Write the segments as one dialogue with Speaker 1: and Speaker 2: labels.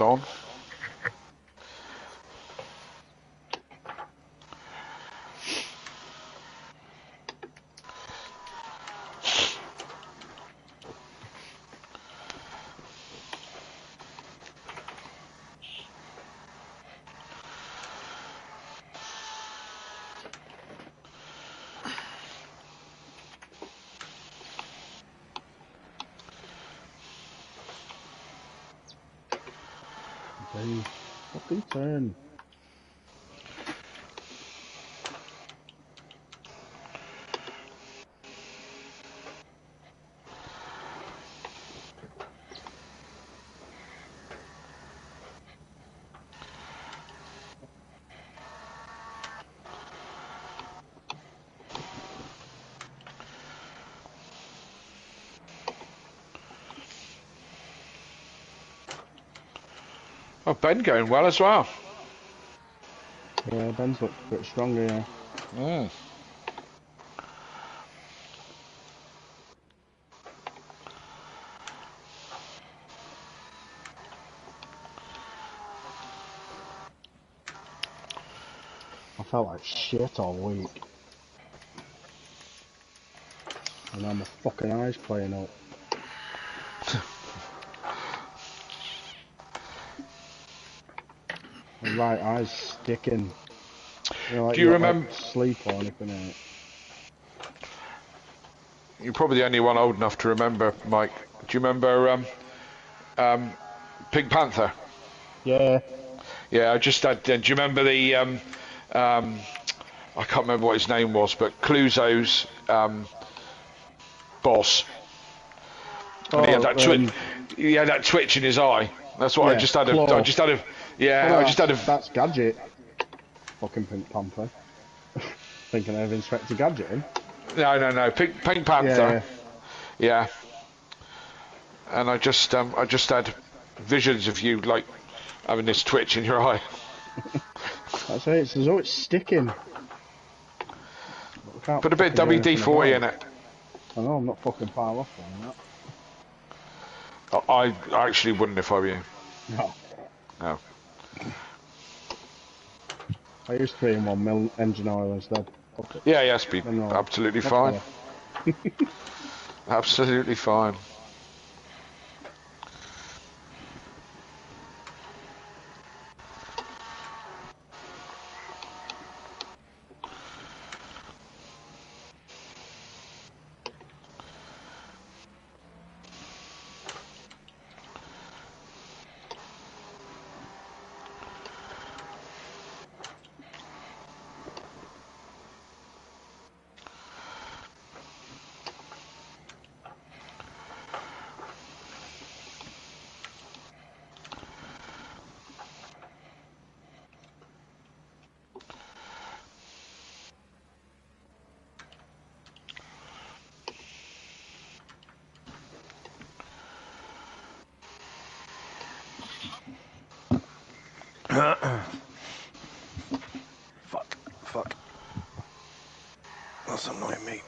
Speaker 1: Hold on.
Speaker 2: Okay, fucking turn.
Speaker 1: Oh, Ben going well as well.
Speaker 2: Yeah, Ben's looks a bit stronger, yeah.
Speaker 1: Mm.
Speaker 2: I felt like shit all week. And now my fucking eyes playing up. My right eye's sticking. You know, like
Speaker 1: Do
Speaker 2: you
Speaker 1: you
Speaker 2: got
Speaker 1: remember?
Speaker 2: like sleep or anything in it.
Speaker 1: You're probably the only one old enough to remember, Mike. Do you remember Pink Panther?
Speaker 2: Yeah.
Speaker 1: Yeah, I just had. Do you remember the? I can't remember what his name was, but Clouseau's boss. And he had that twitch. He had that twitch in his eye. That's what
Speaker 2: yeah,
Speaker 1: I just had.
Speaker 2: Claw.
Speaker 1: I just had a. Yeah,
Speaker 2: Oh, no,
Speaker 1: I just had a.
Speaker 2: that's Gadget. Fucking Pink Panther. Thinking of Inspector Gadget in.
Speaker 1: No. Pink Panther. Yeah. And I just had visions of you like having this twitch in your eye.
Speaker 2: That's it. It's as though it's sticking. I can't
Speaker 1: Put a bit of
Speaker 2: fucking do anything about
Speaker 1: WD-40
Speaker 2: it.
Speaker 1: in it.
Speaker 2: I know, I'm not fucking far off on that.
Speaker 1: I actually wouldn't if I were you.
Speaker 2: No.
Speaker 1: No.
Speaker 2: I use 3-in-1 engine oil instead.
Speaker 1: Yeah, yes, be absolutely fine. Absolutely fine.
Speaker 3: Fuck. That's annoying me.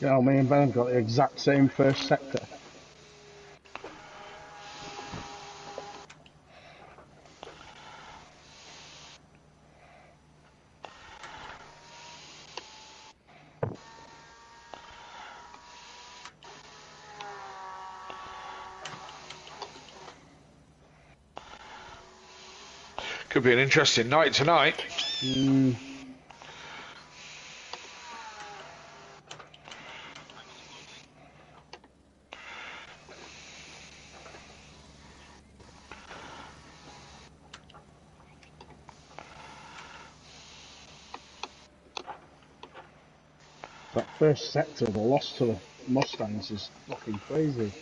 Speaker 2: You know, me and Ben have got the exact same first sector.
Speaker 1: Could be an interesting night tonight.
Speaker 2: That first sector, the loss to the Mustangs is fucking crazy.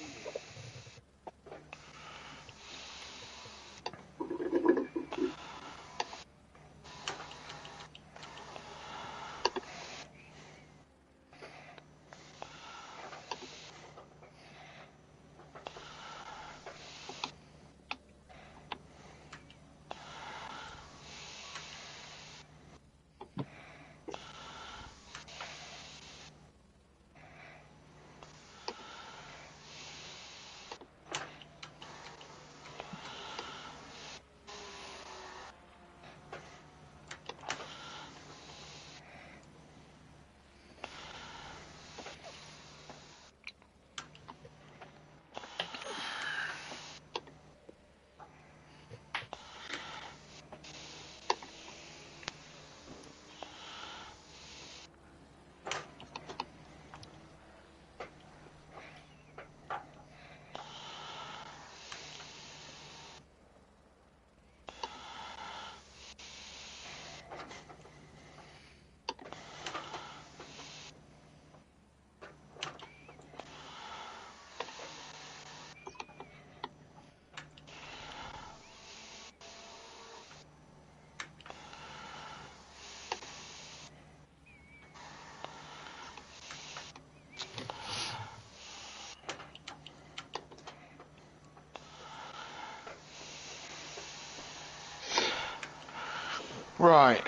Speaker 1: Right.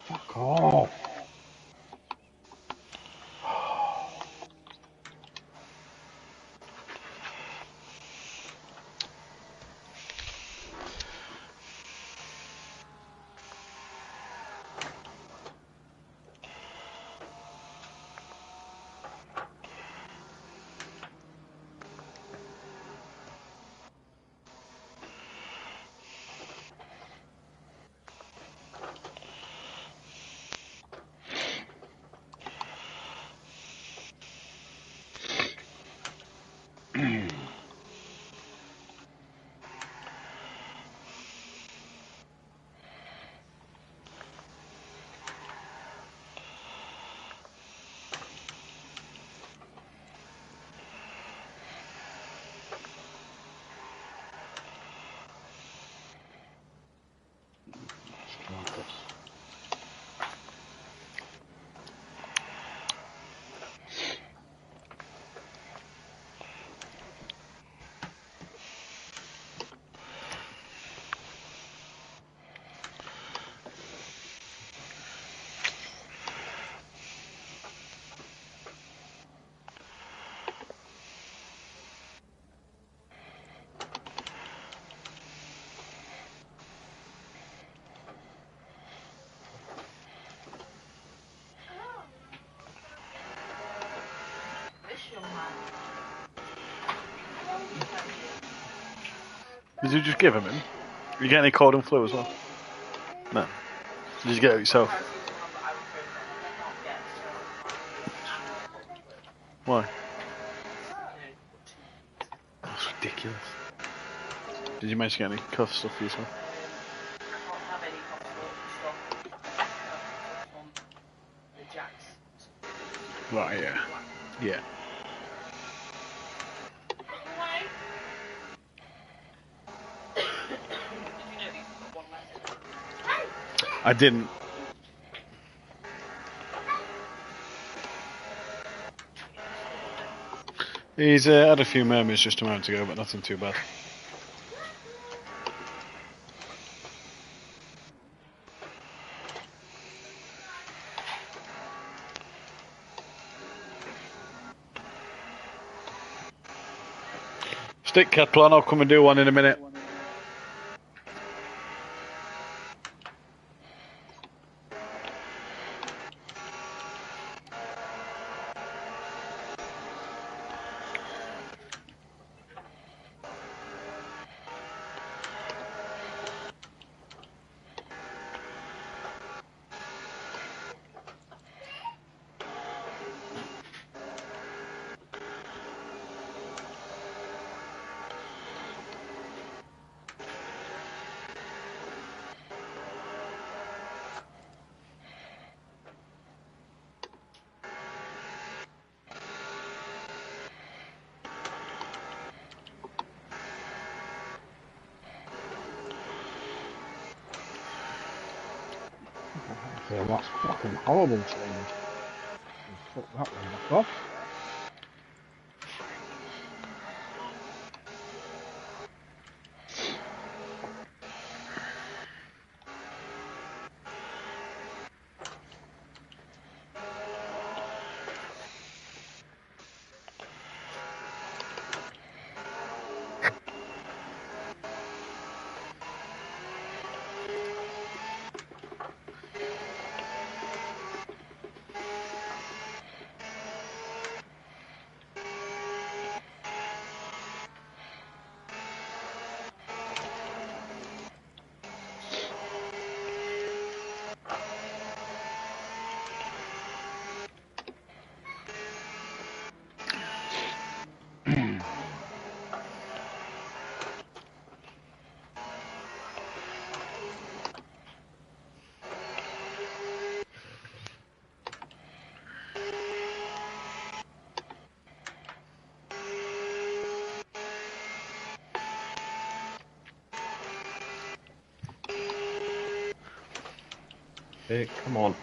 Speaker 2: Fuck off.
Speaker 3: Did you just give him? You get any cold and flu as well? No. Did you get it yourself? Why? That's ridiculous. Did you manage to get any cough stuff for yourself? Right, yeah. Yeah. I didn't. He's had a few murmurs just a moment ago, but nothing too bad. Stick kettle on, I'll come and do one in a minute.
Speaker 2: Yeah, that's fucking horrible training. Fuck that one back off. Hey, come on.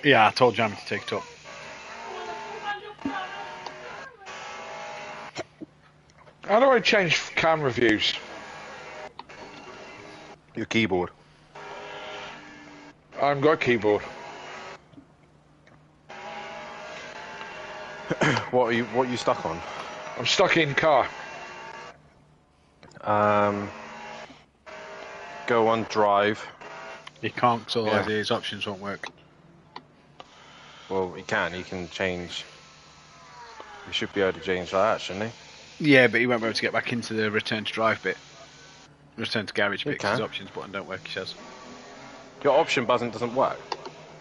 Speaker 3: Yeah, I told Jamie to take it up.
Speaker 1: How do I change camera views?
Speaker 4: Your keyboard.
Speaker 1: I haven't got a keyboard.
Speaker 4: What are you stuck on?
Speaker 1: I'm stuck in car.
Speaker 4: Go on drive.
Speaker 3: He can't, because otherwise
Speaker 1: Yeah.
Speaker 3: his options won't work.
Speaker 4: Well, he can change. You should be able to change that, shouldn't he?
Speaker 3: Yeah, but he won't be able to get back into the return to drive bit. Return to garage bit, 'cause his
Speaker 4: can.
Speaker 3: options button don't work, he says.
Speaker 4: Your option button doesn't work.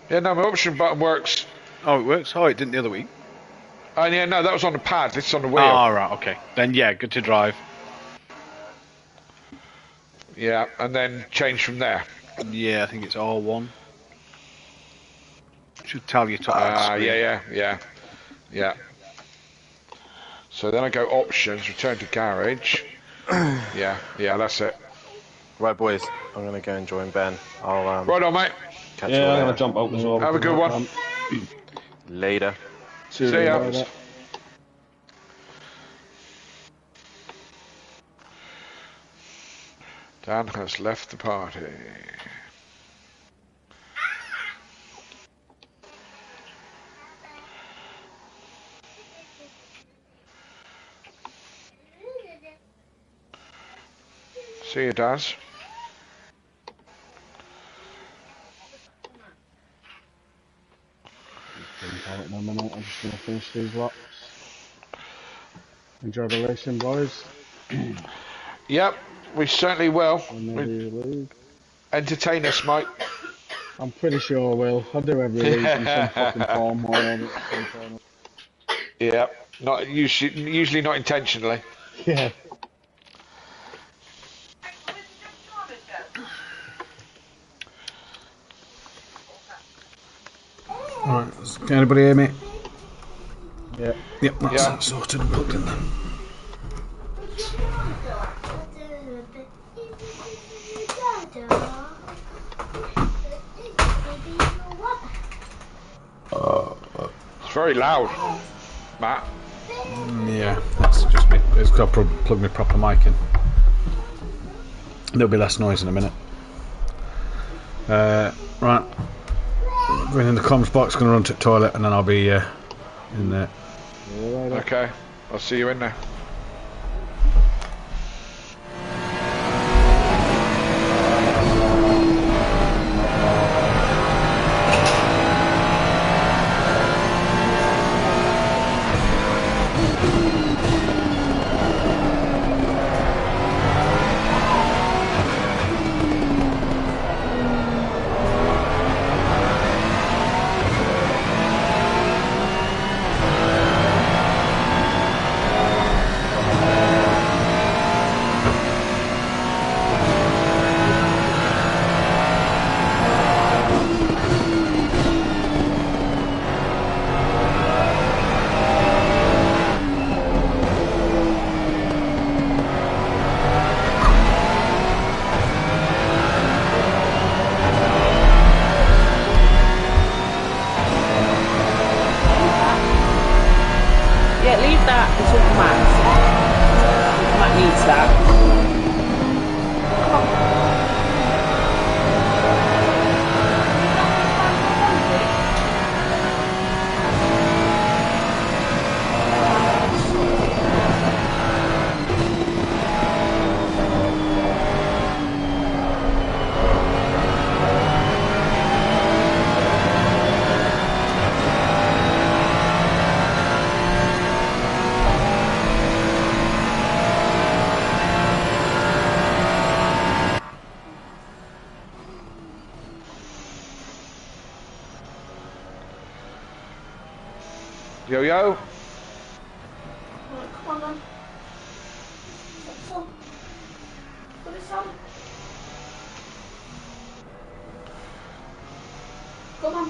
Speaker 1: Yeah, no, my option button works.
Speaker 3: Oh, it works? Oh, it didn't the other week.
Speaker 1: Oh, yeah, no, that was on the pad. This is on the wheel.
Speaker 3: Oh, right, okay. Then, yeah, good to drive.
Speaker 1: Yeah, and then change from there.
Speaker 3: Yeah, I think it's R1. Should tell you top right screen.
Speaker 1: Yeah. So then I go options, return to garage. yeah, that's it.
Speaker 4: Right, boys. I'm gonna go and join Ben. I'll
Speaker 1: Right on, mate.
Speaker 4: catch you
Speaker 2: Yeah, I'm
Speaker 4: later.
Speaker 2: gonna jump out as well.
Speaker 1: Have a good one.
Speaker 4: Later.
Speaker 2: See you
Speaker 1: See ya.
Speaker 2: later.
Speaker 1: Dan has left the party. See you, Daz.
Speaker 2: In a minute, I'm just gonna finish these laps. Enjoy the racing, boys.
Speaker 1: Yep, we certainly will.
Speaker 2: And maybe league.
Speaker 1: Entertain us, mate.
Speaker 2: I'm pretty sure I will. I do every week in some fucking form or other.
Speaker 1: Yeah, not usually not intentionally.
Speaker 2: Yeah.
Speaker 3: Alright, can anybody hear me?
Speaker 2: Yeah.
Speaker 3: Yep, that's sorted and plugged in then.
Speaker 1: It's very loud, Matt.
Speaker 3: Yeah, that's just me. It's got to plug my proper mic in. There'll be less noise in a minute. Right. Going in the comms box, going to run to the toilet, and then I'll be in there.
Speaker 1: Okay, I'll see you in there.
Speaker 5: Yeah, leave that until Matt. Matt needs that.
Speaker 1: Yo-yo.
Speaker 5: Right, come on then. Put this on. Put this on. Come on.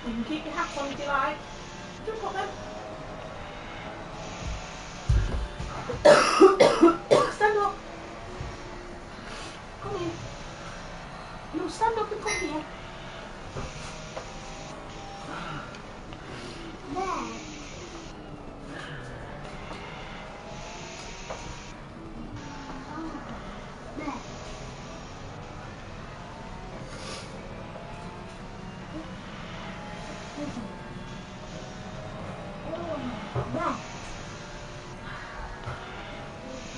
Speaker 5: You can keep your hat on if you like. Jump up then. Stand up. Come here. No, stand up and come here.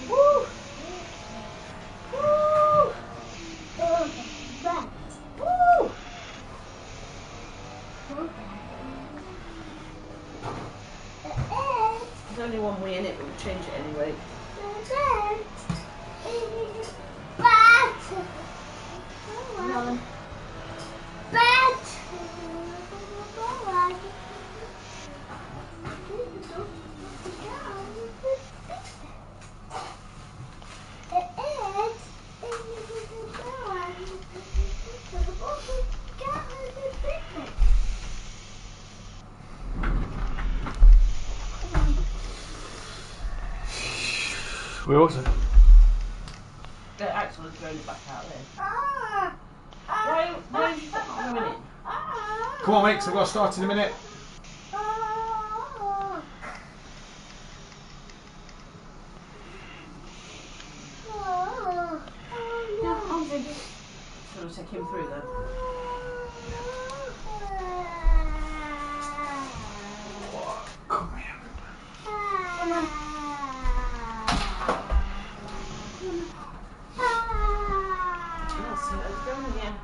Speaker 5: Woo! Woo! Woo! There's only one way in it, but we'll change it anyway. No.
Speaker 3: Where was it?
Speaker 5: Axel has thrown it back out there. Why is it not going in?
Speaker 2: Come on, mate, 'cause I've got to start in a minute.
Speaker 5: So we'll take him through then.
Speaker 2: Come here.
Speaker 5: Come on. Let's see what's going on here.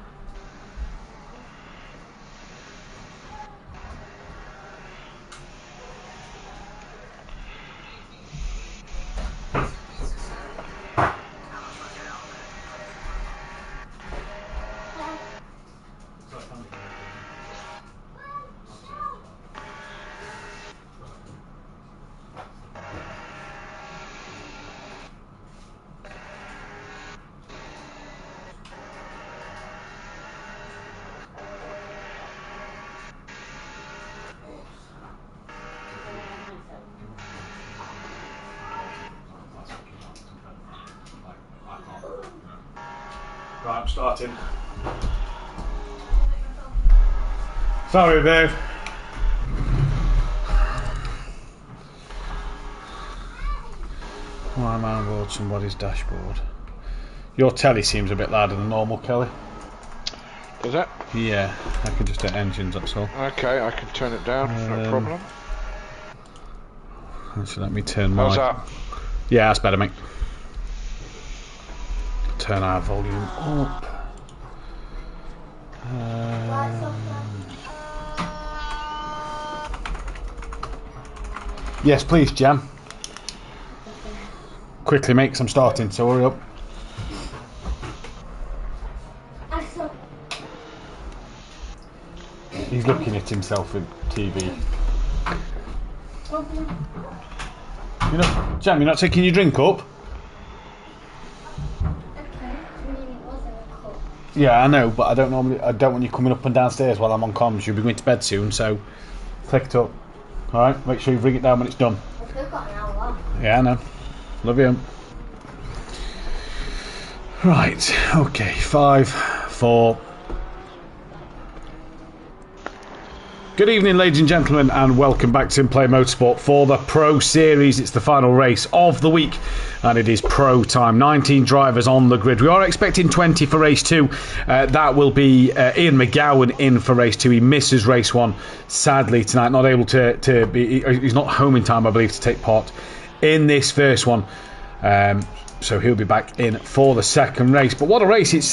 Speaker 2: Right, I'm starting. Sorry, babe. Why am I on board somebody's dashboard? Your telly seems a bit louder than normal, Kelly.
Speaker 1: Does it?
Speaker 2: Yeah, I can just hit engines, that's all.
Speaker 1: Okay, I can turn it down, no problem.
Speaker 2: So let me turn my...
Speaker 1: How's that?
Speaker 2: Yeah, that's better, mate. Turn our volume up. Yes, please, Jam. Quickly, mate, 'cause I'm starting, so hurry up. He's looking at himself in TV. You know, Jam, you're not taking your drink up? Yeah, I know, but I don't want you coming up and downstairs while I'm on comms. You'll be going to bed soon, so pick it up. Alright, make sure you bring it down when it's done.
Speaker 6: I've still got an hour.
Speaker 2: Yeah, I know. Love you. Right, okay, 5, 4. Good evening, ladies and gentlemen, and welcome back to Play Motorsport for the Pro Series. It's the final race of the week, and it is Pro time. 19 drivers on the grid. We are expecting 20 for race 2. That will be Ian McGowan in for race 2. He misses race 1, sadly, tonight. Not able to be... He's not home in time, I believe, to take part in this first one. So he'll be back in for the second race. But what a race it's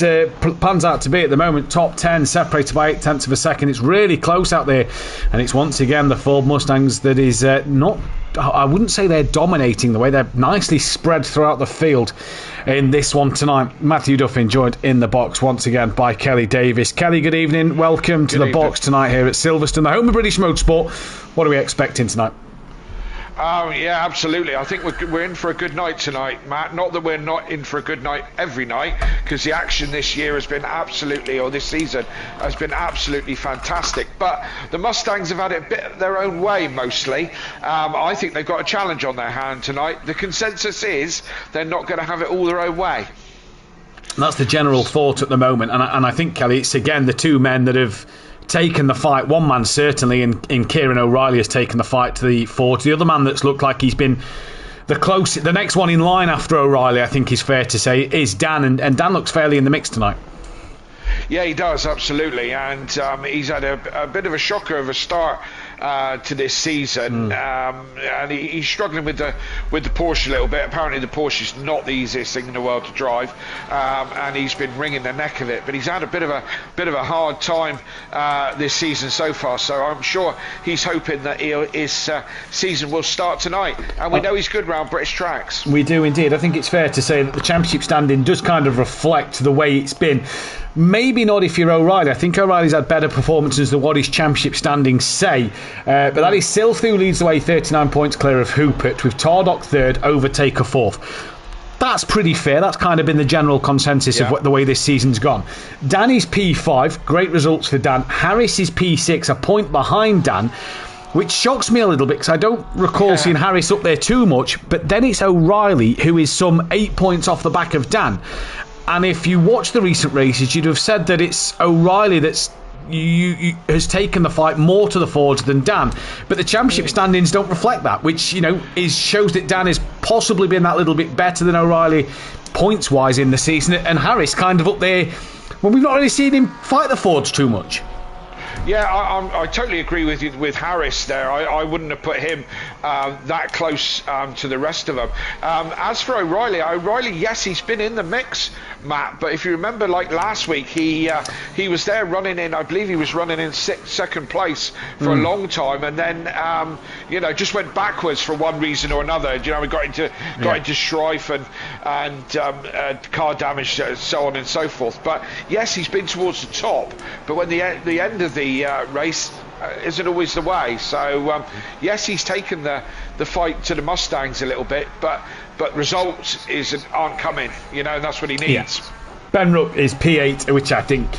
Speaker 2: pans out to be at the moment. Top 10 separated by 0.8 of a second. It's really close out there, and it's once again the Ford Mustangs that is not... I wouldn't say they're dominating the way. They're nicely spread throughout the field in this one tonight. Matthew Duffin joined in the box once again by Kelly Davis. Kelly, good evening. Welcome to the box tonight here at Silverstone, the home of British Motorsport. What are we expecting tonight?
Speaker 1: Yeah, absolutely. I think we're in for a good night tonight, Matt. Not that we're not in for a good night every night, because the action this year has been absolutely, or this season has been absolutely fantastic. But the Mustangs have had it a bit their own way mostly. I think they've got a challenge on their hand tonight. The consensus is they're not going to have it all their own way.
Speaker 2: That's the general thought at the moment, and I think, Kelly, it's again the two men that have taken the fight. One man certainly in Kieran O'Reilly has taken the fight to the Ford. The other man that's looked like he's been the next one in line after O'Reilly, I think is fair to say, is Dan, and Dan looks fairly in the mix tonight.
Speaker 1: Yeah, he does, absolutely, and he's had a bit of a shocker of a start to this season, and he's struggling with the Porsche a little bit. Apparently the Porsche is not the easiest thing in the world to drive, and he's been wringing the neck of it, but he's had a bit of a hard time this season so far, so I'm sure he's hoping that his season will start tonight, and we know he's good round British tracks.
Speaker 2: We do indeed. I think it's fair to say that the championship standing does kind of reflect the way it's been. Maybe not if you're O'Reilly. I think O'Reilly's had better performances than what his championship standings say. But that is Silthoo leads the way, 39 points clear of Hupert, with Tardock third, Overtaker fourth. That's pretty fair. That's kind of been the general consensus of the way this season's gone. Danny's P5, great results for Dan. Harris is P6, a point behind Dan, which shocks me a little bit because I don't recall seeing Harris up there too much. But then it's O'Reilly, who is some 8 points off the back of Dan. And if you watch the recent races, you'd have said that it's O'Reilly that's has taken the fight more to the Fords than Dan. But the championship standings don't reflect that, which shows that Dan has possibly been that little bit better than O'Reilly points-wise in the season. And Harris kind of up there when we've not really seen him fight the Fords too much.
Speaker 1: Yeah, I totally agree with you with Harris there. I wouldn't have put him that close to the rest of them. As for O'Reilly, yes, he's been in the mix, Matt. But if you remember, like last week, he was there running in. I believe he was running in second place for a long time, and then just went backwards for one reason or another. We got into strife and car damage, so on and so forth. But yes, he's been towards the top. But when the end of the race isn't always the way, so yes, he's taken the fight to the Mustangs a little bit, but results aren't coming, and that's what he needs.
Speaker 2: Yeah. Ben Rupp is P8, which I think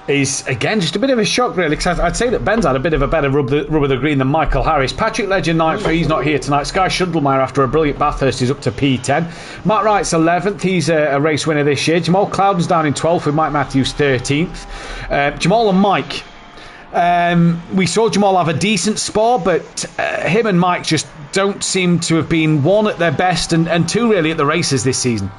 Speaker 2: is again just a bit of a shock really, because I'd say that Ben's had a bit of a better rub of the green than Michael Harris. Patrick Legend 9th, he's not here tonight. Sky Schundelmeyer, after a brilliant Bathurst, is up to P10. Matt Wright's 11th, he's a race winner this year. Jamal Cloudon's down in 12th with Mike Matthews 13th. Jamal and Mike, we saw Jamal have a decent spar, but him and Mike just don't seem to have been, one, at their best, and two, really, at the races this season.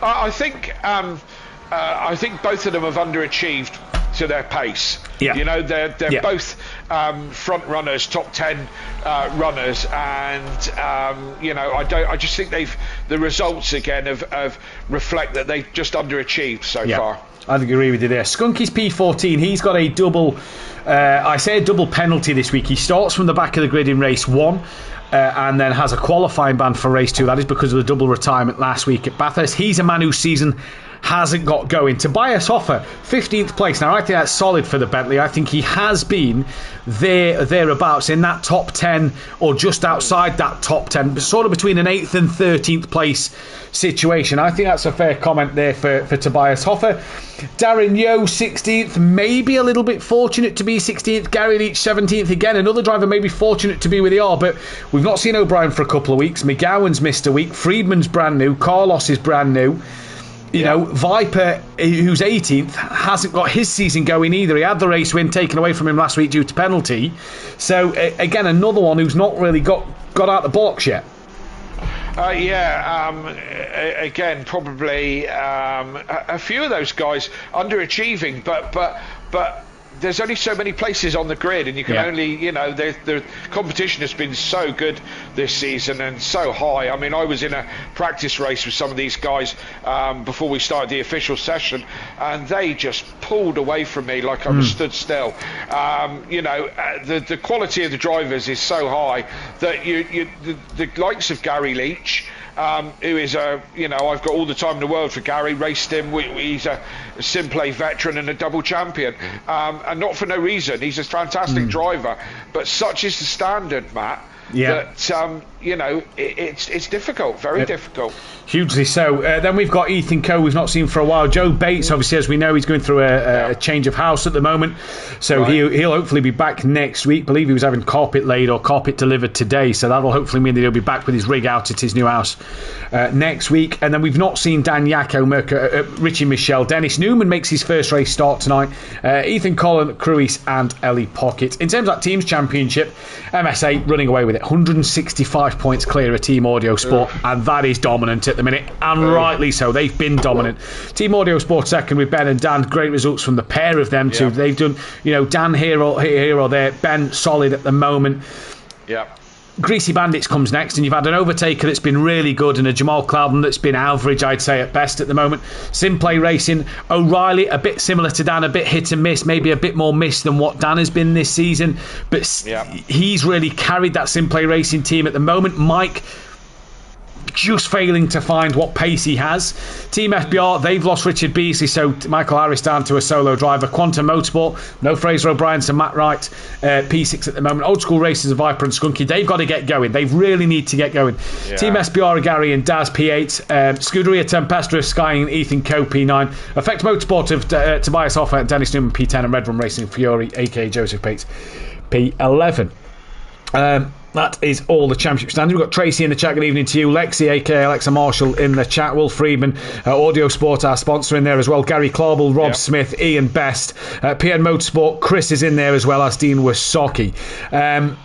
Speaker 1: I think both of them have underachieved to their pace.
Speaker 2: Yeah.
Speaker 1: They're both front runners, top 10 runners, and I just think the results again have reflect that they've just underachieved so far.
Speaker 2: I'd agree with you there. Skunky's P14, he's got a double penalty this week. He starts from the back of the grid in race 1 and then has a qualifying ban for race 2. That is because of the double retirement last week at Bathurst. He's a man whose season hasn't got going. Tobias Hoffer, 15th place. Now, I think that's solid for the Bentley. I think he has been thereabouts in that top 10 or just outside that top 10, sort of between an 8th and 13th place situation. I think that's a fair comment there for Tobias Hoffer. Darren Yeo, 16th, maybe a little bit fortunate to be 16th. Gary Leach, 17th. Again, another driver maybe fortunate to be where they are, but we've not seen O'Brien for a couple of weeks. McGowan's missed a week. Friedman's brand new. Carlos is brand new. You know, Viper, who's 18th, hasn't got his season going either. He had the race win taken away from him last week due to penalty. So, again, another one who's not really got out the blocks yet.
Speaker 1: Again, probably a few of those guys underachieving, but there's only so many places on the grid, and you can only, the competition has been so good this season and so high. I mean, I was in a practice race with some of these guys before we started the official session, and they just pulled away from me like I was stood still. The quality of the drivers is so high that the likes of Gary Leach, who is I've got all the time in the world for Gary, raced him. He's a Simplay veteran and a double champion, and not for no reason. He's a fantastic driver, but such is the standard, Matt, that it's difficult, very difficult.
Speaker 2: Hugely so. Then we've got Ethan Coe, we've not seen for a while. Joe Bates, obviously, as we know, he's going through a change of house at the moment, so he'll hopefully be back next week. I believe he was having carpet laid or carpet delivered today, so that'll hopefully mean that he'll be back with his rig out at his new house next week. And then we've not seen Dan Yako, Richie Michelle. Dennis Newman makes his first race start tonight. Ethan Collin, Cruis and Ellie Pocket. In terms of that team's championship, MSA running away with it. 165 points clear of Team Audio Sport, and that is dominant at the minute, and rightly so. They've been dominant. Team Audio Sport second with Ben and Dan. Great results from the pair of them too. They've done, Dan here or there, Ben solid at the moment. Greasy Bandits comes next, and you've had an overtaker that's been really good and a Jamal Clouden that's been average, I'd say, at best at the moment. Simplay Racing, O'Reilly, a bit similar to Dan, a bit hit and miss, maybe a bit more miss than what Dan has been this season, but he's really carried that Simplay Racing team at the moment. Mike just failing to find what pace he has. Team FBR, they've lost Richard Beasley, so Michael Harris down to a solo driver. Quantum Motorsport, no Fraser O'Brien, so Matt Wright, P6 at the moment. Old School Racers of Viper and Skunky, they've got to get going. They really need to get going. Team SBR are Gary and Daz, P8. Scuderia Tempestra, Sky and Ethan Coe, P9. Effect Motorsport of Tobias Hoffer, Dennis Newman, P10, and Red Run Racing Fiore, aka Joseph Bates, P11. That is all the championship standings. We've got Tracy in the chat. Good evening to you. Lexi, aka Alexa Marshall, in the chat. Will Friedman, Audio Sport, our sponsor, in there as well. Gary Clauble, Rob Smith, Ian Best, PN Motorsport. Chris is in there as well as Dean Wasocki. And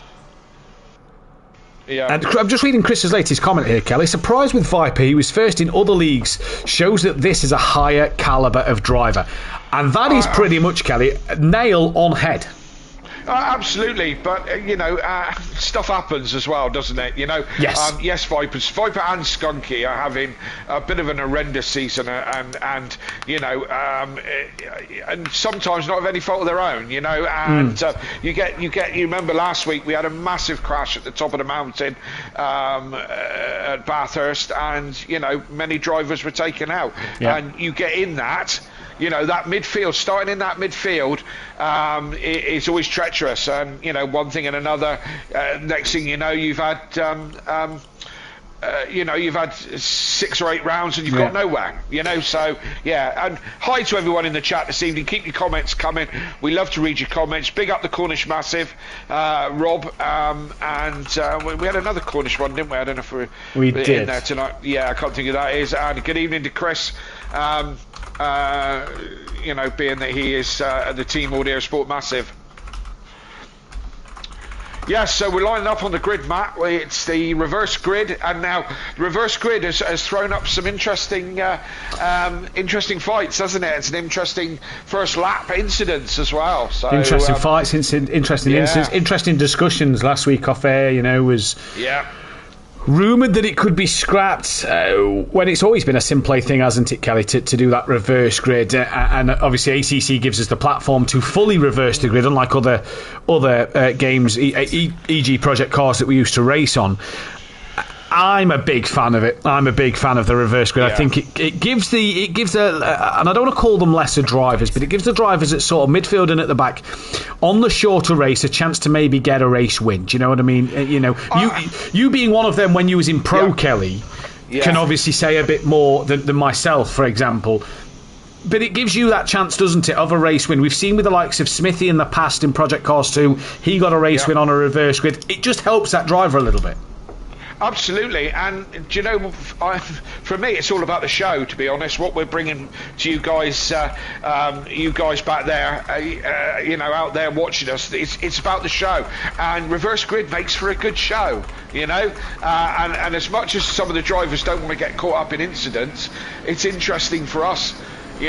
Speaker 2: I'm just reading Chris's latest comment here, Kelly. Surprised with Viper, he was first in other leagues, shows that this is a higher calibre of driver. And that is pretty much, Kelly, nail on head.
Speaker 1: Absolutely, but stuff happens as well, doesn't it?
Speaker 2: Yes.
Speaker 1: Yes, Viper and Skunky are having a bit of an horrendous season, and sometimes not of any fault of their own. And you remember last week we had a massive crash at the top of the mountain at Bathurst, and many drivers were taken out, and you get in that. That midfield, starting in that midfield, is always treacherous, and one thing and another. Next thing you know, you've had you've had 6 or 8 rounds and you've got nowhere. So and hi to everyone in the chat this evening. Keep your comments coming. We love to read your comments. Big up the Cornish Massive, Rob, and we had another Cornish one, didn't we? I don't know if we did in there tonight. I can't think who that is. And good evening to Chris. Being that he is the Team Audio Sport Massive. Yes, so we're lining up on the grid, Matt. It's the reverse grid, and now the reverse grid has thrown up some interesting fights, hasn't it? It's an interesting first lap incidents as well. So
Speaker 2: interesting fights, interesting incidents, interesting discussions last week off air. Was rumoured that it could be scrapped when it's always been a Simplay thing, hasn't it, Kelly, to do that reverse grid, and obviously ACC gives us the platform to fully reverse the grid, unlike other games, e.g. Project Cars that we used to race on. I'm a big fan of it. I'm a big fan of the reverse grid. I think it gives and I don't want to call them lesser drivers, but it gives the drivers at sort of midfield and at the back on the shorter race a chance to maybe get a race win. Do you know what I mean? You being one of them when you was in pro, Kelly, can obviously say a bit more than myself, for example. But it gives you that chance, doesn't it, of a race win. We've seen with the likes of Smithy in the past in Project Cars 2, he got a race win on a reverse grid. It just helps that driver a little bit.
Speaker 1: Absolutely, and do you know, for me, it's all about the show. To be honest, what we're bringing to you guys back there, out there watching us, it's about the show. And reverse grid makes for a good show, and as much as some of the drivers don't want to get caught up in incidents, it's interesting for us. For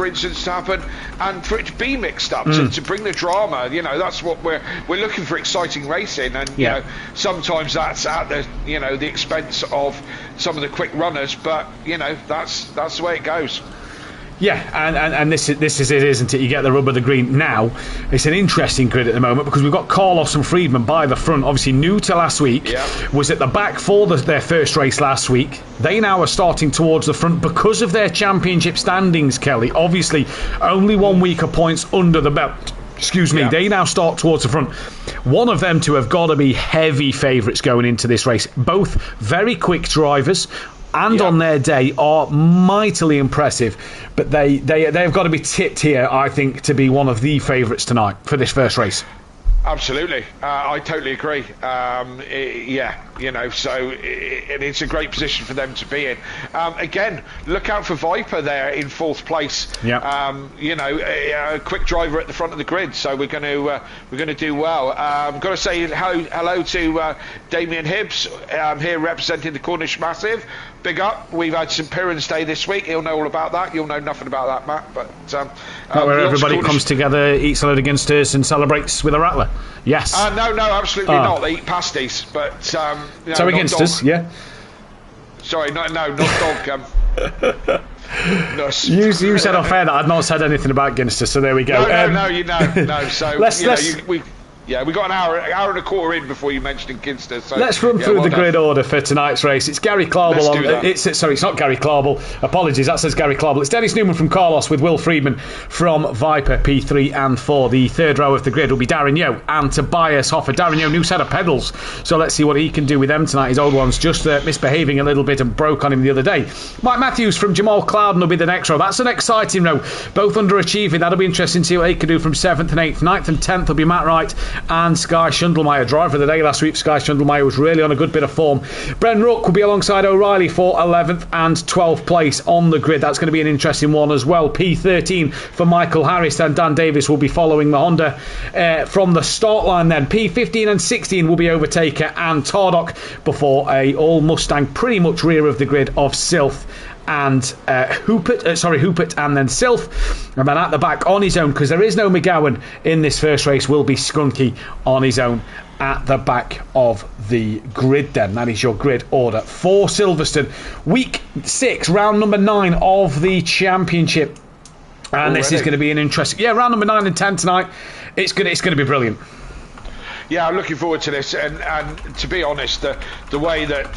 Speaker 1: instance to happen, and for it to be mixed up, to bring the drama. That's what we're looking for, exciting racing, and sometimes that's at the expense of some of the quick runners, but that's the way it goes.
Speaker 2: Yeah, and this is it, isn't it? You get the rub of the green. Now, it's an interesting grid at the moment because we've got Carlos and Friedman by the front, obviously new to last week, was at the back for their first race last week. They now are starting towards the front because of their championship standings, Kelly. Obviously, only 1 week of points under the belt. Excuse me, they now start towards the front. One of them two have got to be heavy favourites going into this race. Both very quick drivers, and on their day are mightily impressive, but they've got to be tipped here, I think, to be one of the favourites tonight for this first race.
Speaker 1: Absolutely, I totally agree. So it's a great position for them to be in. Again, look out for Viper there in fourth place. A quick driver at the front of the grid, so we're going to do well. Got to say hello to Damien Hibbs here representing the Cornish Massive. Big up. We've had St Piran's Day this week. He'll know all about that. You'll know nothing about that, Matt. But
Speaker 2: where everybody comes together, eats a load of Ginsters and celebrates with a rattler. Yes.
Speaker 1: No, absolutely not. They eat pasties, but
Speaker 2: sorry, Ginsters. Yeah.
Speaker 1: Sorry, no, not dog. No.
Speaker 2: You said off air that I'd not said anything about Ginsters, so there we go.
Speaker 1: No. So we got an hour and a quarter in before you mentioned Ginster. So
Speaker 2: let's run through the grid order for tonight's race. It's Gary Clarbel it's not Gary Clarbel. Apologies, that says Gary Clarbel. It's Dennis Newman from Carlos with Will Friedman from Viper P3 and 4. The third row of the grid will be Darren Yeo and Tobias Hoffer. Darren Yeo, new set of pedals, so let's see what he can do with them tonight. His old ones just misbehaving a little bit and broke on him the other day. Mike Matthews from Jamal Clouden will be the next row. That's an exciting row, both underachieving. That'll be interesting to see what they can do from 7th and 8th. 9th and 10th will be Matt Wright and Sky Schundelmeyer. Driver of the day last week, Sky Schundelmeyer was really on a good bit of form. Bren Rook will be alongside O'Reilly for 11th and 12th place on the grid. That's going to be an interesting one as well. P13 for Michael Harris, and Dan Davis will be following the Honda from the start line then. P15 and 16 will be Overtaker and Tardock before a all Mustang pretty much rear of the grid of Silth and Hoopert and then Silth, and then at the back on his own, because there is no McGowan in this first race, will be Skunky on his own at the back of the grid. Then that is your grid order for Silverstone, week 6, round number 9 of the championship, and this is going to be an interesting round number 9 and 10 tonight. It's going to be brilliant.
Speaker 1: Yeah, I'm looking forward to this, and to be honest, the way that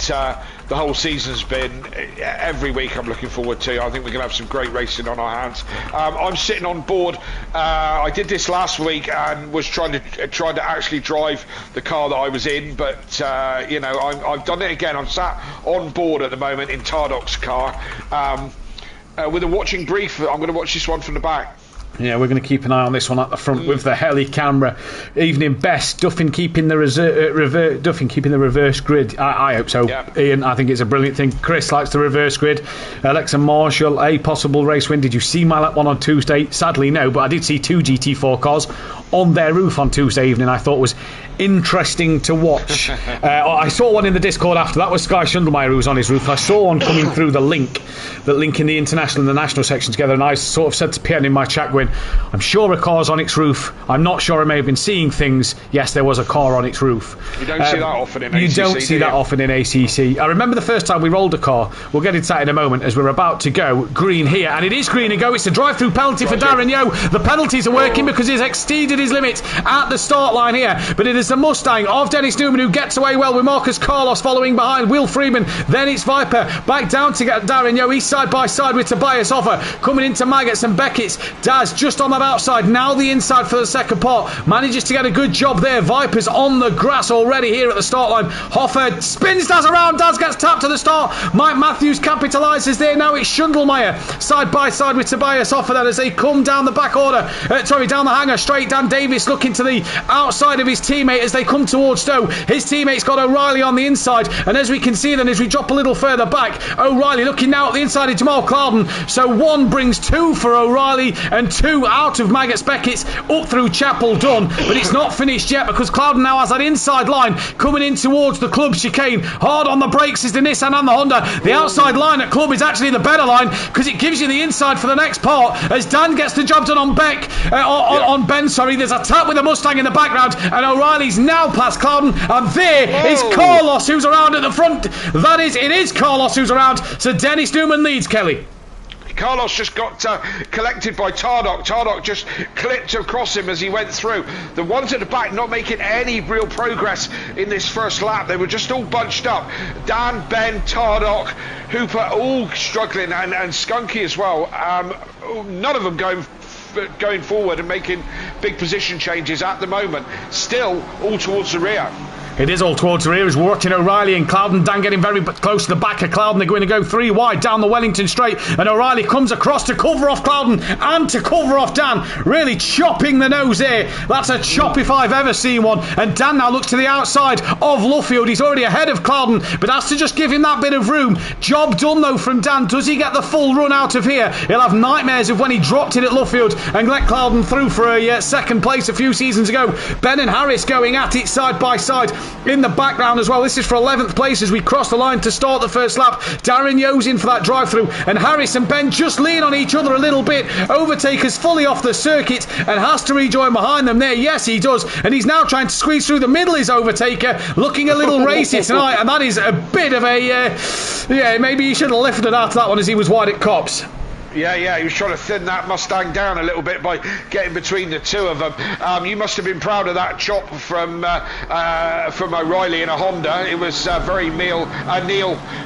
Speaker 1: the whole season's been, every week I'm looking forward to. I think we're going to have some great racing on our hands. I'm sitting on board. I did this last week and was trying to actually drive the car that I was in, but I've done it again. I'm sat on board at the moment in Tardock's car with a watching brief. I'm going to watch this one from the back.
Speaker 2: Yeah, we're going to keep an eye on this one at the front with the heli camera. Evening best. Duffin keeping the reverse grid. I hope so. Yeah. Ian, I think it's a brilliant thing. Chris likes the reverse grid. Alexa Marshall, a possible race win. Did you see my lap one on Tuesday? Sadly, no, but I did see 2 GT4 cars on their roof on Tuesday evening. I thought was interesting to watch. I saw one in the Discord after. That was Sky Schundelmeyer who was on his roof. I saw one coming through the link in the international and the national section together, and I sort of said to Pierre in my chat going, I'm sure a car's on its roof. I'm not sure I may have been seeing things. Yes, there was a car on its roof.
Speaker 1: You don't see that often in ACC.
Speaker 2: You don't see that often in ACC. I remember the first time we rolled a car. We'll get into that in a moment as we're about to go green here, and it is green and go. It's a drive-through penalty for Darren Yeo. The penalties are working because he's exceeded his limits at the start line here, but it is the Mustang of Dennis Newman who gets away well with Marcus Carlos following behind Will Freeman. Then it's Viper back down to get Darren Yeo. He's side by side with Tobias Hoffer coming into Maggots and Beckett's. Daz just on that outside, now the inside for the second part, manages to get a good job there. Viper's on the grass already here at the start line. Hoffer spins Daz around. Daz gets tapped to the start. Mike Matthews capitalises there. Now it's Schundelmeyer side by side with Tobias Hoffer then as they come down the back order, down the hanger straight. Dan Davis looking to the outside of his teammate teammate as they come towards Stowe. His teammate's got O'Reilly on the inside, and as we can see then, as we drop a little further back, O'Reilly looking now at the inside of Jamal Clouden. So 1 brings 2 for O'Reilly and 2 out of Maggots Beckett's up through Chapel Dun, but it's not finished yet because Clouden now has that inside line coming in towards the club chicane. Hard on the brakes is the Nissan and the Honda. The outside line at club is actually the better line because it gives you the inside for the next part as Dan gets the job done on on Ben. There's a tap with the Mustang in the background, and O'Reilly's now past Clouden, and there is Carlos who's around at the front. It is Carlos who's around. So Dennis Newman leads, Kelly.
Speaker 1: Carlos just got collected by Tardock. Tardock just clipped across him as he went through. The ones at the back not making any real progress in this first lap. They were just all bunched up. Dan, Ben, Tardock, Hooper, all struggling, and Skunky as well. None of them going forward and making big position changes at the moment. Still all towards the rear.
Speaker 2: It is all towards the rear as we're watching O'Reilly and Clouden. Dan getting very close to the back of Clouden. They're going to go 3 wide down the Wellington straight, and O'Reilly comes across to cover off Clouden and to cover off Dan. Really chopping the nose there. That's a chop if I've ever seen one. And Dan now looks to the outside of Luffield. He's already ahead of Clouden, but has to just give him that bit of room. Job done though from Dan. Does he get the full run out of here? He'll have nightmares of when he dropped it at Luffield and let Clouden through for a second place a few seasons ago. Ben and Harris going at it side by side in the background as well. This is for 11th place as we cross the line to start the first lap. Darren Yo's in for that drive-through, and Harris and Ben just lean on each other a little bit. Overtaker's fully off the circuit and has to rejoin behind them there. Yes, he does, and he's now trying to squeeze through the middle. His Overtaker looking a little racy tonight, and that is a bit of a maybe he should have lifted after that one as he was wide at Cops.
Speaker 1: Yeah, he was trying to thin that Mustang down a little bit by getting between the two of them. You must have been proud of that chop from O'Reilly in a Honda. It was very Neil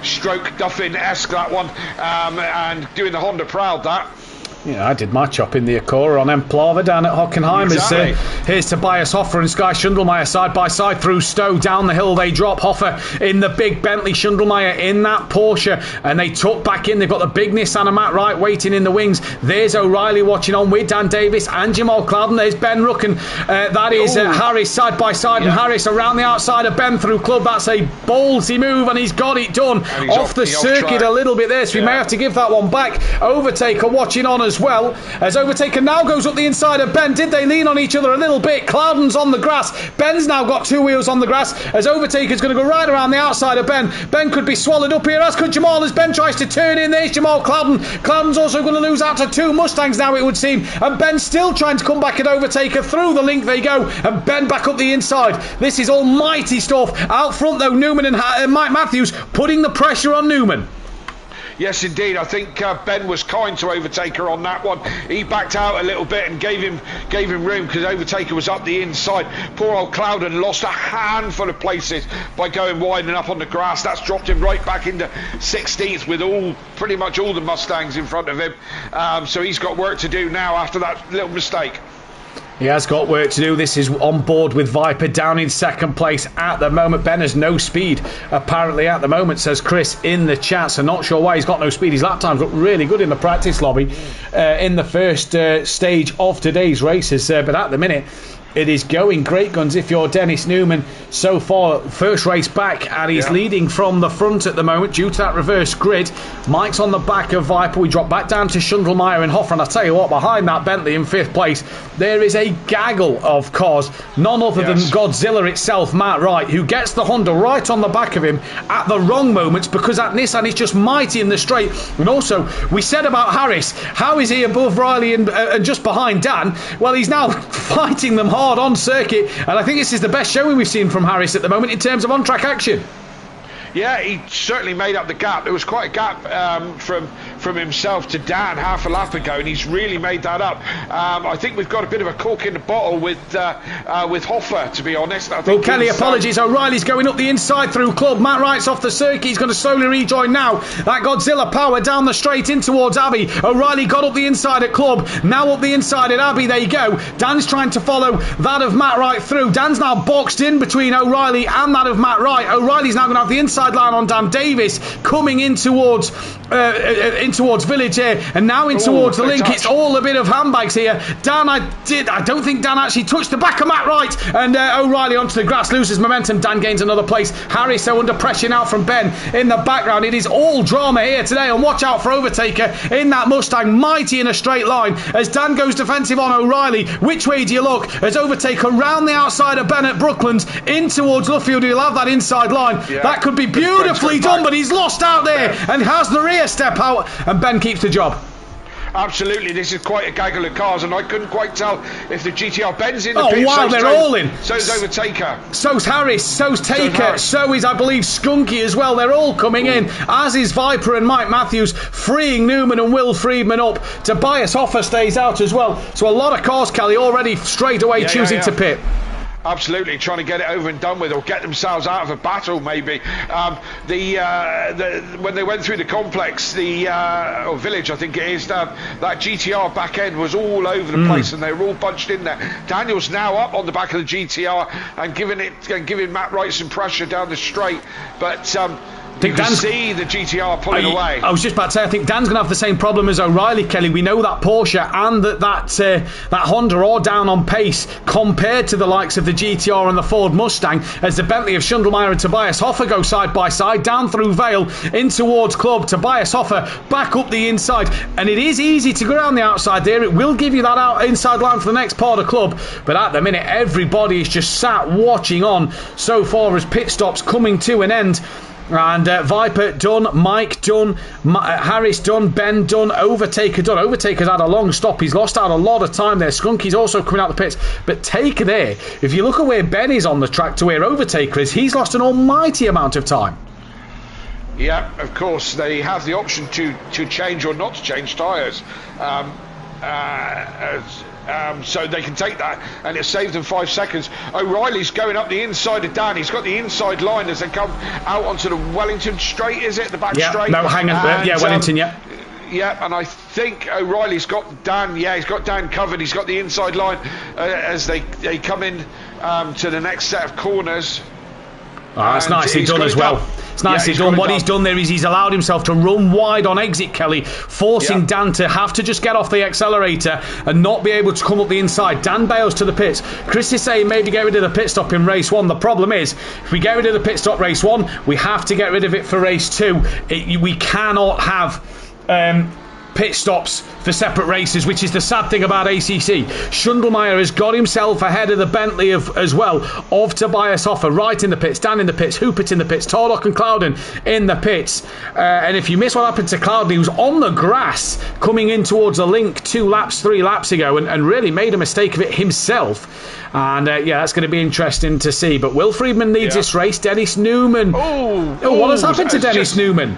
Speaker 1: stroke Duffin-esque, that one, and doing the Honda proud, that.
Speaker 2: Yeah, I did my chop in the Acura on Emplava down at Hockenheim.
Speaker 1: Exactly.
Speaker 2: Here's Tobias Hoffer and Sky Schundelmeyer side by side through Stowe. Down the hill they drop. Hoffer in the big Bentley, Schundelmeyer in that Porsche, and they tuck back in. They've got the big Nissan and Matt Wright waiting in the wings. There's O'Reilly watching on with Dan Davis and Jamal Clouden. There's Ben Rucken. That is Harris side by side, and Harris around the outside of Ben through club. That's a ballsy move, and he's got it done off the circuit a little bit there, so we may have to give that one back. Overtaker watching on as well, as Overtaker now goes up the inside of Ben. Did they lean on each other a little bit? Clouden's on the grass. Ben's now got 2 wheels on the grass, as Overtaker's going to go right around the outside of Ben. Ben could be swallowed up here, as could Jamal, as Ben tries to turn in. There's Jamal Clouden. Clouden's also going to lose out to 2 Mustangs now, it would seem, and Ben's still trying to come back at Overtaker. Through the link they go, and Ben back up the inside. This is almighty stuff. Out front though, Newman and Mike Matthews putting the pressure on Newman.
Speaker 1: Yes, indeed. I think Ben was kind to Overtaker on that one. He backed out a little bit and gave him room because Overtaker was up the inside. Poor old Clouden lost a handful of places by going wide and up on the grass. That's dropped him right back into 16th with pretty much all the Mustangs in front of him. So he's got work to do now after that little mistake.
Speaker 2: He has got work to do. This is on board with Viper down in second place at the moment. Ben has no speed apparently at the moment, says Chris in the chat, so not sure why he's got no speed. His lap times look really good in the practice lobby in the first stage of today's races, but at the minute it is going great guns if you're Dennis Newman so far. First race back, and he's leading from the front at the moment due to that reverse grid. Mike's on the back of Viper. We drop back down to Schundelmeyer and Hoffer, and I tell you what, behind that Bentley in 5th place there is a gaggle of cars, none other than Godzilla itself, Matt Wright, who gets the Honda right on the back of him at the wrong moments because that Nissan is just mighty in the straight. And also, we said about Harris, how is he above Riley and just behind Dan? Well, he's now fighting them hard on circuit, and I think this is the best showing we've seen from Harris at the moment in terms of on-track action.
Speaker 1: Yeah, he certainly made up the gap. There was quite a gap from himself to Dan half a lap ago, and he's really made that up. I think we've got a bit of a cork in the bottle with Hoffer, to be honest. I think
Speaker 2: Kelly, apologies. O'Reilly's going up the inside through club. Matt Wright's off the circuit. He's going to slowly rejoin now. That Godzilla power down the straight in towards Abbey. O'Reilly got up the inside at club. Now up the inside at Abbey they go. Dan's trying to follow that of Matt Wright through. Dan's now boxed in between O'Reilly and that of Matt Wright. O'Reilly's now going to have the inside line on Dan Davis coming in towards in towards Village here, and now in towards the link.
Speaker 1: touch.
Speaker 2: It's all a bit of handbags here. Dan, I don't think Dan actually touched the back of Matt Wright, and O'Reilly onto the grass, loses momentum. Dan gains another place. Harris, so under pressure now from Ben in the background. It is all drama here today, and watch out for Overtaker in that Mustang, mighty in a straight line as Dan goes defensive on O'Reilly. Which way do you look? As Overtaker round the outside of Bennett Brooklands in towards Luffield, who'll have that inside line. That could be beautifully done, but he's lost out there and has the rear step out, and Ben keeps the job.
Speaker 1: Absolutely, this is quite a gaggle of cars, and I couldn't quite tell if the GTR Ben's in the pit.
Speaker 2: Oh wow, they're all in.
Speaker 1: So's Overtaker.
Speaker 2: So's Harris, so's Taker, so is, I believe, Skunky as well. They're all coming in, as is Viper and Mike Matthews, freeing Newman and Will Friedman up. Tobias Hoffer stays out as well. So a lot of cars, Kelly, already straight away choosing to pit.
Speaker 1: Absolutely, trying to get it over and done with, or get themselves out of a battle, maybe. When they went through the complex, or village, I think it is, that GTR back end was all over the place, and they were all bunched in there. Daniel's now up on the back of the GTR and giving Matt Wright some pressure down the straight, but. You can see the GTR pulling away. I was just about to say, I think Dan's going to have the same problem as O'Reilly, Kelly. We know that Porsche and that Honda are down on pace compared to the likes of the GTR and the Ford Mustang, as the Bentley of Schundelmeyer and Tobias Hoffer go side by side, down through Vale, in towards Club. Tobias Hoffer back up the inside, and it is easy to go around the outside there. It will give you that inside line for the next part of Club, but at the minute, everybody is just sat watching on so far as pit stops coming to an end. And Viper done, Mike done, Harris done, Ben done, Overtaker done. Overtaker's had a long stop. He's lost out a lot of time there. Skunky's also coming out the pits. But Taker there, if you look at where Ben is on the track to where Overtaker is, he's lost an almighty amount of time. Yeah, of course. They have the option to change or not to change tyres. So they can take that, and it saved them 5 seconds. O'Reilly's going up the inside of Dan. He's got the inside line as they come out onto the Wellington straight, is it? The back straight?
Speaker 2: No, hang on. Wellington,
Speaker 1: Yeah, and I think O'Reilly's got Dan. Yeah, he's got Dan covered. He's got the inside line as they come in to the next set of corners.
Speaker 2: That's nicely done as well. It's nicely done. What he's done there is he's allowed himself to run wide on exit, Kelly, forcing Dan to have to just get off the accelerator and not be able to come up the inside. Dan bails to the pits. Chris is saying maybe get rid of the pit stop in race 1. The problem is, if we get rid of the pit stop race 1, we have to get rid of it for race 2. We cannot have pit stops for separate races, which is the sad thing about ACC. Schundelmeyer has got himself ahead of the Bentley as well of Tobias Hoffer, right in the pits, Dan in the pits, Hoopert in the pits, Torlock and Clouden in the pits. And if you miss what happened to Clouden, he was on the grass coming in towards a link 3 laps ago and really made a mistake of it himself. And that's going to be interesting to see. But Will Friedman leads this race. Dennis Newman. What has happened to Dennis Newman?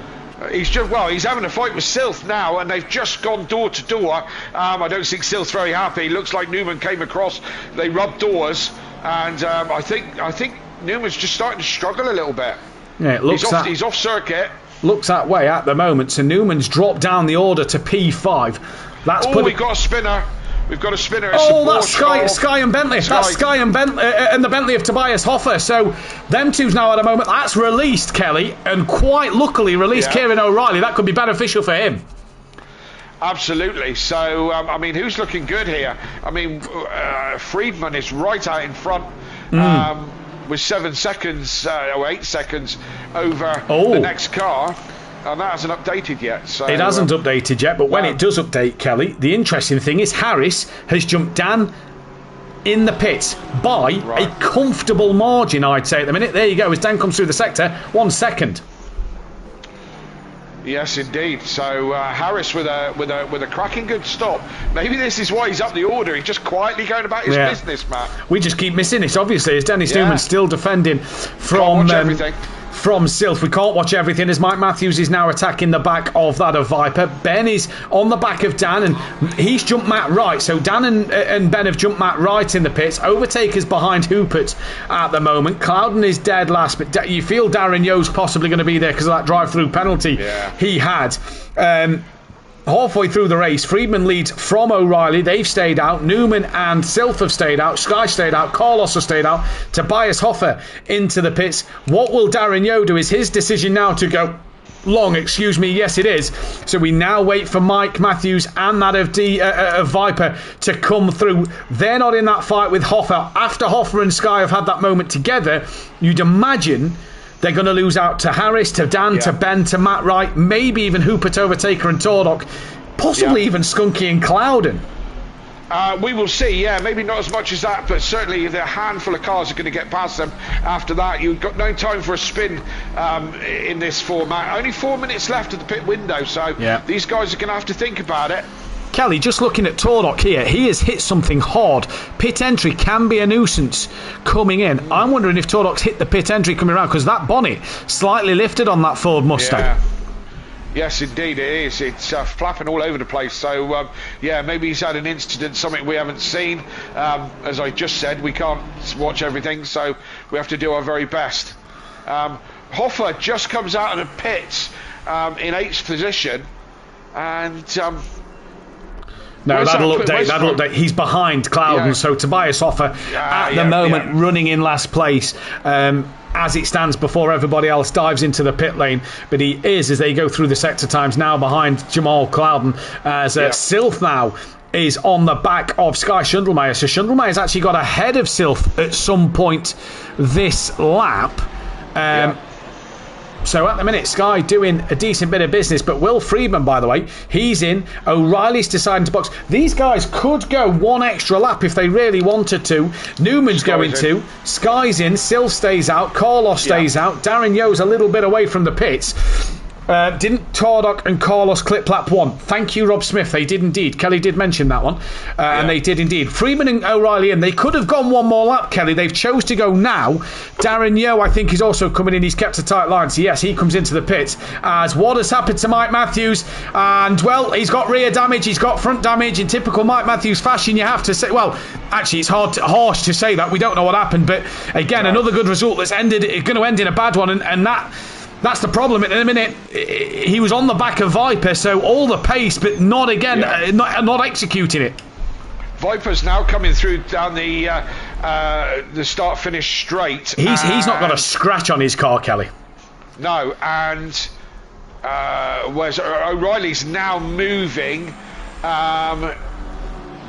Speaker 1: He's having a fight with Silth now, and they've just gone door to door. I don't think Silth's very happy. Looks like Newman came across. They rubbed doors, and I think Newman's just starting to struggle a little bit. Yeah, it looks he's off circuit. Looks that way at the moment. So Newman's dropped down the order to P5. We've got a spinner. We've got a spinner.
Speaker 2: That's Sky and Bentley. That's Sky and Bentley and the Bentley of Tobias Hoffer. So them two's now at a moment. That's released, Kelly, and quite luckily released Kieran O'Reilly. That could be beneficial for him.
Speaker 1: Absolutely. So, who's looking good here? Friedman is right out in front with 7 seconds or 8 seconds over the next car. And that hasn't updated yet. So
Speaker 2: it hasn't updated yet, but when it does update, Kelly, the interesting thing is Harris has jumped Dan in the pits by a comfortable margin, I'd say, at the minute. There you go, as Dan comes through the sector, 1 second.
Speaker 1: Yes, indeed. So Harris with a cracking good stop. Maybe this is why he's up the order. He's just quietly going about his business, Matt.
Speaker 2: We just keep missing it, obviously, as Dennis Newman still defending from Silth. We can't watch everything as Mike Matthews is now attacking the back of that of Viper. Ben is on the back of Dan and he's jumped Matt Wright. So Dan and Ben have jumped Matt Wright in the pits. Overtaker's behind Hoopert at the moment. Clouden is dead last, but you feel Darren Yo's possibly going to be there because of that drive-through penalty he had. Halfway through the race, Friedman leads from O'Reilly. They've stayed out. Newman and Silth have stayed out. Sky stayed out. Carlos has stayed out. Tobias Hoffer into the pits. What will Darren Yo do? Is his decision now to go long, excuse me. Yes, it is. So we now wait for Mike Matthews and that of Viper to come through. They're not in that fight with Hoffa. After Hoffa and Sky have had that moment together, you'd imagine they're going to lose out to Harris, to Dan, to Ben, to Matt Wright, maybe even Hooper, Overtaker and Tordok, possibly even Skunky and Clouden.
Speaker 1: We will see, maybe not as much as that, but certainly the handful of cars are going to get past them after that. You've got no time for a spin in this format. Only 4 minutes left of the pit window, so these guys are going to have to think about it.
Speaker 2: Kelly, just looking at Tordok here, he has hit something hard. Pit entry can be a nuisance coming in. I'm wondering if Tordok's hit the pit entry coming around, because that bonnet slightly lifted on that Ford Mustang.
Speaker 1: Yeah. Yes, indeed it is. It's flapping all over the place. So, maybe he's had an incident, something we haven't seen. As I just said, we can't watch everything, so we have to do our very best. Hoffa just comes out of the pits in 8th position, and...
Speaker 2: No, that'll update. He's behind Clouden, so Tobias Hoffa at the moment running in last place. As it stands before everybody else dives into the pit lane, but he is, as they go through the sector times, now behind Jamal Clouden, as Sylph now is on the back of Sky Schundelmeyer. So Schundelmeyer's actually got ahead of Sylph at some point this lap. So at the minute, Sky doing a decent bit of business, but Will Friedman, by the way, he's in. O'Reilly's deciding to box. These guys could go one extra lap if they really wanted to. Newman's going to. Sky's in. Sil stays out. Carlos stays out. Darren Yo's a little bit away from the pits. Didn't Tordok and Carlos clip lap 1? Thank you, Rob Smith. They did indeed. Kelly did mention that one. And they did indeed. Freeman and O'Reilly, and they could have gone one more lap, Kelly. They've chose to go now. Darren Yeo, I think, is also coming in. He's kept a tight line. So, yes, he comes into the pits. As what has happened to Mike Matthews? And, well, he's got rear damage. He's got front damage. In typical Mike Matthews fashion, you have to say, well, actually, it's harsh to say that. We don't know what happened. But, again, another good result that's going to end in a bad one. And that's the problem. In a minute, he was on the back of Viper, so all the pace, but not again, not executing it.
Speaker 1: Viper's now coming through down the start-finish straight.
Speaker 2: He's not got a scratch on his car, Kelly.
Speaker 1: No, and where's O'Reilly's now moving.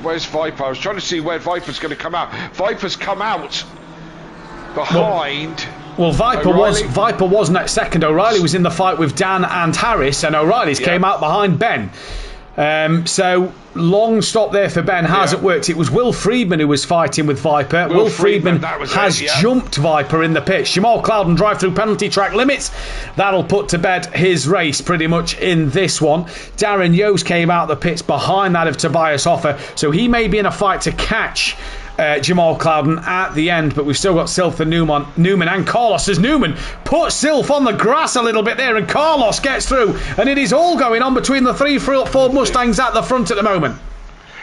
Speaker 1: Where's Viper? I was trying to see where Viper's going to come out. Viper's come out behind.
Speaker 2: Well, Viper was next second. O'Reilly was in the fight with Dan and Harris, and O'Reilly's came out behind Ben. So long stop there for Ben. Hasn't worked. It was Will Friedman who was fighting with Viper. Will Friedman has jumped Viper in the pits. Jamal Clouden drive through penalty track limits. That'll put to bed his race pretty much in this one. Darren Yost came out the pits behind that of Tobias Hoffa, so he may be in a fight to catch Jamal Clouden at the end, but we've still got Sylph and Newman and Carlos, as Newman puts Sylph on the grass a little bit there, and Carlos gets through, and it is all going on between the 3 Ford Mustangs at the front at the moment.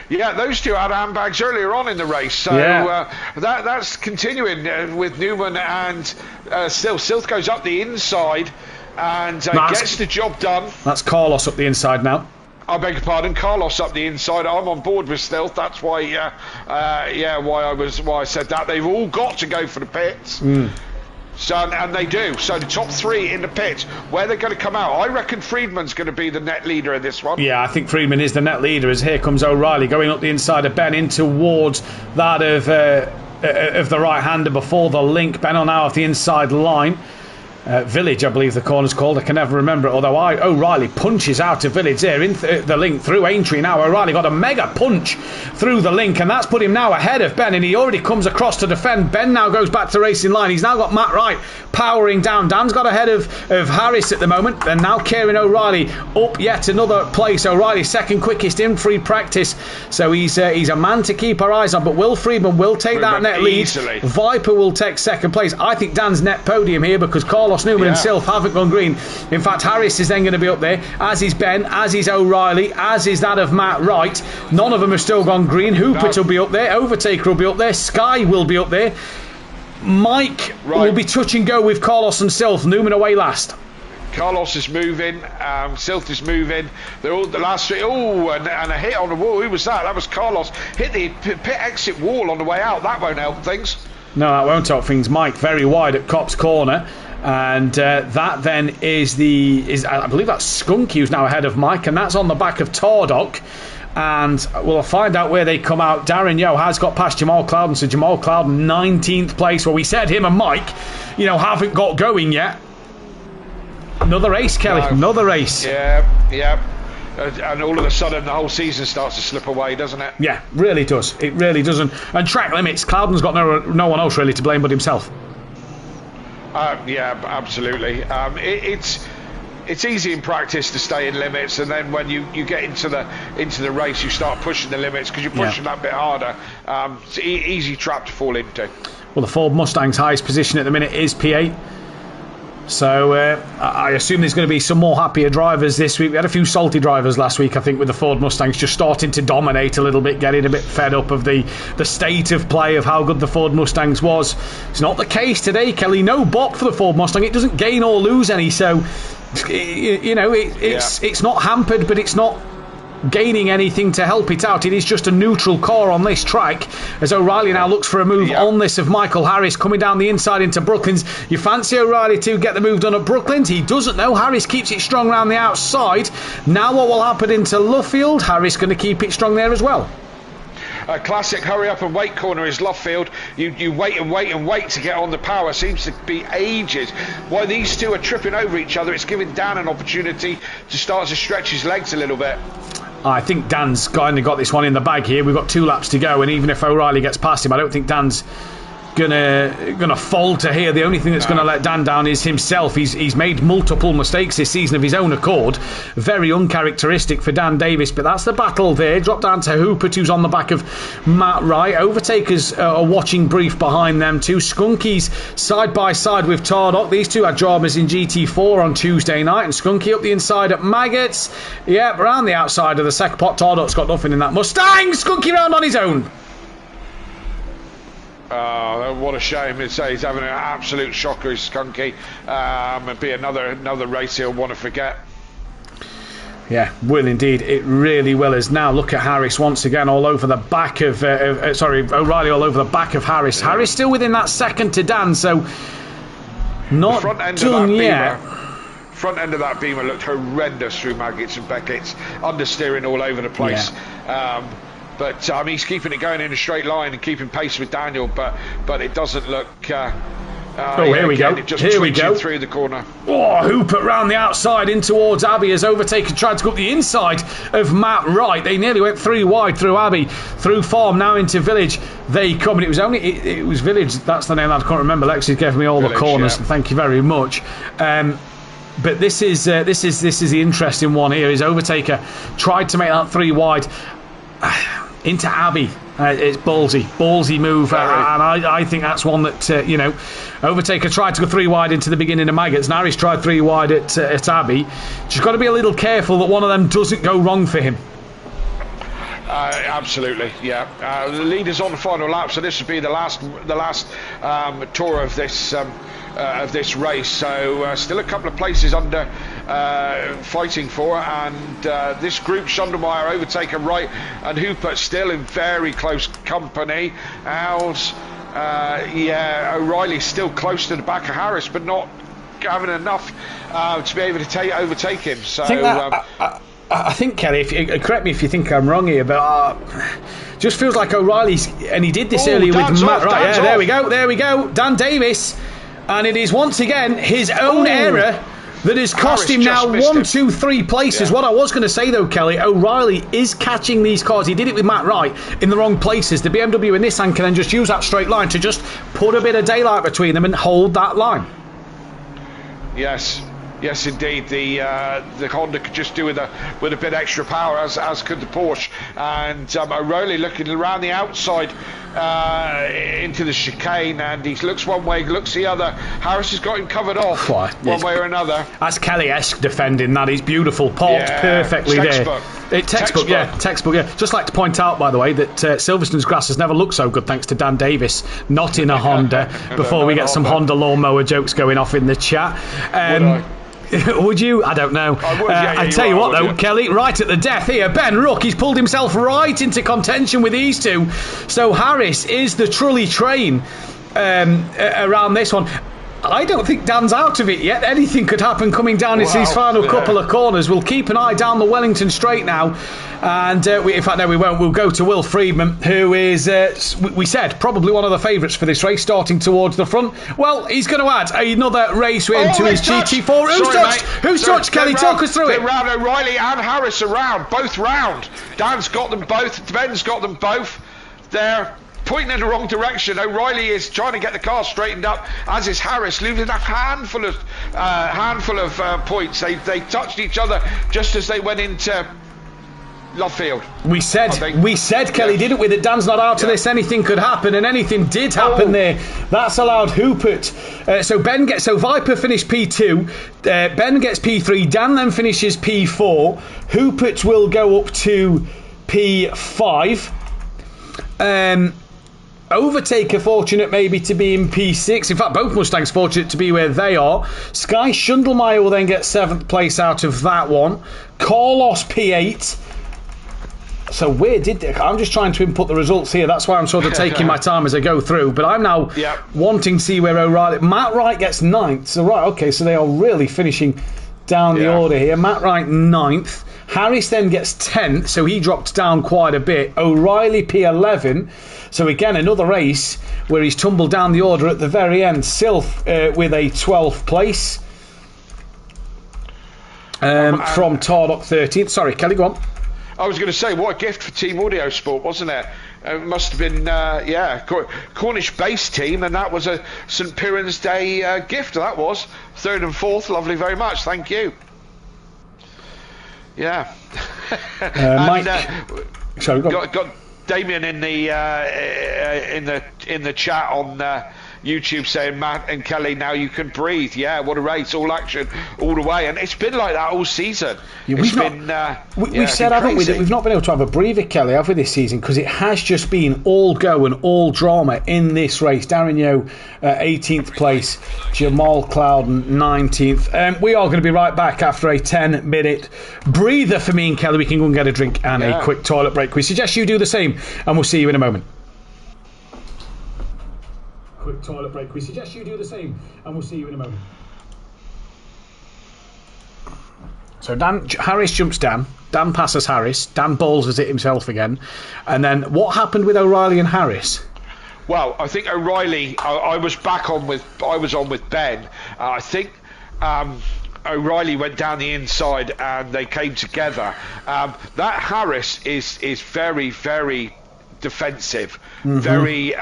Speaker 1: Yeah, those two had handbags earlier on in the race, so that's continuing with Newman and Sylph. Sylph goes up the inside and gets the job done.
Speaker 2: That's Carlos up the inside now.
Speaker 1: I beg your pardon, Carlos up the inside. I'm on board with Stealth. That's why, why I said that. They've all got to go for the pits. So, and they do. So the top 3 in the pits, where they're going to come out. I reckon Friedman's going to be the net leader of this one. Yeah,
Speaker 2: I think Friedman is the net leader. As here comes O'Reilly going up the inside of Ben in towards that of the right-hander before the link. Ben on now off the inside line. Village, I believe the corner's called. I can never remember it, although O'Reilly punches out of Village there in the link through Aintree. Now O'Reilly got a mega punch through the link, and that's put him now ahead of Ben, and he already comes across to defend. Ben now goes back to racing line. He's now got Matt Wright powering down. Dan's got ahead of Harris at the moment, and now Kieran O'Reilly up yet another place. O'Reilly second quickest in free practice, so he's a man to keep our eyes on, but Will Friedman will take that net lead. Viper will take second place. I think Dan's net podium here, because Carlos Newman and Sylph haven't gone green. In fact, Harris is then going to be up there, as is Ben, as is O'Reilly, as is that of Matt Wright. None of them have still gone green. Hooper will be up there, Overtaker will be up there, Sky will be up there. Mike will be touch and go with Carlos and Sylph. Newman away last.
Speaker 1: Carlos is moving, Sylph is moving. They're all the last 3. Oh, and a hit on the wall. Who was that? That was Carlos. Hit the pit exit wall on the way out. That won't help things.
Speaker 2: No, that won't help things. Mike very wide at Cop's corner. And that then is I believe that's Skunky who's now ahead of Mike, and that's on the back of Tardok. And we'll find out where they come out. Darren Yeo has got past Jamal Clouden, so Jamal Clouden 19th place. Well, we said him and Mike, haven't got going yet. Another race, Kelly. No. Another race.
Speaker 1: Yeah. And all of a sudden, the whole season starts to slip away, doesn't it?
Speaker 2: Yeah, really does. It really doesn't. And track limits, Clouden's got no one else really to blame but himself.
Speaker 1: Yeah, absolutely. It's easy in practice to stay in limits, and then when you get into the race, you start pushing the limits because you're pushing that bit harder. It's an easy trap to fall into.
Speaker 2: Well, the Ford Mustang's highest position at the minute is P8. So I assume there's going to be some more happier drivers this week. We had a few salty drivers last week, I think, with the Ford Mustangs just starting to dominate a little bit, getting a bit fed up of the state of play of how good the Ford Mustangs was. It's not the case today, Kelly. No bop for the Ford Mustang. It doesn't gain or lose any, so it's not hampered, but it's not gaining anything to help it out. It is just a neutral car on this track as O'Reilly now looks for a move on this of Michael Harris coming down the inside into Brooklands. You fancy O'Reilly to get the move done at Brooklands? He doesn't know. Harris keeps it strong around the outside. Now what will happen into Luffield? Harris going to keep it strong there as well.
Speaker 1: A classic hurry up and wait corner is Luffield. You wait to get on the power. Seems to be ages. While these two are tripping over each other, it's giving Dan an opportunity to start to stretch his legs a little bit.
Speaker 2: I think Dan's kind of got this one in the bag here. We've got 2 laps to go, and even if O'Reilly gets past him, I don't think Dan's gonna falter here. The only thing that's gonna let Dan down is himself. He's made multiple mistakes this season of his own accord. Very uncharacteristic for Dan Davis, but that's the battle there. Drop down to Hoopert, who's on the back of Matt Wright. Overtakers are watching brief behind them too. Skunky's side by side with Tardok. These two had dramas in GT4 on Tuesday night, and Skunky up the inside at Maggots. Yeah, around the outside of the second pot. Tardok's got nothing in that Mustang. Skunky round on his own.
Speaker 1: What a shame. He's having an absolute shocker, Skunky. It'd be another race he'll want to forget.
Speaker 2: Yeah, will indeed. It really will. As now look at Harris once again all over the back of O'Reilly all over the back of Harris. Yeah. Harris still within that second to Dan, so not done yet.
Speaker 1: Front end of that Beamer looked horrendous through Maggots and Beckett's, understeering all over the place. Yeah. But he's keeping it going in a straight line and keeping pace with Daniel, but it doesn't look.
Speaker 2: Here we go.
Speaker 1: Here we go. Through the corner.
Speaker 2: Oh, Hoopert round the outside in towards Abbey as Overtaker tried to go up the inside of Matt Wright. They nearly went 3 wide through Abbey, through Farm, now into Village. They come, and it was Village. That's the name I can't remember. Lexi's gave me all Village, the corners. Yeah. Thank you very much. But this is the interesting one here. Is Overtaker tried to make that 3 wide. Into Abbey. It's ballsy move, and I think that's one that Overtaker tried to go 3 wide into the beginning of Maggots. Now he's tried 3 wide at Abbey. Just got to be a little careful that one of them doesn't go wrong for him.
Speaker 1: Absolutely, yeah. The leader's on the final lap, so this would be the last tour of this race. So still a couple of places under fighting for, and this group, Schundelmeyer, Overtaker, Wright and Hoopert still in very close company. O'Reilly's still close to the back of Harris, but not having enough to be able to overtake him. So
Speaker 2: I think, Kelly, correct me if you think I'm wrong here, but just feels like O'Reilly's, and he did this earlier with Matt. Right, yeah, there we go. Dan Davis, and it is once again his own error that has cost him now 1, 2, 3 places. Yeah. What I was going to say though, Kelly, O'Reilly is catching these cars. He did it with Matt Wright in the wrong places. The BMW and Nissan can then just use that straight line to just put a bit of daylight between them and hold that line.
Speaker 1: Yes, indeed. The Honda could just do with a bit extra power, as could the Porsche. And O'Reilly looking around the outside into the chicane, and he looks one way, looks the other. Harris has got him covered off one way or another.
Speaker 2: That's Kelly-esque defending. That is beautiful, parked perfectly
Speaker 1: textbook.
Speaker 2: there. Textbook. Just like to point out, by the way, that Silverstone's grass has never looked so good thanks to Dan Davis, not in a Honda. Before we get some Honda lawnmower jokes going off in the chat. Would you? I don't know. I tell you what, though, Kelly, right at the death here, Ben Rook, he's pulled himself right into contention with these two. So Harris is the trolley train around this one. I don't think Dan's out of it yet. Anything could happen coming down into these final couple of corners. We'll keep an eye down the Wellington Straight now. And in fact, no, we won't. We'll go to Will Friedman, who is, we said, probably one of the favourites for this race, starting towards the front. Well, he's going to add another race win to his GT4. Who's touched? Kelly, talk us through it.
Speaker 1: Round O'Reilly and Harris around, both round. Dan's got them both. Ben's got them both. They're pointing in the wrong direction. O'Reilly is trying to get the car straightened up, as is Harris, losing a handful of points. They touched each other just as they went into Lovefield.
Speaker 2: We said, Kelly, didn't we, that Dan's not out of this. Anything could happen, and anything did happen there. That's allowed Hupert. So Viper finished P2. Ben gets P3. Dan then finishes P4. Hupert will go up to P5. Overtaker fortunate maybe to be in P6. In fact, both Mustangs fortunate to be where they are. Sky Schundelmeyer will then get 7th place out of that one. Carlos P8. So where did I'm just trying to input the results here. That's why I'm sort of taking my time as I go through. But I'm now wanting to see where O'Reilly. Matt Wright gets 9th. So right, okay, so they are really finishing down the order here. Matt Wright 9th. Harris then gets 10th, so he dropped down quite a bit. O'Reilly P11. So again, another race where he's tumbled down the order at the very end. Sylph with a 12th place from Tardock 13th. Sorry, Kelly, go on.
Speaker 1: I was going to say, what a gift for Team Audio Sport, wasn't it? It must have been, Cornish-based team, and that was a St. Piran's Day gift, that was. 3rd and 4th, lovely very much, thank you. Yeah.
Speaker 2: Mike, sorry,
Speaker 1: got Damien in the chat on YouTube saying, Matt and Kelly, now you can breathe. Yeah, what a race, all action, all the way. And it's been like that all season. Yeah, we've
Speaker 2: said, haven't we, that we've not been able to have a breather, Kelly, have we, this season? Because it has just been all go and all drama in this race. Darren Yeo, 18th place. Jamal Clouden, 19th. We are going to be right back after a 10-minute breather for me and Kelly. We can go and get a drink and a quick toilet break. We suggest you do the same, and we'll see you in a moment. Quick toilet break. We suggest you do the same, and we'll see you in a moment. So Harris jumps Dan. Dan passes Harris. Dan bowls it himself again. And then what happened with O'Reilly and Harris?
Speaker 1: Well, I think O'Reilly. I was on with Ben. I think O'Reilly went down the inside and they came together. That Harris is very, very defensive. Very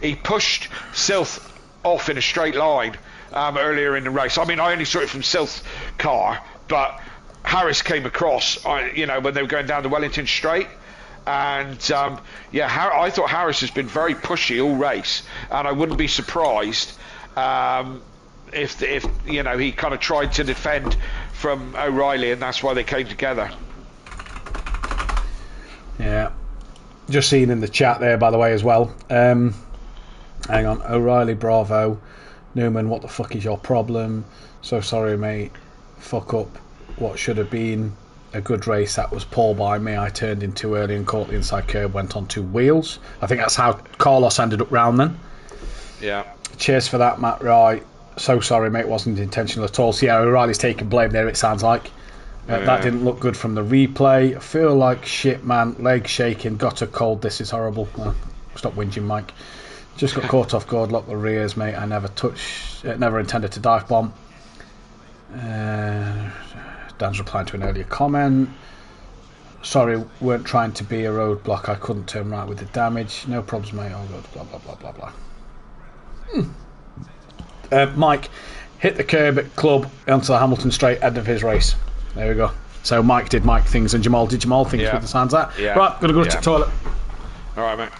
Speaker 1: he pushed Sylph off in a straight line earlier in the race. I mean, I only saw it from Sylph's car, but Harris came across when they were going down the Wellington Straight, and I thought Harris has been very pushy all race, and I wouldn't be surprised if he kind of tried to defend from O'Reilly, and that's why they came together.
Speaker 2: Yeah. Just seen in the chat there, by the way, as well. Hang on. O'Reilly, bravo. Newman, what the fuck is your problem? So sorry, mate. Fuck up what should have been a good race. That was poor by me. I turned in too early and caught the inside curb, went on 2 wheels. I think that's how Carlos ended up round then.
Speaker 1: Yeah.
Speaker 2: Cheers for that, Matt Wright. So sorry, mate. Wasn't intentional at all. So yeah, O'Reilly's taking blame there, it sounds like. That didn't look good from the replay. I feel like shit, man. Leg shaking. Got a cold. This is horrible. Stop whinging, Mike. Just got caught off guard. Lock the rears, mate. I never intended to dive bomb. Dan's replying to an earlier comment. Sorry, weren't trying to be a roadblock. I couldn't turn right with the damage. No problems, mate. Oh, God. Blah, blah, blah, blah, blah. Mike hit the curb at club onto the Hamilton Straight, end of his race. There we go. So Mike did Mike things and Jamal did Jamal things with the sounds of that. Yeah. Right, gonna go to the toilet.
Speaker 1: All right, mate.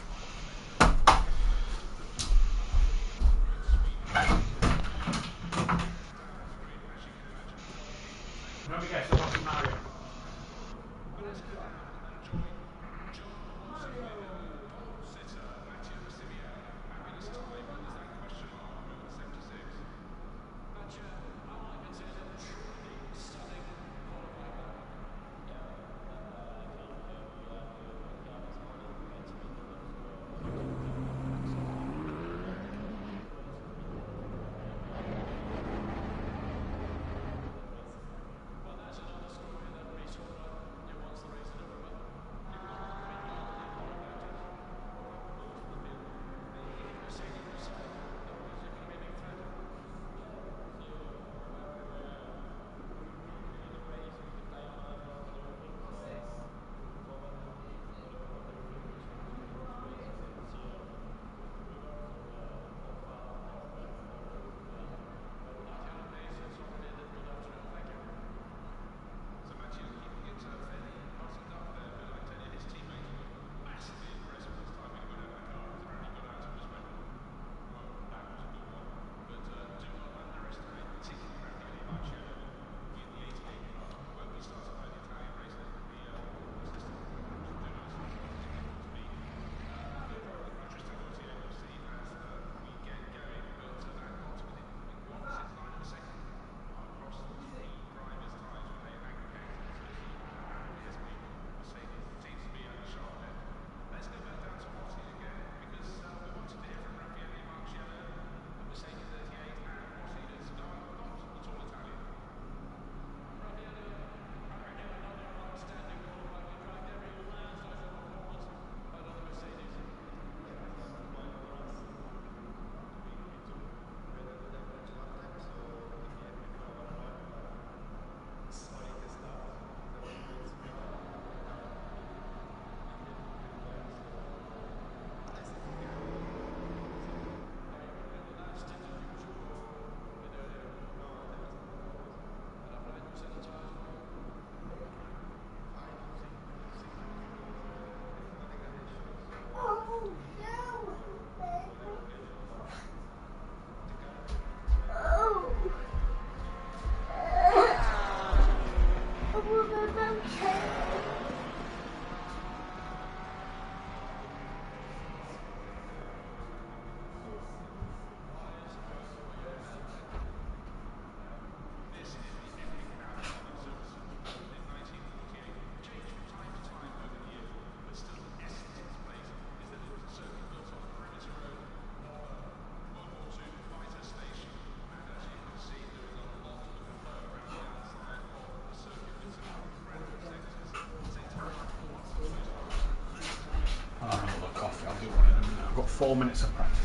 Speaker 2: 4 minutes of practice.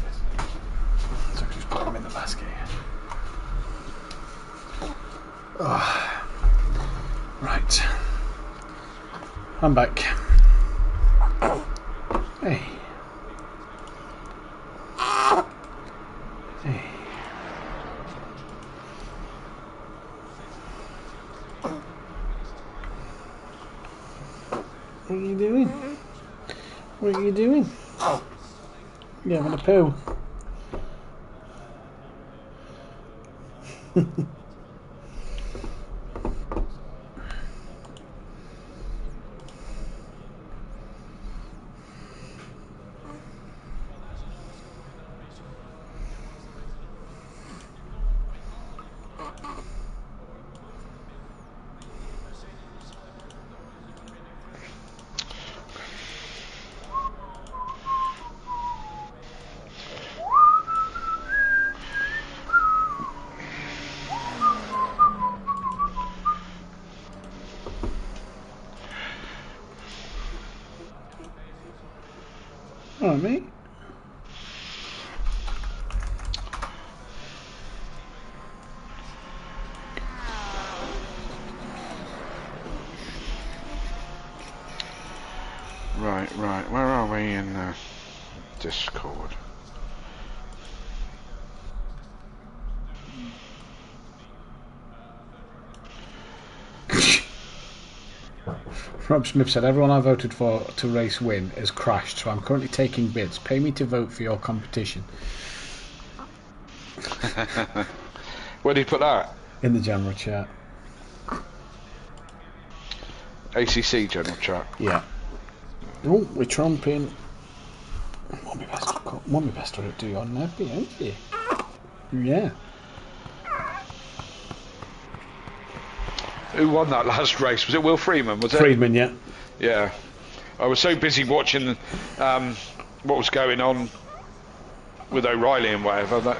Speaker 2: So just put them in the basket. Oh. Right. I'm back. Hey. Hey. What are you doing? What are you doing? You having a poo? Oh, mate.
Speaker 1: Right. Where are we in Discord?
Speaker 2: Rob Smith said, everyone I voted for to race win has crashed, so I'm currently taking bids. Pay me to vote for your competition.
Speaker 1: Where did he put that?
Speaker 2: In the general chat.
Speaker 1: ACC general chat.
Speaker 2: Yeah. Oh, we're trumping. Won't be best to do you on there, ain't you? Yeah.
Speaker 1: Who won that last race? Was it Will Freeman? Was it?
Speaker 2: Friedman, yeah.
Speaker 1: Yeah. I was so busy watching what was going on with O'Reilly and whatever that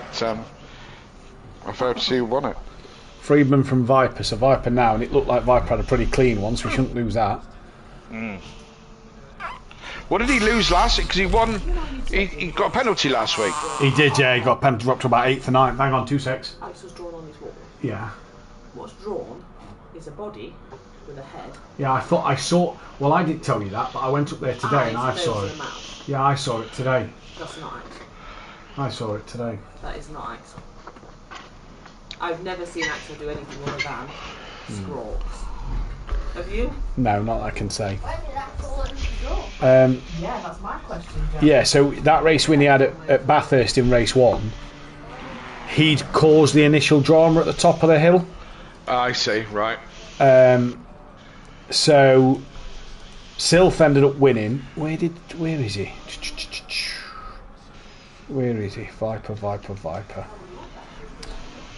Speaker 1: I failed to see who won it.
Speaker 2: Friedman from Viper, so Viper now, and it looked like Viper had a pretty clean one, so we shouldn't lose that.
Speaker 1: What did he lose last week? Because he won. He got a penalty last week.
Speaker 2: He did, yeah. He got penalty dropped to about 8th or 9th. Hang on, 2 secs.
Speaker 5: Alex was drawn on his wall.
Speaker 2: Yeah.
Speaker 5: What's drawn is a body with a head.
Speaker 2: Yeah, I thought I saw. Well, I didn't tell you that, but I went up there today and I saw it. Yeah, I saw it today.
Speaker 5: That's not Axe.
Speaker 2: I saw it today.
Speaker 5: That is not Axe. I've never seen Axel do anything other than scrawls. Have you?
Speaker 2: No, not that I can say.
Speaker 5: Yeah, that's my question, Jack.
Speaker 2: Yeah, so that race win he had at Bathurst in race 1, he'd caused the initial drama at the top of the hill.
Speaker 1: I see, right.
Speaker 2: So Sylph ended up winning. Where is he? Where is he? Viper.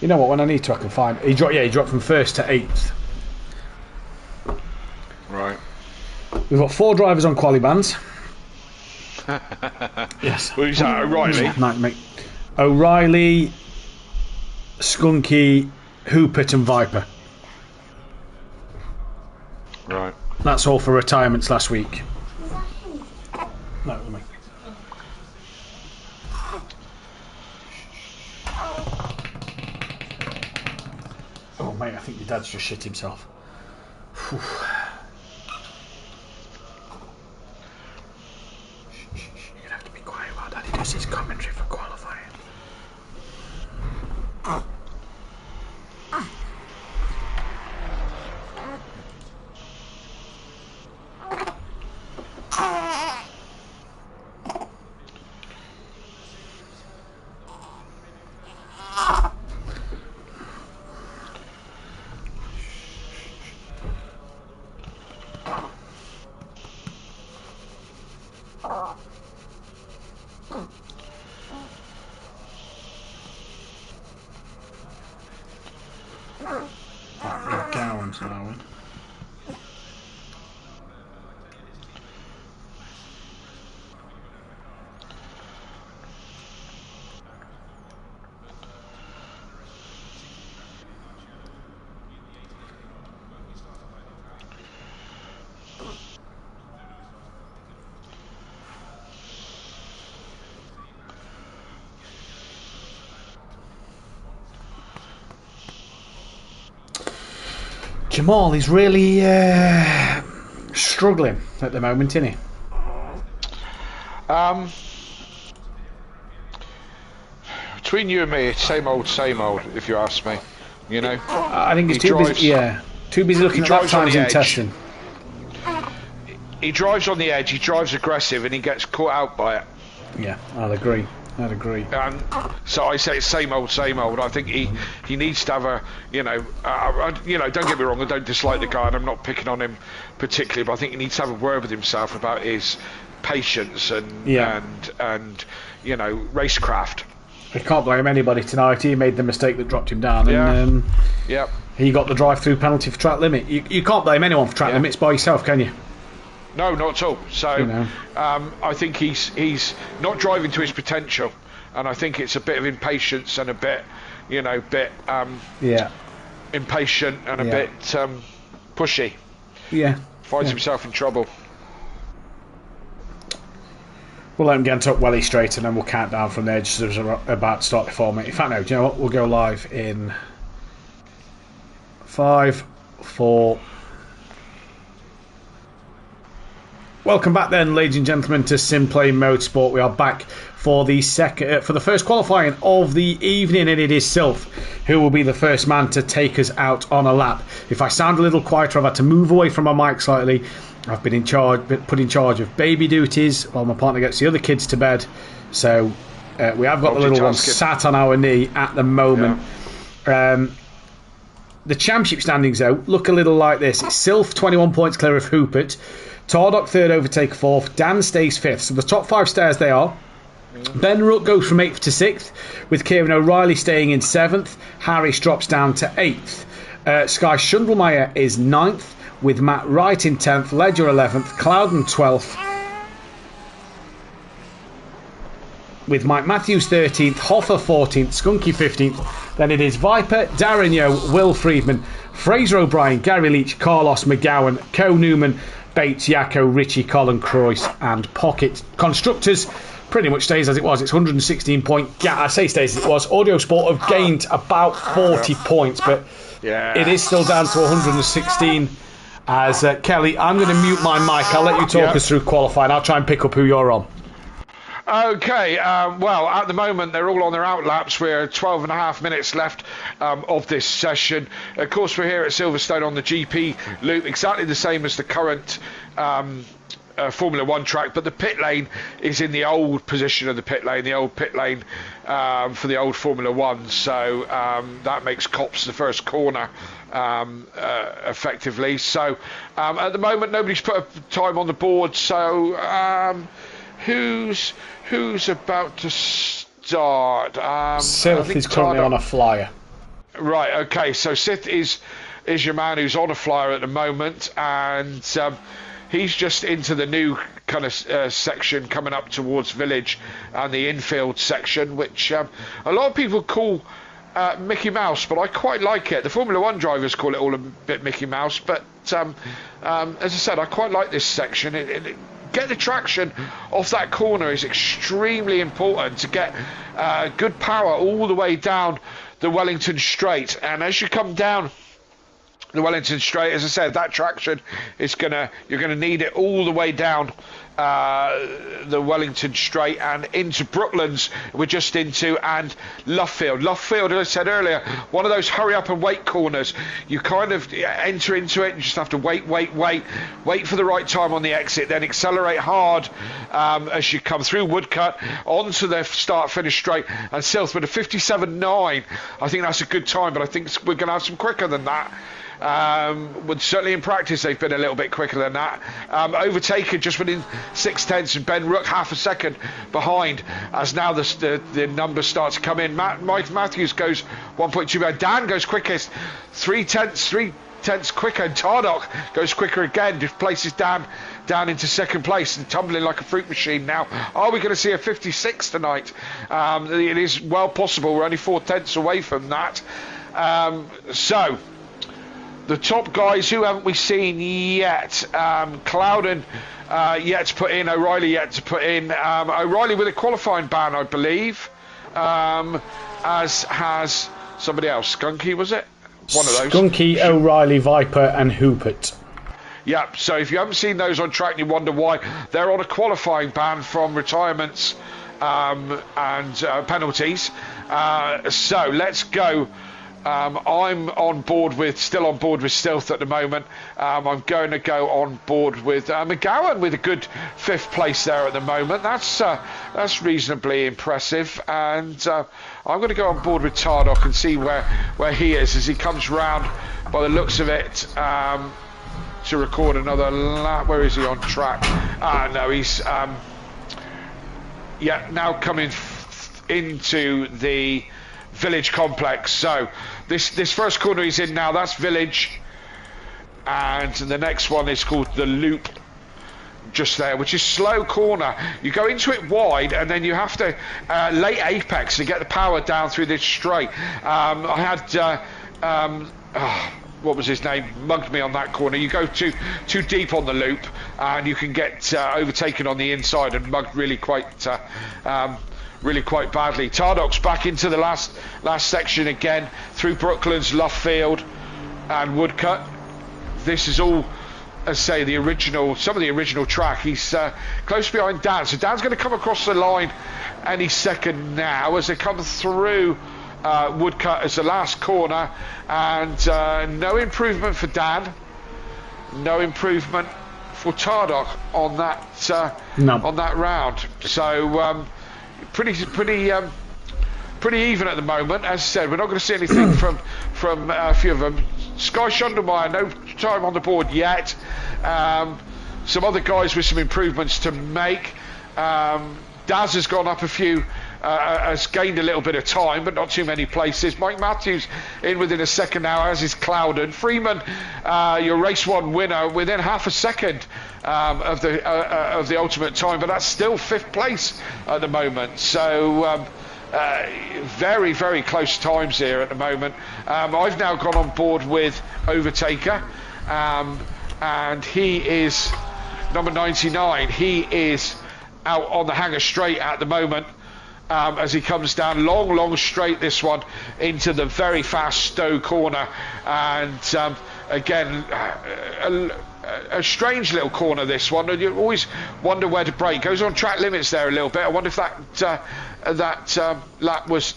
Speaker 2: You know what? When I need to, I can find. He dropped from 1st to 8th.
Speaker 1: Right.
Speaker 2: We've got 4 drivers on quali bands. Yes.
Speaker 1: Who's that? O'Reilly?
Speaker 2: Night, mate. O'Reilly, Skunky, Hoopert and Viper.
Speaker 1: Right.
Speaker 2: That's all for retirements last week. No, it was me. Oh, mate, I think your dad's just shit himself. Whew. You're gonna have to be quiet while Daddy does his commentary for qualifying. Gallons now. Jamal is really struggling at the moment, isn't he?
Speaker 1: Between you and me, it's same old, if you ask me. You know?
Speaker 2: I think he's too busy. Yeah, too busy looking at lap times and testing.
Speaker 1: He drives on the edge. He drives aggressive, and he gets caught out by it.
Speaker 2: Yeah, I'd agree.
Speaker 1: So I say it's same old. I think he needs to have a, don't get me wrong, I don't dislike the guy, and I'm not picking on him particularly, but I think he needs to have a word with himself about his patience and racecraft.
Speaker 2: I can't blame anybody tonight. He made the mistake that dropped him down, and he got the drive-through penalty for track limit. You can't blame anyone for track limits by yourself, can you?
Speaker 1: No, not at all. So I think he's not driving to his potential, and I think it's a bit of impatience and a bit, impatient and a bit pushy.
Speaker 2: Yeah,
Speaker 1: finds himself in trouble.
Speaker 2: We'll let him get up welly straight, and then we'll count down from there just as we're about to start the format. In fact, no, do you know what? We'll go live in 5, 4. Welcome back then, ladies and gentlemen, to Simplay Motorsport. We are back for the first qualifying of the evening, and it is Sylph who will be the first man to take us out on a lap. If I sound a little quieter, I've had to move away from my mic slightly. I've been put in charge of baby duties while my partner gets the other kids to bed. So we have got the little one sat on our knee at the moment. Yeah. The championship standings, though, look a little like this. It's Sylph 21 points clear of Hoopert. Tardock third, overtake fourth. Dan stays fifth. So the top 5 stairs they are. Ben Rook goes from 8th to 6th, with Kieran O'Reilly staying in 7th. Harris drops down to 8th. Sky Schundelmeyer is 9th, with Matt Wright in 10th, Ledger 11th, Clouden 12th, with Mike Matthews 13th, Hoffer 14th, Skunky 15th. Then it is Viper, Darren Yo, Will Friedman, Fraser O'Brien, Gary Leach, Carlos McGowan, Co Newman, Bates, Yako, Richie, Colin, Croyce and Pocket. Constructors pretty much stays as it was. It's 116 point gap. I say stays as it was. Audio Sport have gained about 40 points, but it is still down to 116. As Kelly, I'm going to mute my mic. I'll let you talk us through qualifying. I'll try and pick up who you're on.
Speaker 1: Okay, well, at the moment they're all on their out laps. We're 12 and a half minutes left of this session. Of course, we're here at Silverstone on the GP loop, exactly the same as the current Formula 1 track, but the pit lane is in the old position of the pit lane, the old pit lane for the old Formula 1. So that makes Copse the first corner effectively. So at the moment nobody's put a time on the board, so who's about to start?
Speaker 2: Sith is currently on a flyer.
Speaker 1: Right, okay, so Sith is your man who's on a flyer at the moment, and he's just into the new kind of section coming up towards Village and the infield section, which a lot of people call Mickey Mouse, but I quite like it. The Formula 1 drivers call it all a bit Mickey Mouse, but as I said, I quite like this section. Get the traction off that corner is extremely important to get good power all the way down the Wellington Straight. And as you come down the Wellington Straight, as I said, that traction is you're gonna need it all the way down the Wellington Straight and into Brooklands. We're just into, and Luffield, as I said earlier, one of those hurry up and wait corners. You kind of enter into it and just have to wait for the right time on the exit, then accelerate hard as you come through Woodcut onto the start finish straight. And Sylph with a 57.9, I think that's a good time, but I think we're going to have some quicker than that. Certainly in practice they've been a little bit quicker than that. Overtaken just within 0.6, and Ben Rook half a second behind as now the numbers start to come in. Mike Matthews goes 1.2, Dan goes quickest, 0.3 quicker, and Tardock goes quicker again, just places down into second place and tumbling like a fruit machine now. Are we going to see a 56 tonight? It is well possible. We're only 0.4 away from that. So the top guys, who haven't we seen yet? Clouden yet to put in, O'Reilly yet to put in. O'Reilly with a qualifying ban, I believe, as has somebody else. Skunky, was it? One of those.
Speaker 2: Skunky, O'Reilly, Viper, and Hoopert.
Speaker 1: Yeah, so if you haven't seen those on track and you wonder why, they're on a qualifying ban from retirements and penalties. So let's go. I'm still on board with Stealth at the moment. I'm going to go on board with McGowan with a good 5th place there at the moment. That's reasonably impressive. And I'm going to go on board with Tardock and see where he is as he comes round by the looks of it. To record another lap. Where is he on track? No, he's now coming into the Village complex. So this first corner he's in now, that's Village, and the next one is called the Loop, just there, which is slow corner. You go into it wide and then you have to late apex to get the power down through this straight. I had what was his name, mugged me on that corner. You go too deep on the loop and you can get overtaken on the inside and mugged really quite badly. Tardock's back into the last section again through Brooklands, Loughfield and Woodcut. This is all, as I say, some of the original track. He's close behind Dan, so Dan's going to come across the line any second now as they come through Woodcut as the last corner, and no improvement for Dan, no improvement for Tardock on that round. So pretty even at the moment. As I said, we're not going to see anything from a few of them. Sky Shundelmeyer, no time on the board yet. Some other guys with some improvements to make. Daz has gone up a few. Has gained a little bit of time, but not too many places. Mike Matthews in within a second now, as is Clouden. Freeman, your race 1 winner, within half a second of the ultimate time, but that's still 5th place at the moment. So very, very close times here at the moment. I've now gone on board with Overtaker, and he is number 99. He is out on the Hanger Straight at the moment. As he comes down long straight, this one into the very fast Stowe corner, and again a strange little corner, this one, and you always wonder where to brake. Goes on track limits there a little bit. I wonder if that lap was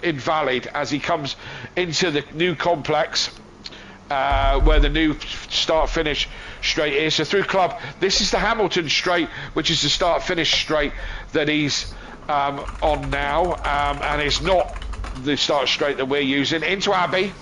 Speaker 1: invalid as he comes into the new complex where the new start-finish straight is. So through Club, this is the Hamilton straight, which is the start-finish straight that he's on now, and it's not the start straight that we're using. Into Abbey,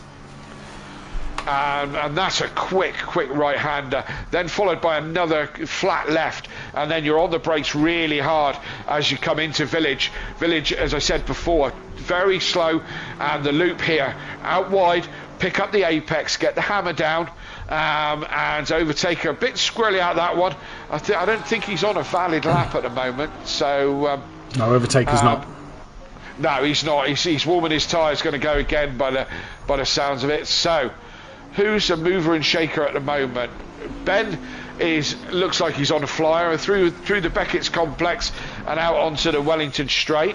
Speaker 1: and that's a quick right-hander, then followed by another flat left, and then you're on the brakes really hard as you come into Village. Village, as I said before, very slow, and the loop here out wide, pick up the apex, get the hammer down, and overtake a bit squirrely out that one. I don't think he's on a valid lap at the moment, so
Speaker 2: no, Overtaker's not.
Speaker 1: No, he's not. He's warming his tyres. Going to go again by the sounds of it. So, who's a mover and shaker at the moment? Ben looks like he's on a flyer through the Beckett's complex and out onto the Wellington straight.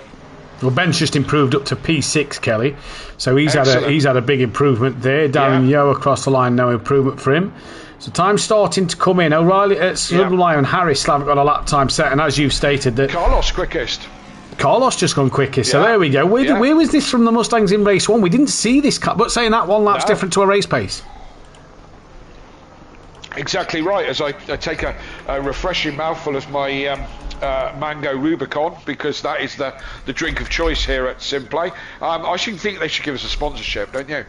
Speaker 2: Well, Ben's just improved up to P6, Kelly. So he's had a big improvement there. Darren Yeo across the line, no improvement for him. So time's starting to come in. O'Reilly, Sutherland and Harris haven't got a lap time set, and as you've stated, that
Speaker 1: Carlos quickest.
Speaker 2: Carlos just gone quickest. So there we go. Where was this from the Mustangs in race 1? We didn't see this cut, but saying that one lap's different to a race pace.
Speaker 1: Exactly right. As I take a refreshing mouthful of my mango Rubicon, because that is the drink of choice here at Simplay. I should think they should give us a sponsorship, don't you?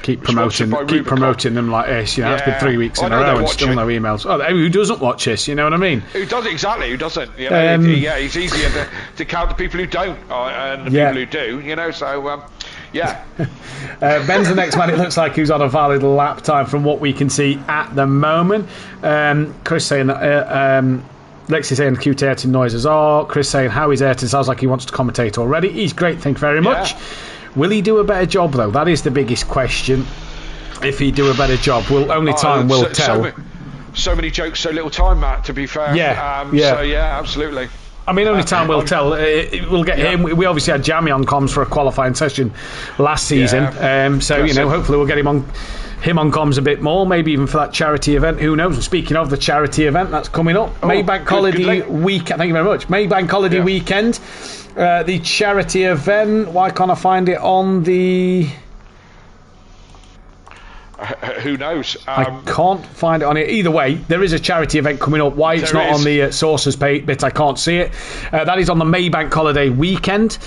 Speaker 2: Keep promoting them like this. You know, it's been 3 weeks in a row and still no emails. Oh, who doesn't watch this? You know what I mean?
Speaker 1: Who does exactly? Who doesn't? You know, it's easier to count the people who don't and the people who do. You know, so yeah.
Speaker 2: Ben's the next man. It looks like who's on a valid lap time from what we can see at the moment. Chris saying that. Lexi saying cute Ayrton noises. Chris saying how is Ayrton? Sounds like he wants to commentate already. He's great. Thank you very much. Will he do a better job though? That is the biggest question. If he do a better job, time will tell.
Speaker 1: So many jokes, so little time, Matt. To be fair.
Speaker 2: Yeah.
Speaker 1: So yeah, absolutely.
Speaker 2: I mean, only time will tell. We'll get him. We obviously had Jamie on comms for a qualifying session last season. So, hopefully we'll get him on comms a bit more, maybe even for that charity event. Who knows? And speaking of the charity event, that's coming up. Maybank Holiday weekend. Thank you very much. Maybank Holiday weekend. The charity event. Why can't I find it on the...
Speaker 1: Who knows?
Speaker 2: I can't find it on it. Either way, there is a charity event coming up. Why it's not on the sources bit, I can't see it. That is on the Maybank Holiday weekend,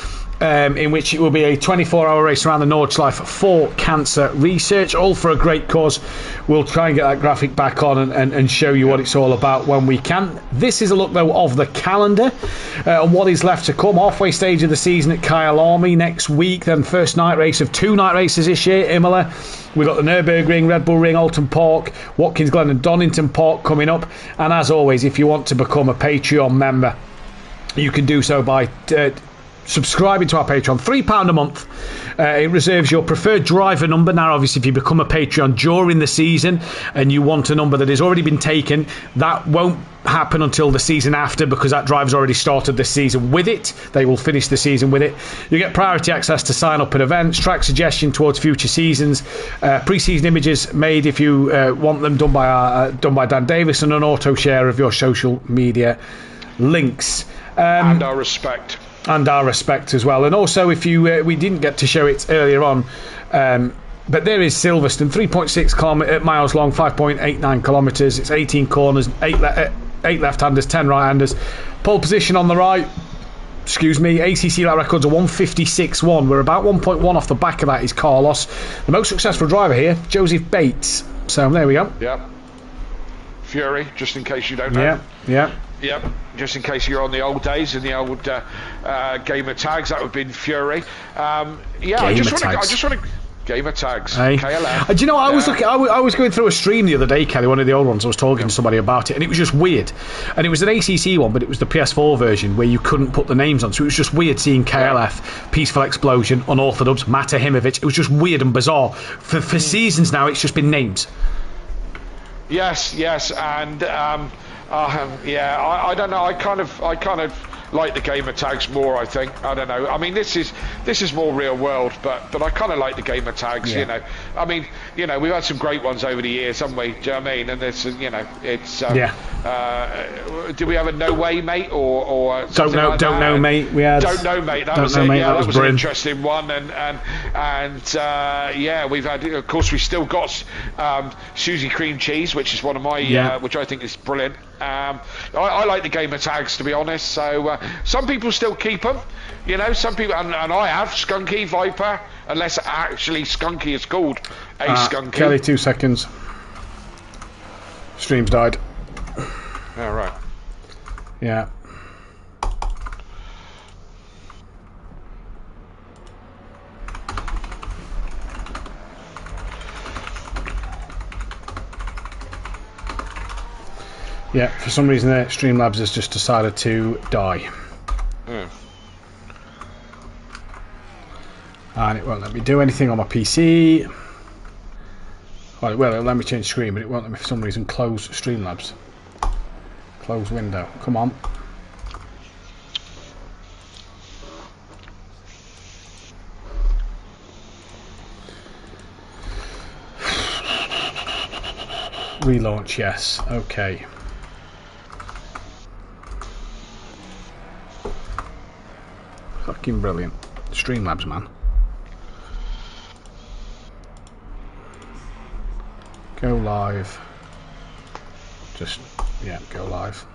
Speaker 2: in which it will be a 24-hour race around the Nordschleife for cancer research, all for a great cause. We'll try and get that graphic back on and show you what it's all about when we can. This is a look, though, of the calendar and what is left to come. Halfway stage of the season at Kyle Army next week, then first night race of 2 night races this year, Imola. We've got the Nürburgring, Red Bull Ring, Alton Park, Watkins Glen and Donington Park coming up. And as always, if you want to become a Patreon member, you can do so by subscribing to our Patreon. £3 a month. It reserves your preferred driver number. Now, obviously, if you become a Patreon during the season and you want a number that has already been taken, that won't happen until the season after, because that driver's already started the season with it. They will finish the season with it. You get priority access to sign up at events, track suggestion towards future seasons, pre-season images made if you want them, done by Dan Davis, and an auto share of your social media links.
Speaker 1: And our respect.
Speaker 2: And our respect as well. And also, if you we didn't get to show it earlier on, but there is Silverstone, 3.6 miles long, 5.89 kilometres. It's 18 corners, 8 left-handers, 10 right-handers. Pole position on the right. Excuse me, ACC lap records are 156.1. We're about 1.1 off the back of that is Carlos. The most successful driver here, Joseph Bates. So there we go.
Speaker 1: Yeah. Fury, just in case you don't know.
Speaker 2: Yeah.
Speaker 1: Yep, just in case you're on the old days in the old game of tags, that would have been Fury. I just want to game of tags.
Speaker 2: Hey.
Speaker 1: KLF.
Speaker 2: Do you know what, I was going through a stream the other day, Kelly, one of the old ones. I was talking to somebody about it, and it was just weird. And it was an ACC one, but it was the PS4 version where you couldn't put the names on, so it was just weird seeing KLF, Peaceful Explosion, Unorthodox, Mata Himovic. It was just weird and bizarre. For seasons now, it's just been names. Yes,
Speaker 1: and I don't know. I kind of like the game of tags more. I think. I don't know. I mean, this is more real world, but I kind of like the game of tags.
Speaker 2: Yeah.
Speaker 1: I mean, we've had some great ones over the years, haven't we? Do you know what I mean? And this, it's. Do we have a no way, mate, or
Speaker 2: don't know,
Speaker 1: like
Speaker 2: don't know, mate? We had
Speaker 1: don't know, mate. That was it. Yeah, that was an interesting one, and we've had. Of course, we still got Susie Cream Cheese, which is one of my, which I think is brilliant. I like the game of tags, to be honest. So some people still keep them, some people, and I have Skunky, Viper, unless actually Skunky is called a Skunky.
Speaker 2: Kelly, 2 seconds. Stream's died.
Speaker 1: All right.
Speaker 2: Yeah. Yeah, for some reason Streamlabs has just decided to die. And it won't let me do anything on my PC. Well, it'll let me change screen, but it won't let me for some reason close Streamlabs. Close window. Come on. Relaunch, yes. Okay. Fucking brilliant. Streamlabs, man. Go live. Just, go live.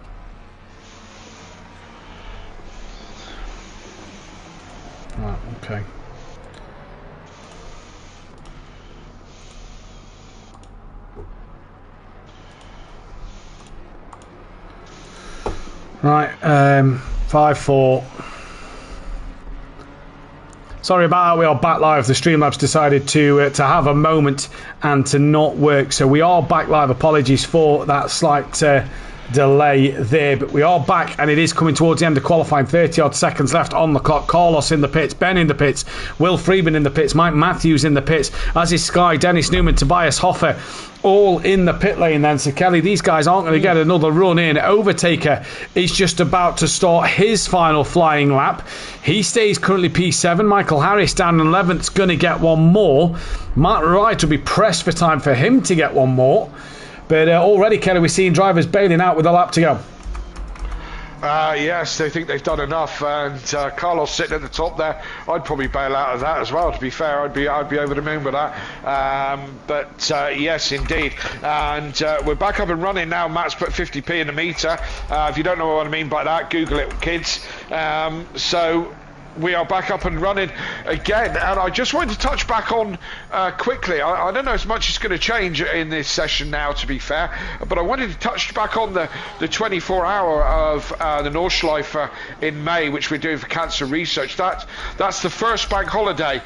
Speaker 2: Right, okay. Right, 5-4. Sorry about that, we are back live. The Streamlabs decided to have a moment and to not work. So we are back live. Apologies for that slight delay there. But we are back, and it is coming towards the end of qualifying. 30-odd seconds left on the clock. Carlos in the pits, Ben in the pits, Will Freeman in the pits, Mike Matthews in the pits, as is Sky, Dennis Newman, Tobias Hoffer, all in the pit lane then. So Kelly, these guys aren't going to get another run in. Overtaker is just about to start his final flying lap. He stays currently P7. Michael Harris down in 11th, going to get one more. Matt Wright will be pressed for time for him to get one more. But already, Kelly, we're seeing drivers bailing out with a lap to go.
Speaker 1: Yes, they think they've done enough, and Carlos sitting at the top there. I'd probably bail out of that as well. To be fair, I'd be over the moon with that. But yes, indeed, and we're back up and running now. Matt's put 50p in the meter. If you don't know what I mean by that, Google it, kids. So we are back up and running again, and I just wanted to touch back on quickly. I don't know as much is going to change in this session now, to be fair, but I wanted to touch back on the 24-hour of the Nordschleife in May, which we're doing for cancer research. That's the first bank holiday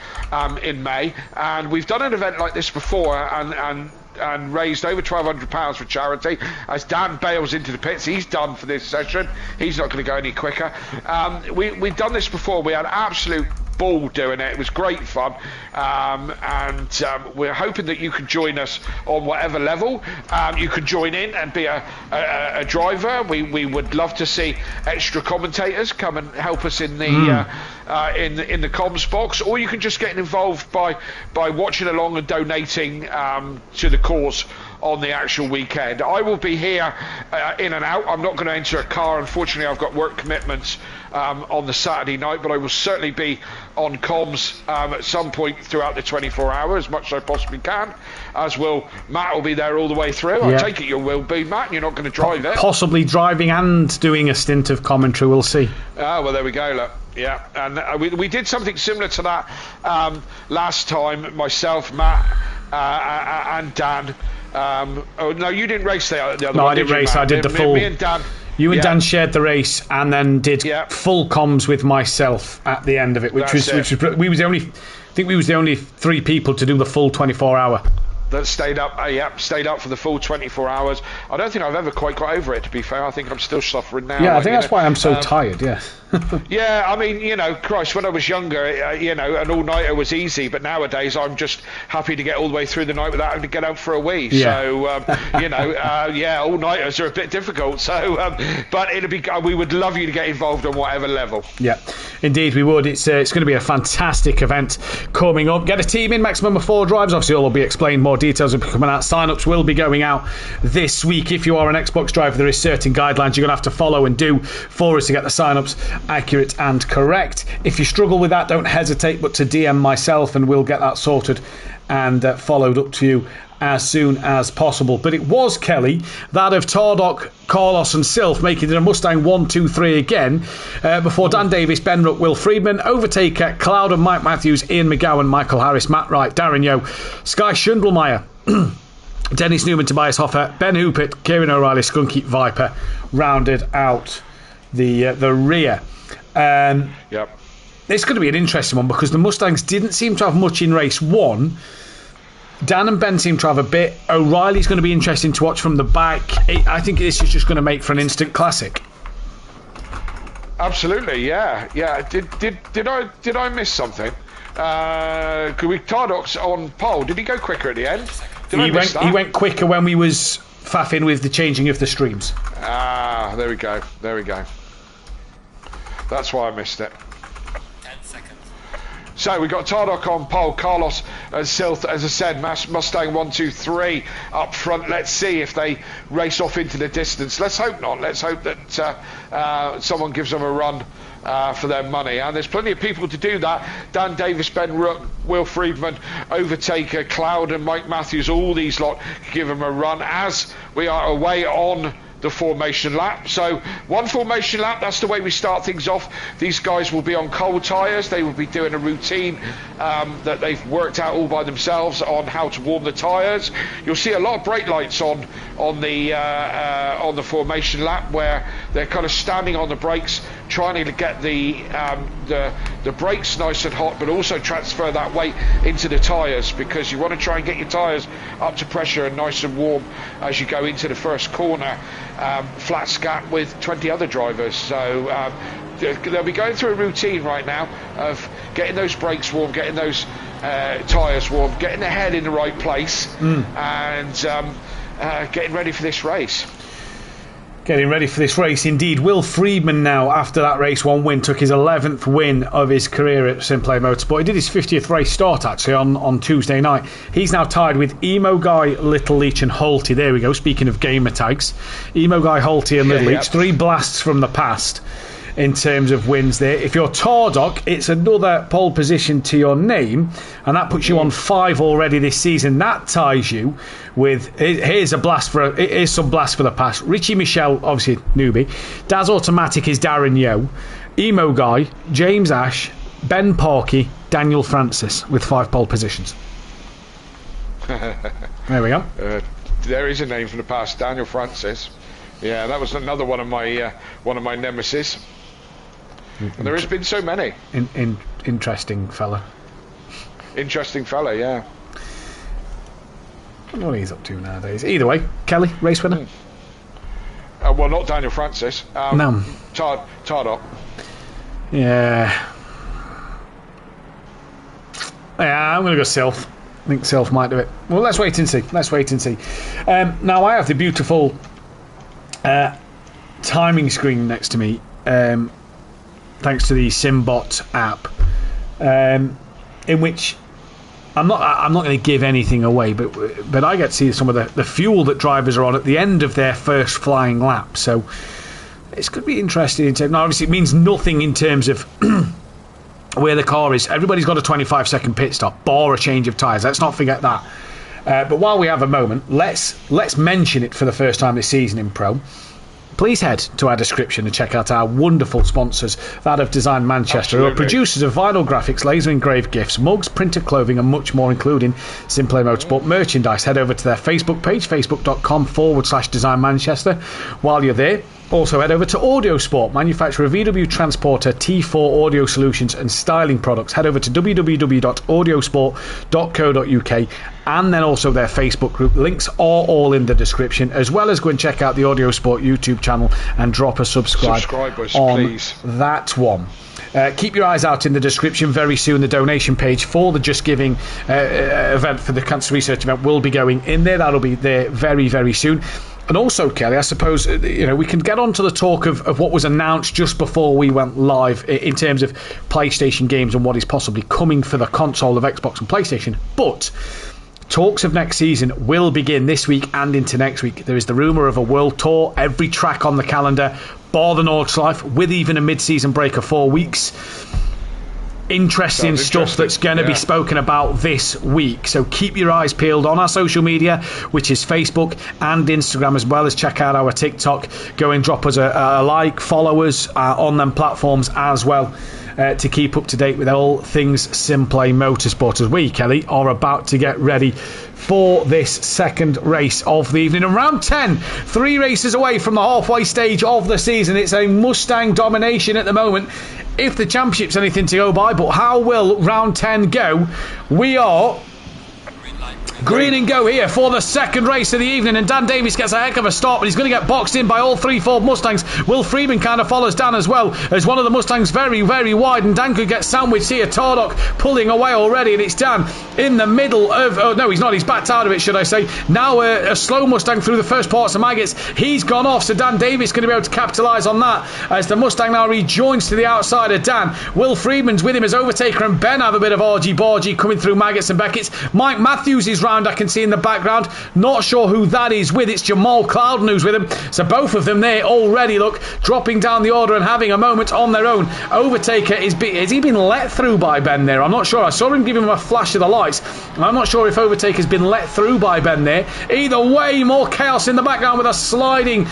Speaker 1: in May, and we've done an event like this before, and raised over £1,200 for charity. As Dan bails into the pits, he's done for this session. He's not going to go any quicker. We've done this before. We had absolute ball doing it. It was great fun, and we're hoping that you can join us on whatever level. You can join in and be a driver. We would love to see extra commentators come and help us in the in the comms box, or you can just get involved by watching along and donating to the cause on the actual weekend. I will be here in and out. I'm not going to enter a car, unfortunately. I've got work commitments on the Saturday night, but I will certainly be on comms at some point throughout the 24 hours, as much as I possibly can, as will Matt. Will be there all the way through. I take it you will be, Matt. You're not going to drive it.
Speaker 2: Possibly driving and doing a stint of commentary, we'll see.
Speaker 1: Well, there we go, look. Yeah, and we did something similar to that last time, myself, Matt, and Dan. Oh no, you didn't race the other one.
Speaker 2: No, I didn't race. I did the full.
Speaker 1: Me and Dan.
Speaker 2: You and Dan shared the race, and then did full comms with myself at the end of it, which was we was the only. I think we was the only 3 people to do the full 24-hour.
Speaker 1: That stayed up, stayed up for the full 24 hours. I don't think I've ever quite got over it, to be fair. I think I'm still suffering now.
Speaker 2: Yeah, I think that's why I'm so tired, yeah.
Speaker 1: Yeah, I mean, Christ, when I was younger, an all-nighter was easy, but nowadays I'm just happy to get all the way through the night without having to get out for a wee.
Speaker 2: Yeah.
Speaker 1: So, all-nighters are a bit difficult. So, but we would love you to get involved on whatever level.
Speaker 2: Yeah, indeed we would. It's going to be a fantastic event coming up. Get a team in, maximum of 4 drives. Obviously, all will be explained. More details will be coming out. Sign-ups will be going out this week. If you are an Xbox driver, there is certain guidelines you're going to have to follow and do for us to get the sign-ups accurate and correct. If you struggle with that, don't hesitate but to DM myself, and we'll get that sorted and followed up to you as soon as possible. But it was, Kelly, that of Tardock, Carlos and Sylph making it a Mustang 1-2-3 again before Dan Davis, Ben Ruck, Will Freedman, Overtaker, Cloud and Mike Matthews, Ian McGowan, Michael Harris, Matt Wright, Darren Yo, Sky Schundelmeyer, Dennis Newman, Tobias Hoffer, Ben Hoopit, Kieran O'Reilly, Skunky Viper rounded out the rear.
Speaker 1: Yep.
Speaker 2: It's going to be an interesting one because the Mustangs didn't seem to have much in race 1. Dan and Ben seem to have a bit. O'Reilly's going to be interesting to watch from the back. I think this is just going to make for an instant classic.
Speaker 1: Absolutely, yeah. Did I miss something? Tardock's on pole. Did he go quicker at the end?
Speaker 2: He went quicker when we was faffing with the changing of the streams.
Speaker 1: There we go. That's why I missed it.
Speaker 6: 10 seconds.
Speaker 1: So we got Tardock on pole, Carlos and Sylph, as I said, Mustang 1-2-3 up front. Let's see if they race off into the distance. Let's hope not. Let's hope that someone gives them a run for their money. And there's plenty of people to do that. Dan Davis, Ben Rook, Will Freedman, Overtaker, Cloud and Mike Matthews, all these lot give them a run as we are away on the formation lap. So 1 formation lap, that's the way we start things off. These guys will be on cold tyres. They will be doing a routine that they've worked out all by themselves on how to warm the tyres. You'll see a lot of brake lights on the formation lap where they're kind of standing on the brakes, trying to get the brakes nice and hot, but also transfer that weight into the tyres, because you want to try and get your tyres up to pressure and nice and warm as you go into the first corner, flat scat with 20 other drivers. So they'll be going through a routine right now of getting those brakes warm, getting those tyres warm, getting their head in the right place, and getting ready for this race.
Speaker 2: Getting ready for this race, indeed. Will Friedman now, after that race 1 win, took his 11th win of his career at Simplay Motorsport. He did his 50th race start, actually, on Tuesday night. He's now tied with Emo Guy, Little Leach and Holty. There we go, speaking of gamer tags. Emo Guy, Holty and Little Leach. 3 blasts from the past in terms of wins there. If you're Tardog, it's another pole position to your name, and that puts you on 5 already this season. That ties you with, here's some blast for the past. Richie Michelle, obviously newbie. Daz Automatic is Darren Yo, Emo Guy, James Ash, Ben Parkey, Daniel Francis with 5 pole positions. There we go.
Speaker 1: There is a name from the past, Daniel Francis. Yeah, that was another one of my nemesis. And there has been so many.
Speaker 2: Interesting fella.
Speaker 1: Interesting fella, yeah.
Speaker 2: I don't know what he's up to nowadays. Either way, Kelly, race winner.
Speaker 1: Well, not Daniel Francis.
Speaker 2: No.
Speaker 1: Tardok.
Speaker 2: Yeah. Yeah, I'm going to go Self. I think Self might do it. Well, let's wait and see. Now, I have the beautiful timing screen next to me, thanks to the Simbot app, in which I'm not going to give anything away, but I get to see some of the fuel that drivers are on at the end of their first flying lap. So it's going to be interesting in terms. Now, obviously, it means nothing in terms of where the car is. Everybody's got a 25-second pit stop, bar a change of tyres. Let's not forget that. But while we have a moment, let's mention it for the first time this season in Pro. Please head to our description and check out our wonderful sponsors, that of Design Manchester, who are producers of vinyl graphics, laser engraved gifts, mugs, printed clothing and much more, including Simplay Motorsport merchandise. Head over to their Facebook page, facebook.com/Design Manchester. While you're there, also head over to Audiosport, manufacturer of VW Transporter, T4 audio solutions and styling products. Head over to www.audiosport.co.uk and then also their Facebook group. Links are all in the description, as well as go and check out the Audiosport YouTube channel and drop a subscribers on please. That one. Keep your eyes out in the description. Very soon the donation page for the Just Giving event, for the Cancer Research event, will be going in there. That'll be there very, very soon. And also, Kelly, I suppose we can get on to the talk of what was announced just before we went live in terms of PlayStation games and what is possibly coming for the console of Xbox and PlayStation. But talks of next season will begin this week and into next week. There is the rumour of a world tour, every track on the calendar, bar the Nordschleife, with even a mid-season break of 4 weeks. Interesting stuff that's going to be spoken about this week. So keep your eyes peeled on our social media, which is Facebook and Instagram, as well as check out our TikTok. Go and drop us a like, follow us on them platforms as well, to keep up to date with all things Simplay Motorsport, as we, Kelly, are about to get ready for this second race of the evening. And round 10, 3 races away from the halfway stage of the season. It's a Mustang domination at the moment, if the championship's anything to go by. But how will round 10 go? We are green and go here for the second race of the evening, and Dan Davies gets a heck of a start, but he's going to get boxed in by all 3 Ford Mustangs. Will Freeman kind of follows Dan as well, as one of the Mustangs very, very wide, and Dan could get sandwiched here. Tardok pulling away already, and it's Dan in the middle of... Oh, no, he's not. He's backed out of it, should I say. Now a slow Mustang through the first parts of Maggots. He's gone off, so Dan Davies going to be able to capitalise on that, as the Mustang now rejoins to the outside of Dan. Will Freeman's with him as overtaker, and Ben have a bit of argy-bargy coming through Maggots and Beckett's. Mike Matthews is round, I can see in the background. Not sure who that is with. It's Jamal Clouden who's with him. So both of them there already, look, dropping down the order and having a moment on their own. Overtaker has he been let through by Ben there? I'm not sure. I saw him give him a flash of the lights. I'm not sure if Overtaker's been let through by Ben there. Either way, more chaos in the background with a sliding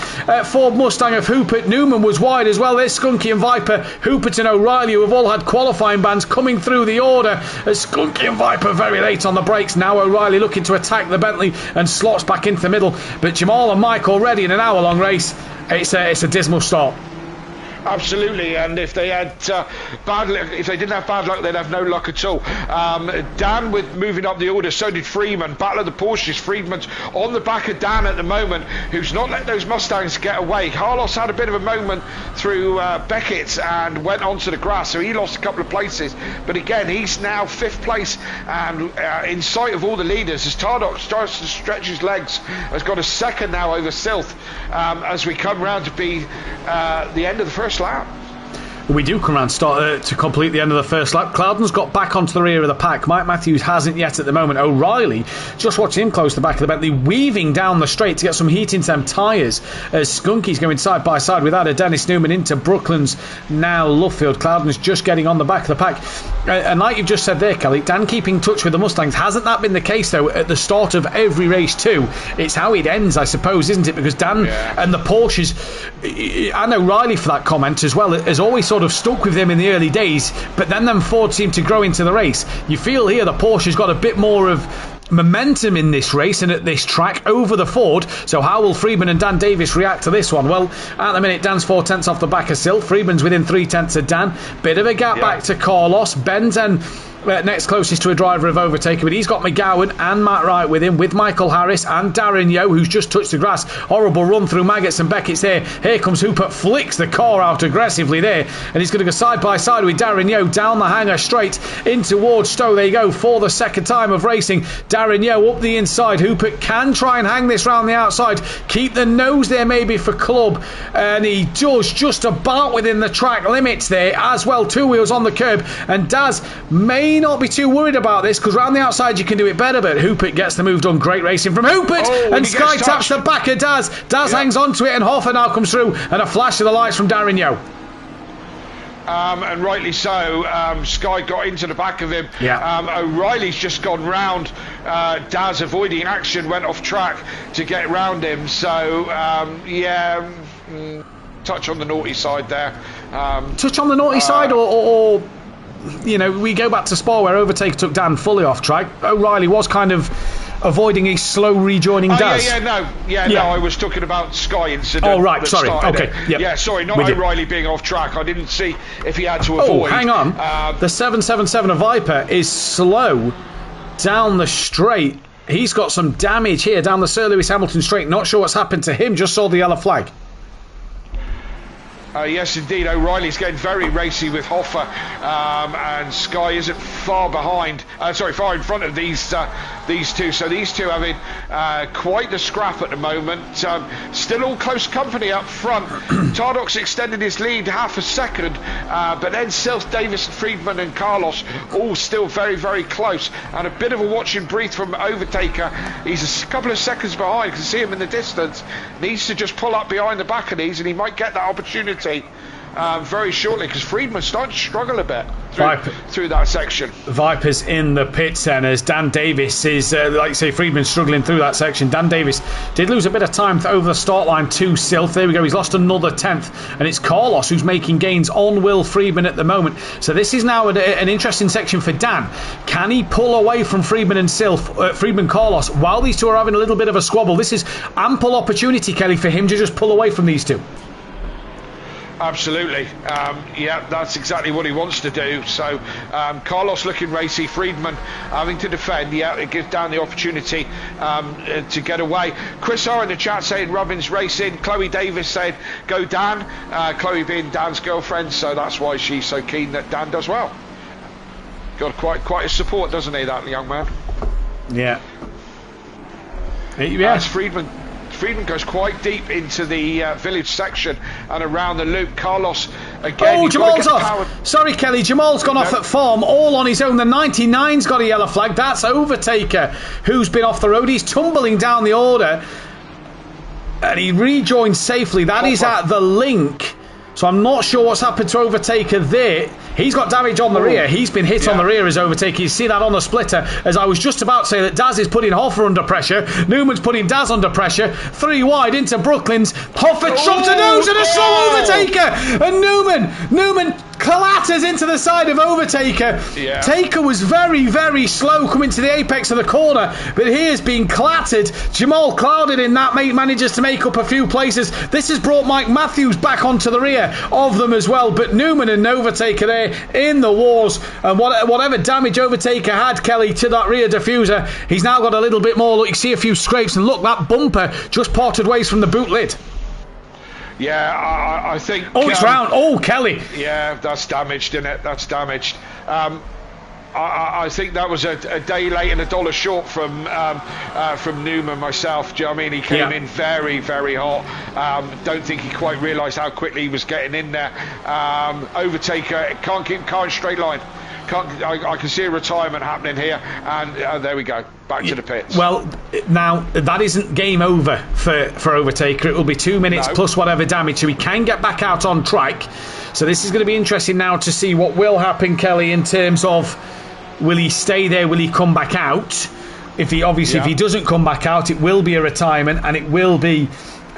Speaker 2: Ford Mustang of Hupert. Newman was wide as well. There's Skunky and Viper, Hupert and O'Reilly, who have all had qualifying bans, coming through the order. As Skunky and Viper very late on the brakes. Now O'Reilly looking looking to attack the Bentley and slots back into the middle. But Jamal and Mike already in an hour-long race. It's a dismal start.
Speaker 1: Absolutely, and if they had if they didn't have bad luck, they'd have no luck at all. Dan with moving up the order, so did Freeman. Battle of the Porsches. Freeman's on the back of Dan at the moment, who's not let those Mustangs get away. Carlos had a bit of a moment through Beckett and went onto the grass, so he lost a couple of places. But again, he's now 5th place and in sight of all the leaders as Tardok starts to stretch his legs. Has got a second now over Silth as we come round to be the end of the first lap.
Speaker 2: We do come around to complete the end of the first lap. Cloudon's got back onto the rear of the pack. Mike Matthews hasn't yet at the moment. O'Reilly, just watching him close to the back of the Bentley, weaving down the straight to get some heat into them tyres as Skunky's going side by side with that of Dennis Newman into Brooklands, now Luffield. Cloudon's just getting on the back of the pack. And like you've just said there, Kelly, Dan keeping touch with the Mustangs. Hasn't that been the case, though, at the start of every race too? It's how it ends, I suppose, isn't it? Because Dan and the Porsches, and O'Reilly for that comment as well, has always sort of stuck with them in the early days, but then them Ford seem to grow into the race. You feel here the Porsche's got a bit more of momentum in this race and at this track over the Ford. So how will Freeman and Dan Davis react to this one? Well, at the minute, Dan's 4/10 off the back of Silk. Freeman's within 3/10 of Dan. Bit of a gap back to Carlos. Ben's and next closest to a driver of Overtaker, but he's got McGowan and Matt Wright with him, with Michael Harris and Darren Yeo, who's just touched the grass. Horrible run through Maggots and Beckett's there. Here comes Hooper, flicks the car out aggressively there, and he's going to go side by side with Darren Yeo down the hanger straight in towards Stowe. There you go, for the second time of racing. Darren Yeo up the inside. Hooper can try and hang this round the outside, keep the nose there maybe for Club, and he does just about within the track limits there as well. 2 wheels on the curb, and Daz may not be too worried about this because round the outside you can do it better, but Hoopert gets the move done. Great racing from Hoopert, and Sky taps the back of Daz. Daz hangs onto it, and Hoffer now comes through, and a flash of the lights from Darren Yeo.
Speaker 1: And rightly so. Sky got into the back of him. O'Reilly's just gone round Daz, avoiding action, went off track to get round him. So touch on the naughty side there.
Speaker 2: Touch on the naughty side, or you know, we go back to Spa where Overtaker took Dan fully off track. O'Reilly was kind of avoiding a slow rejoining Daz.
Speaker 1: No, I was talking about Sky incident.
Speaker 2: Oh, right, sorry. Okay.
Speaker 1: Sorry, not O'Reilly being off track. I didn't see if he had to avoid.
Speaker 2: Oh, hang on. The 777 of Viper is slow down the straight. He's got some damage here down the Sir Lewis Hamilton straight. Not sure what's happened to him. Just saw the yellow flag.
Speaker 1: Yes, indeed. O'Reilly's getting very racy with Hoffer, and Sky isn't far behind. Far in front of these two. So these two having quite the scrap at the moment. Still all close company up front. Tardok's extended his lead half a second, but then Silth, Davis, Friedman, and Carlos all still very, very close. And a bit of a watch and breathe from Overtaker. He's a couple of seconds behind. You can see him in the distance. Needs to just pull up behind the back of these, and he might get that opportunity very shortly, because Friedman's starting to struggle a bit through that section.
Speaker 2: Viper's in the pits then, as Dan Davis is, like you say, Friedman's struggling through that section. Dan Davis did lose a bit of time over the start line to Silth. There we go, he's lost another 10th, and it's Carlos who's making gains on Will Friedman at the moment. So this is now an interesting section for Dan. Can he pull away from Friedman and Friedman Carlos while these two are having a little bit of a squabble? This is ample opportunity, Kelly, for him to just pull away from these two.
Speaker 1: Absolutely. That's exactly what he wants to do. So Carlos looking racy, Friedman having to defend. It gives Dan the opportunity to get away. Chris R in the chat saying Robbins racing. Chloe Davis saying go Dan. Chloe being Dan's girlfriend, so that's why she's so keen that Dan does well. Got quite a support, doesn't he, that young man?
Speaker 2: Yeah.
Speaker 1: As Friedman goes quite deep into the village section and around the loop. Carlos again.
Speaker 2: Oh, Jamal's off. Sorry, Kelly. Jamal's gone off at farm all on his own. The 99's got a yellow flag. That's Overtaker, who's been off the road. He's tumbling down the order, and he rejoins safely. That is at the link. So I'm not sure what's happened to Overtaker there. He's got damage on the rear. He's been hit on the rear as Overtaker. You see that on the splitter. As I was just about to say that Daz is putting Hoffer under pressure. Newman's putting Daz under pressure. 3 wide into Brooklands. Hoffer chopped a nose and a slow Overtaker. And Newman clatters into the side of Overtaker.
Speaker 1: Yeah.
Speaker 2: Taker was very, very slow coming to the apex of the corner, but he has been clattered. Jamal clouded in that, manages to make up a few places. This has brought Mike Matthews back onto the rear of them as well, but Newman and Overtaker there in the wars, and whatever damage Overtaker had, Kelly, to that rear diffuser, he's now got a little bit more. Look, you see a few scrapes, and look, that bumper just parted ways from the boot lid.
Speaker 1: Yeah, I think...
Speaker 2: Oh, it's round. Oh, Kelly.
Speaker 1: Yeah, that's damaged, isn't it? That's damaged. I think that was a day late and $1 short from Newman myself. Do you know what I mean? He came in very, very hot. Don't think he quite realised how quickly he was getting in there. Overtaker can't keep car in straight line. I can see a retirement happening here, and there we go, back to the pits.
Speaker 2: Well, now that isn't game over for Overtaker. It will be 2 minutes plus whatever damage, so he can get back out on track. So this is going to be interesting now to see what will happen, Kelly, in terms of will he stay there, will he come back out? If he doesn't come back out, it will be a retirement, and it will be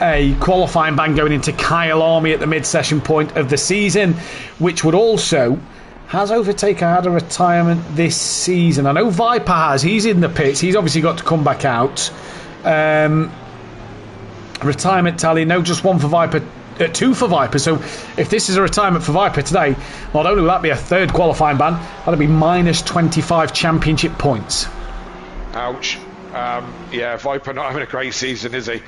Speaker 2: a qualifying ban going into Kyle Army at the mid-session point of the season, which would also... Has Overtaker had a retirement this season? I know Viper has. He's in the pits. He's obviously got to come back out. Retirement tally, no, just one for Viper, 2 for Viper. So if this is a retirement for Viper today, not only will that be a 3rd qualifying ban, that'll be minus 25 championship points.
Speaker 1: Ouch. Yeah, Viper not having a great season, is he?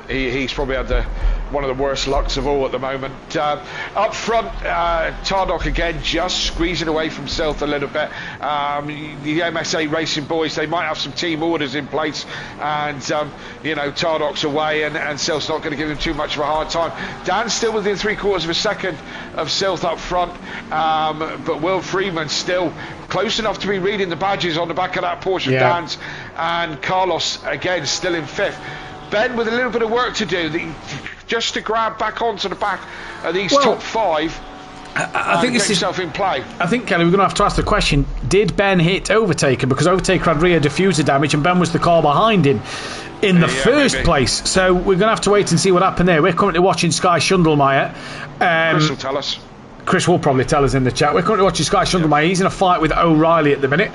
Speaker 1: He's probably had one of the worst lucks of all at the moment. Up front, Tardok again just squeezing away from Silth a little bit. The MSA Racing boys, they might have some team orders in place, and Tardok's away, and Silth's not going to give him too much of a hard time. Dan's still within 3/4 of a second of Silth up front, but Will Freeman still close enough to be reading the badges on the back of that Porsche of Dan's, and Carlos again still in 5th. Ben with a little bit of work to do, just to grab back onto the back of these top 5. I think this is himself in play.
Speaker 2: I think, Kelly, we're going to have to ask the question: did Ben hit Overtaker? Because Overtaker had rear diffuser damage, and Ben was the car behind him in the first place. So we're going to have to wait and see what happened there. We're currently watching Sky Shundelmeyer.
Speaker 1: Chris will tell us.
Speaker 2: Chris will probably tell us in the chat. We're currently watching Sky Shundelmeyer. He's in a fight with O'Reilly at the minute.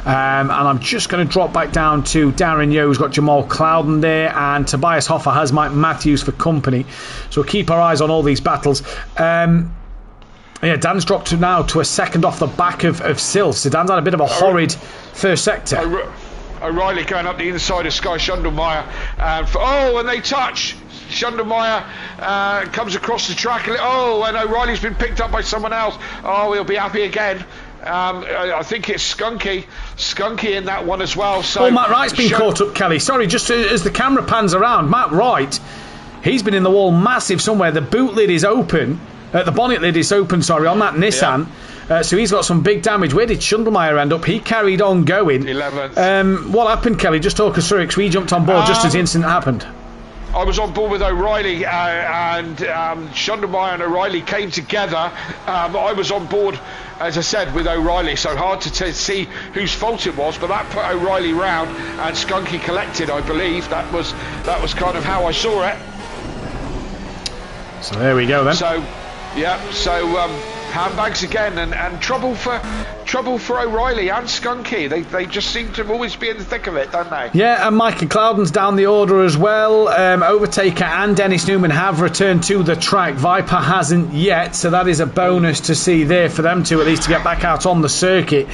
Speaker 2: And I'm just going to drop back down to Darren Yeo, who's got Jamal Clouden there, and Tobias Hoffer has Mike Matthews for company. So we'll keep our eyes on all these battles. Dan's dropped now to a second off the back of Silth. So Dan's had a bit of a horrid first sector.
Speaker 1: O'Reilly going up the inside of Sky Shundelmeyer. And they touch. Shundelmeyer comes across the track. And O'Reilly's been picked up by someone else. Oh, he'll be happy again. I think it's Skunky in that one as well. So
Speaker 2: Matt Wright's been caught up, Kelly. Sorry, just as the camera pans around, Matt Wright, he's been in the wall massive somewhere. The boot lid is open. The bonnet lid is open, on that Nissan. Yeah. So he's got some big damage. Where did Shundelmeyer end up? He carried on going.
Speaker 1: 11th.
Speaker 2: What happened, Kelly? Just talk us through it, because we jumped on board just as the incident happened.
Speaker 1: I was on board with O'Reilly, and Shundelmeyer and O'Reilly came together. I was on board, as I said, with O'Reilly, so hard to see whose fault it was, but that put O'Reilly round, and Skunky collected, I believe. That was kind of how I saw it.
Speaker 2: So there we go then.
Speaker 1: Handbags again, and trouble for O'Reilly and Skunky. They just seem to always be in the thick of it, don't they?
Speaker 2: Yeah, and Michael Clouden's down the order as well. Overtaker and Dennis Newman have returned to the track. Viper hasn't yet, so that is a bonus to see there for them to at least to get back out on the circuit.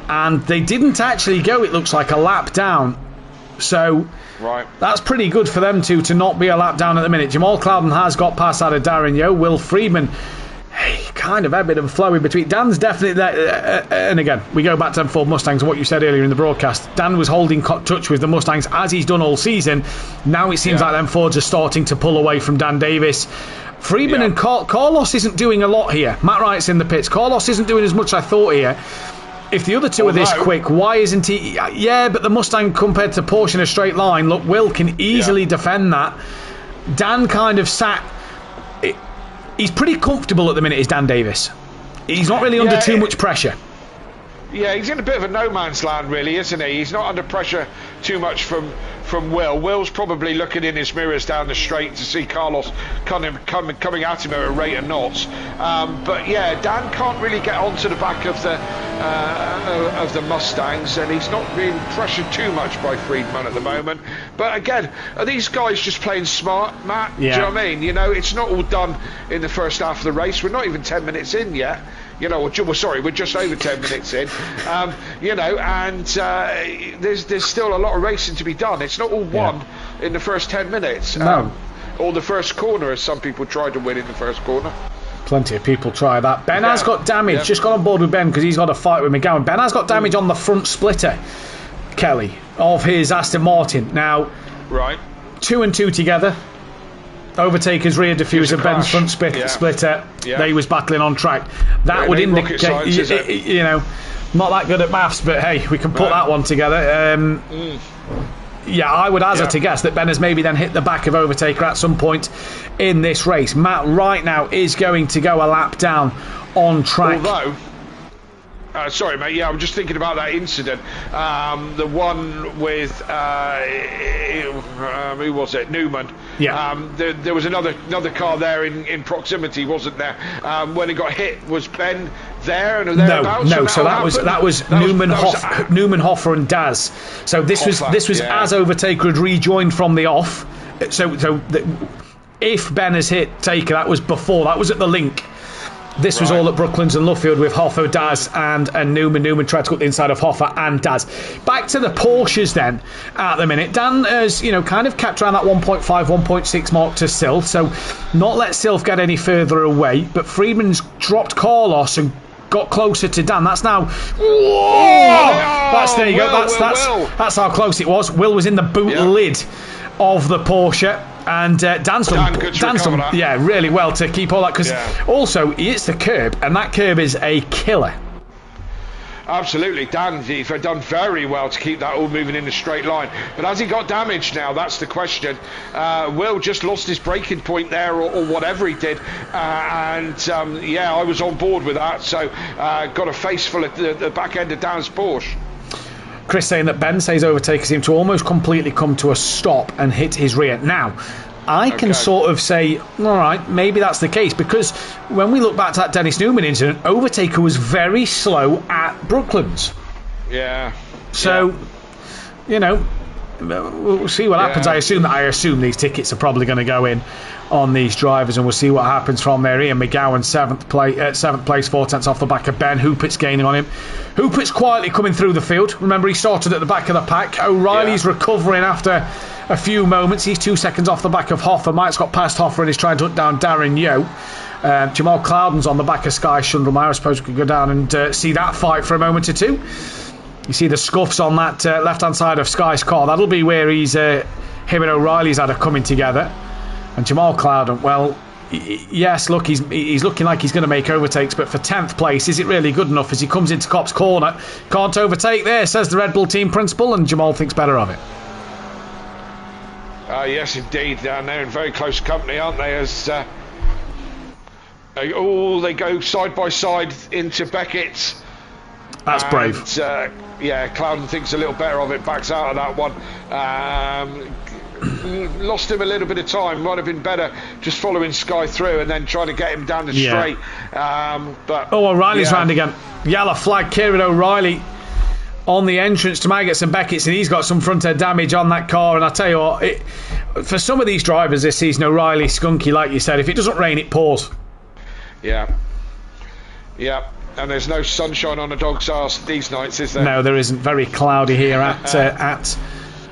Speaker 2: And they didn't actually go, it looks like, a lap down. So that's pretty good for them to not be a lap down at the minute. Jamal Clouden has got past out of Darren Yeo. Will Freeman, kind of a bit of a flow in between. Dan's definitely there, and again, we go back to them Ford Mustangs and what you said earlier in the broadcast. Dan was holding touch with the Mustangs as he's done all season. Now it seems like them Fords are starting to pull away from Dan Davis. Freeman and Carlos isn't doing a lot here. Matt Wright's in the pits. Carlos isn't doing as much as I thought here. If the other two are this quick, why isn't he? Yeah, but the Mustang compared to Porsche in a straight line, look, Will can easily defend that. Dan kind of sat... He's pretty comfortable at the minute, is Dan Davis. He's not really under too much pressure. Yeah,
Speaker 1: he's in a bit of a no man's land, really, isn't he? He's not under pressure too much from from Will. Will's probably looking in his mirrors down the straight to see Carlos coming at him at a rate of knots. But yeah, Dan can't really get onto the back of the Mustangs, and he's not being pressured too much by Friedman at the moment. But again, are these guys just playing smart, Matt?
Speaker 2: Yeah.
Speaker 1: Do you know what I mean? You know, it's not all done in the first half of the race. We're not even 10 minutes in yet. You know, sorry, we're just over 10 minutes in. You know, and there's still a lot of racing to be done. It's not all won in the first 10 minutes.
Speaker 2: No.
Speaker 1: Or the first corner, as some people tried to win in the first corner.
Speaker 2: Plenty of people try that. Ben has got damage. Just got on board with Ben because he's got a fight with McGowan. Ben has got damage on the front splitter, Kelly, of his Aston Martin. Now,
Speaker 1: right,
Speaker 2: 2 and 2 together. Overtaker's rear diffuser, Ben's front splitter. They was battling on track. That would indicate, you know, not that good at maths, but hey, we can put that one together. Yeah, I would hazard to guess that Ben has maybe then hit the back of Overtaker at some point in this race. Matt right now is going to go a lap down on track.
Speaker 1: Although, sorry, mate. Yeah, I'm just thinking about that incident. The one with who was it? Newman.
Speaker 2: Yeah.
Speaker 1: There was another car there in proximity, wasn't there? When it got hit, was Ben there and thereabouts?
Speaker 2: No. So that was Newman, Hoffer, and Daz. So this was as Overtaker had rejoined from the off. If Ben has hit Taker, that was before. That was at the link. This was all at Brooklands and Luffield with Hoffer, Daz and Newman. Newman tried to cut the inside of Hoffer and Daz. Back to the Porsches then at the minute. Dan has, kind of kept around that 1.5, 1.6 mark to Sylph, so not let Sylph get any further away. But Friedman's dropped Carlos and got closer to Dan. That's now. There you go. That's how close it was. Will was in the boot lid of the Porsche. And Dan's done really well to keep all that, because also he hits the curb, and that curb is a killer.
Speaker 1: Absolutely, he's done very well to keep that all moving in a straight line. But has he got damaged now? That's the question. Will just lost his braking point there, or whatever he did. I was on board with that. So got a face full at the back end of Dan's Porsche.
Speaker 2: Chris saying that Ben says Overtaker seemed to almost completely come to a stop and hit his rear. Now, I can sort of say, all right, maybe that's the case, because when we look back to that Dennis Newman incident, Overtaker was very slow at Brooklands.
Speaker 1: Yeah.
Speaker 2: So, we'll see what happens. I assume these tickets are probably going to go in on these drivers, and we'll see what happens from there. Ian McGowan, 7th place, 4 tenths off the back of Ben. Hoopert's gaining on him. Hoopert's quietly coming through the field. Remember, he started at the back of the pack. O'Reilly's recovering after a few moments. He's 2 seconds off the back of Hoffer. Mike's got past Hoffer and is trying to hunt down Darren Yeo. Jamal Cloudon's on the back of Sky Shundlemeyer. I suppose we could go down and see that fight for a moment or two. You see the scuffs on that left-hand side of Sky's car. That'll be where him and O'Reilly's had a coming together. And Jamal Cloudon, well, yes, look, he's looking like he's going to make overtakes, but for 10th place, is it really good enough as he comes into Cop's corner? Can't overtake there, says the Red Bull team principal, and Jamal thinks better of it.
Speaker 1: Yes, indeed. They're in very close company, aren't they? As they go side by side into Beckett's.
Speaker 2: That's brave.
Speaker 1: Cloudon thinks a little better of it, backs out of that one. Lost him a little bit of time. Might have been better just following Sky through and then trying to get him down the straight.
Speaker 2: O'Reilly's round again. Yellow flag, Kieran O'Reilly on the entrance to Maggots and Beckett's, and he's got some front end damage on that car. And I tell you what, for some of these drivers this season, O'Reilly, skunky, like you said, if it doesn't rain, it pours.
Speaker 1: Yeah. And there's no sunshine on a dog's arse these nights, is there?
Speaker 2: No, there isn't. Very cloudy here at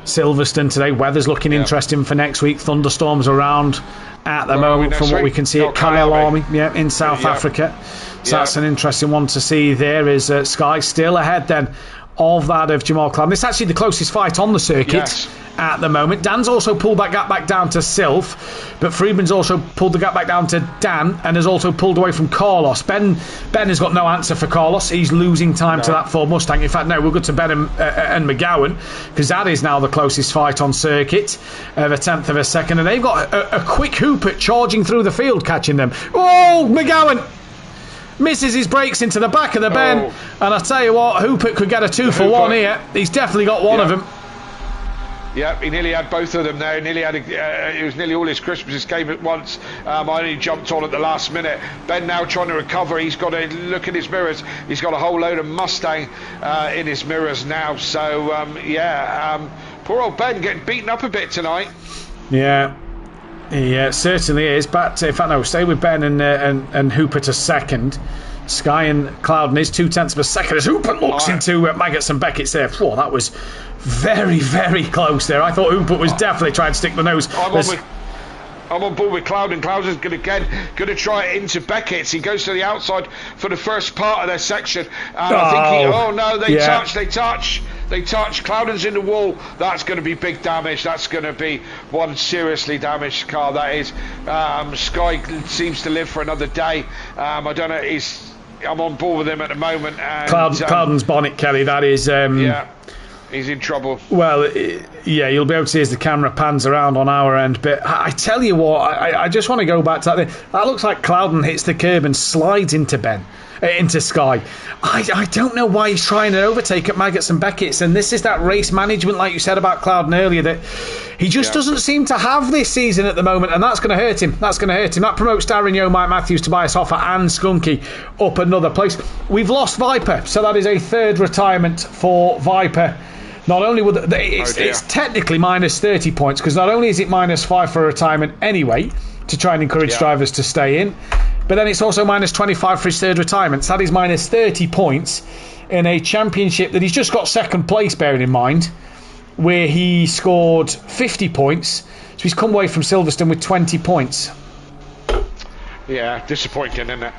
Speaker 2: Silverstone today. Weather's looking interesting for next week. Thunderstorms around at the moment from what we can see at Kyalami in South Africa. So that's an interesting one to see there. Is Sky still ahead then of that of Jamal Cloudon? This is actually the closest fight on the circuit at the moment. Dan's also pulled that gap back down to Sylph, but Friedman's also pulled the gap back down to Dan and has also pulled away from Carlos. Ben has got no answer for Carlos. He's losing time to that Ford Mustang. In fact, no, we'll go to Ben and McGowan, because that is now the closest fight on circuit of a tenth of a second, and they've got a quick Hoopert charging through the field, catching them. Oh, McGowan misses his brakes into the back of the Ben, and I tell you what, Hoopert could get a 2 for 1 here. He's definitely got one of them.
Speaker 1: Yeah, he nearly had both of them there. He nearly had it was nearly all his Christmases came at once. I only jumped on at the last minute. Ben now trying to recover. He's got to look in his mirrors. He's got a whole load of Mustang in his mirrors now. So poor old Ben getting beaten up a bit tonight.
Speaker 2: Yeah. Yeah, certainly is. But in fact, no, stay with Ben and Hooper to second. Sky and Clouden is 0.2 of a second as Hooper looks into Maggots and Beckett's there. Whoa, that was very, very close there. I thought Hooper was definitely trying to stick the nose.
Speaker 1: I'm on board with Clouden. Clouden's going to try it into Beckett's. He goes to the outside for the first part of their section. And they touch. Clouden's in the wall. That's going to be big damage. That's going to be one seriously damaged car. That is. Sky seems to live for another day. I don't know. I'm on board with him at the moment. And,
Speaker 2: Clouden's bonnet, Kelly. That is.
Speaker 1: He's in trouble.
Speaker 2: Well, yeah, you'll be able to see as the camera pans around on our end. But I tell you what, I just want to go back to that. That looks like Clouden hits the curb and slides into Sky. I don't know why he's trying to overtake at Maggots and Beckett's. And this is that race management, like you said about Clouden earlier, that he just doesn't seem to have this season at the moment. And that's going to hurt him. That promotes Darren Yeo, Mike Matthews, Tobias Hoffer and Skunky up another place. We've lost Viper. So that is a third retirement for Viper. Not only would it's technically minus 30 points, because not only is it minus 5 for retirement anyway, to try and encourage drivers to stay in, but then it's also minus 25 for his third retirement. So that is minus 30 points in a championship that he's just got second place, bearing in mind, where he scored 50 points. So he's come away from Silverstone with 20 points.
Speaker 1: Yeah, disappointing, isn't it?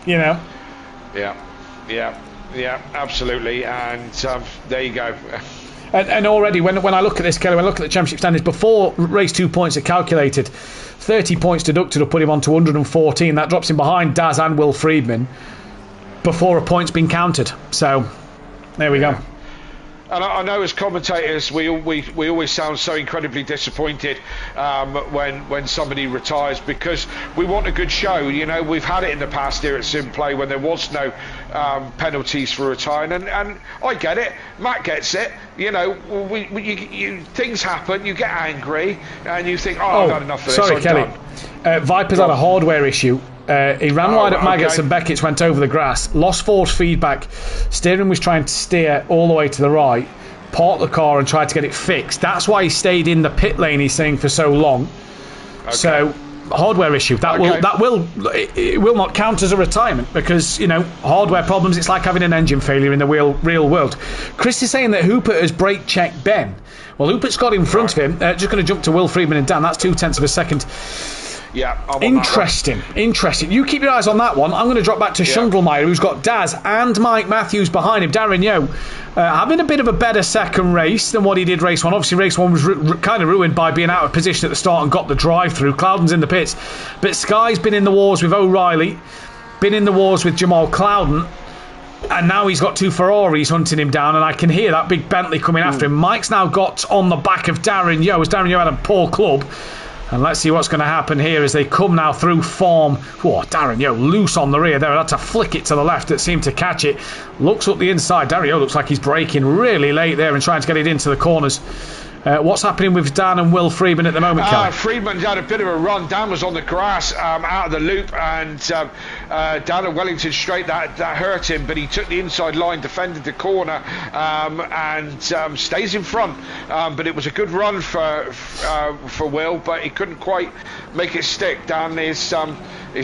Speaker 2: You know?
Speaker 1: Yeah, absolutely. And there you go.
Speaker 2: And already, when I look at this, Kelly, when I look at the championship standings, before race 2 points are calculated, 30 points deducted will put him on to 114. That drops him behind Daz and Will Friedman before a point's been counted. So, there we go.
Speaker 1: And I know as commentators we always sound so incredibly disappointed when somebody retires, because we want a good show. You know, we've had it in the past here at Simplay when there was no penalties for retiring, and I get it. Matt gets it. You know, things happen. You get angry and you think, I've had enough of this.
Speaker 2: Sorry, Kelly. Viper's had a hardware issue. He ran wide at Maggots and Beckett's, went over the grass, lost force feedback. Steering was trying to steer all the way to the right, parked the car and tried to get it fixed. That's why he stayed in the pit lane, he's saying, for so long. Okay. So, hardware issue. It will not count as a retirement, because, you know, hardware problems, it's like having an engine failure in the real world. Chris is saying that Hooper has brake checked Ben. Well, Hooper's got in front of him. Just going to jump to Will Friedman and Dan. That's 0.2 of a second.
Speaker 1: Yeah,
Speaker 2: interesting. You keep your eyes on that one. I'm going to drop back to Schundelmeier, who's got Daz and Mike Matthews behind him. Darren Yeo having a bit of a better second race than what he did race 1. Obviously, race 1 was kind of ruined by being out of position at the start and got the drive through. Clouden's in the pits, but Sky's been in the wars with O'Reilly, been in the wars with Jamal Clouden, and now he's got 2 Ferraris hunting him down, and I can hear that big Bentley coming after him. Mike's now got on the back of Darren Yeo, as Darren Yeo had a poor club. And let's see what's going to happen here as they come now through form. Whoa, Darren Yeo loose on the rear there. Had to flick it to the left. It seemed to catch it. Looks up the inside. Darren Yeo looks like he's braking really late there and trying to get it into the corners. What's happening with Dan and Will Friedman at the moment, Cal?
Speaker 1: Friedman's had a bit of a run. Dan was on the grass out of the loop, and down at Wellington Straight, that hurt him, but he took the inside line, defended the corner, and stays in front. But it was a good run for Will, but he couldn't quite make it stick. Dan is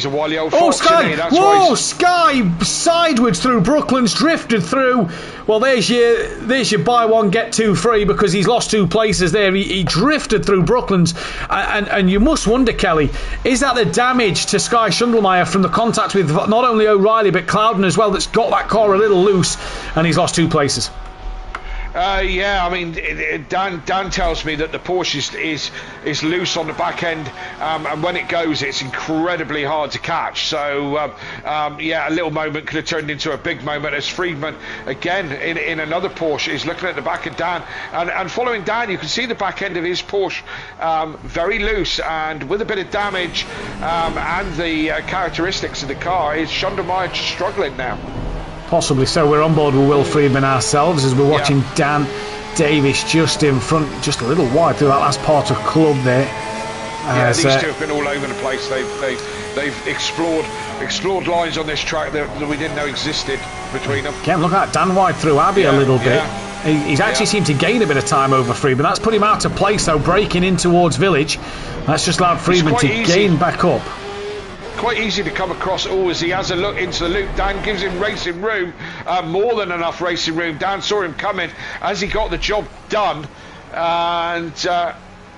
Speaker 1: a wily old fox.
Speaker 2: Sky! Whoa, Sky sideways through Brooklands, drifted through. Well, there's your buy one get 2 free, because he's lost 2 places there. He drifted through Brooklands, and you must wonder, Kelly, is that the damage to Sky Schundelmeier from the contact with not only O'Reilly but Clouden as well that's got that car a little loose, and he's lost 2 places?
Speaker 1: I mean, Dan tells me that the Porsche is loose on the back end, and when it goes, it's incredibly hard to catch. So, a little moment could have turned into a big moment as Friedman, again, in another Porsche, is looking at the back of Dan. And following Dan, you can see the back end of his Porsche very loose, and with a bit of damage and the characteristics of the car, is Schundelmeier struggling now.
Speaker 2: Possibly so. We're on board with Will Friedman ourselves as we're watching Dan Davis just in front, just a little wide through that last part of club there.
Speaker 1: Yeah, these two have been all over the place. They've explored lines on this track that we didn't know existed between them.
Speaker 2: Again, look at that, Dan White through Abbey a little bit. He's actually seemed to gain a bit of time over Freedman. That's put him out of place though, breaking in towards Village. That's just allowed Freedman to gain back up.
Speaker 1: Quite easy to come across as he has a look into the loop. Dan gives him racing room, more than enough racing room. Dan saw him coming as he got the job done, and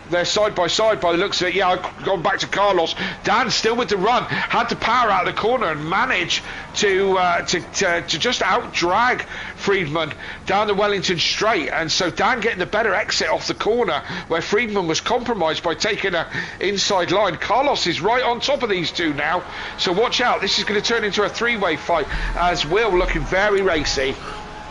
Speaker 1: they're side by side by the looks of it. Yeah, I've gone back to Carlos. Dan still with the run, had to power out of the corner and manage to just out drag Freedman down the Wellington straight, and so Dan getting the better exit off the corner where Freedman was compromised by taking a inside line. Carlos is right on top of these two now, so watch out. This is going to turn into a three-way fight as Will looking very racy.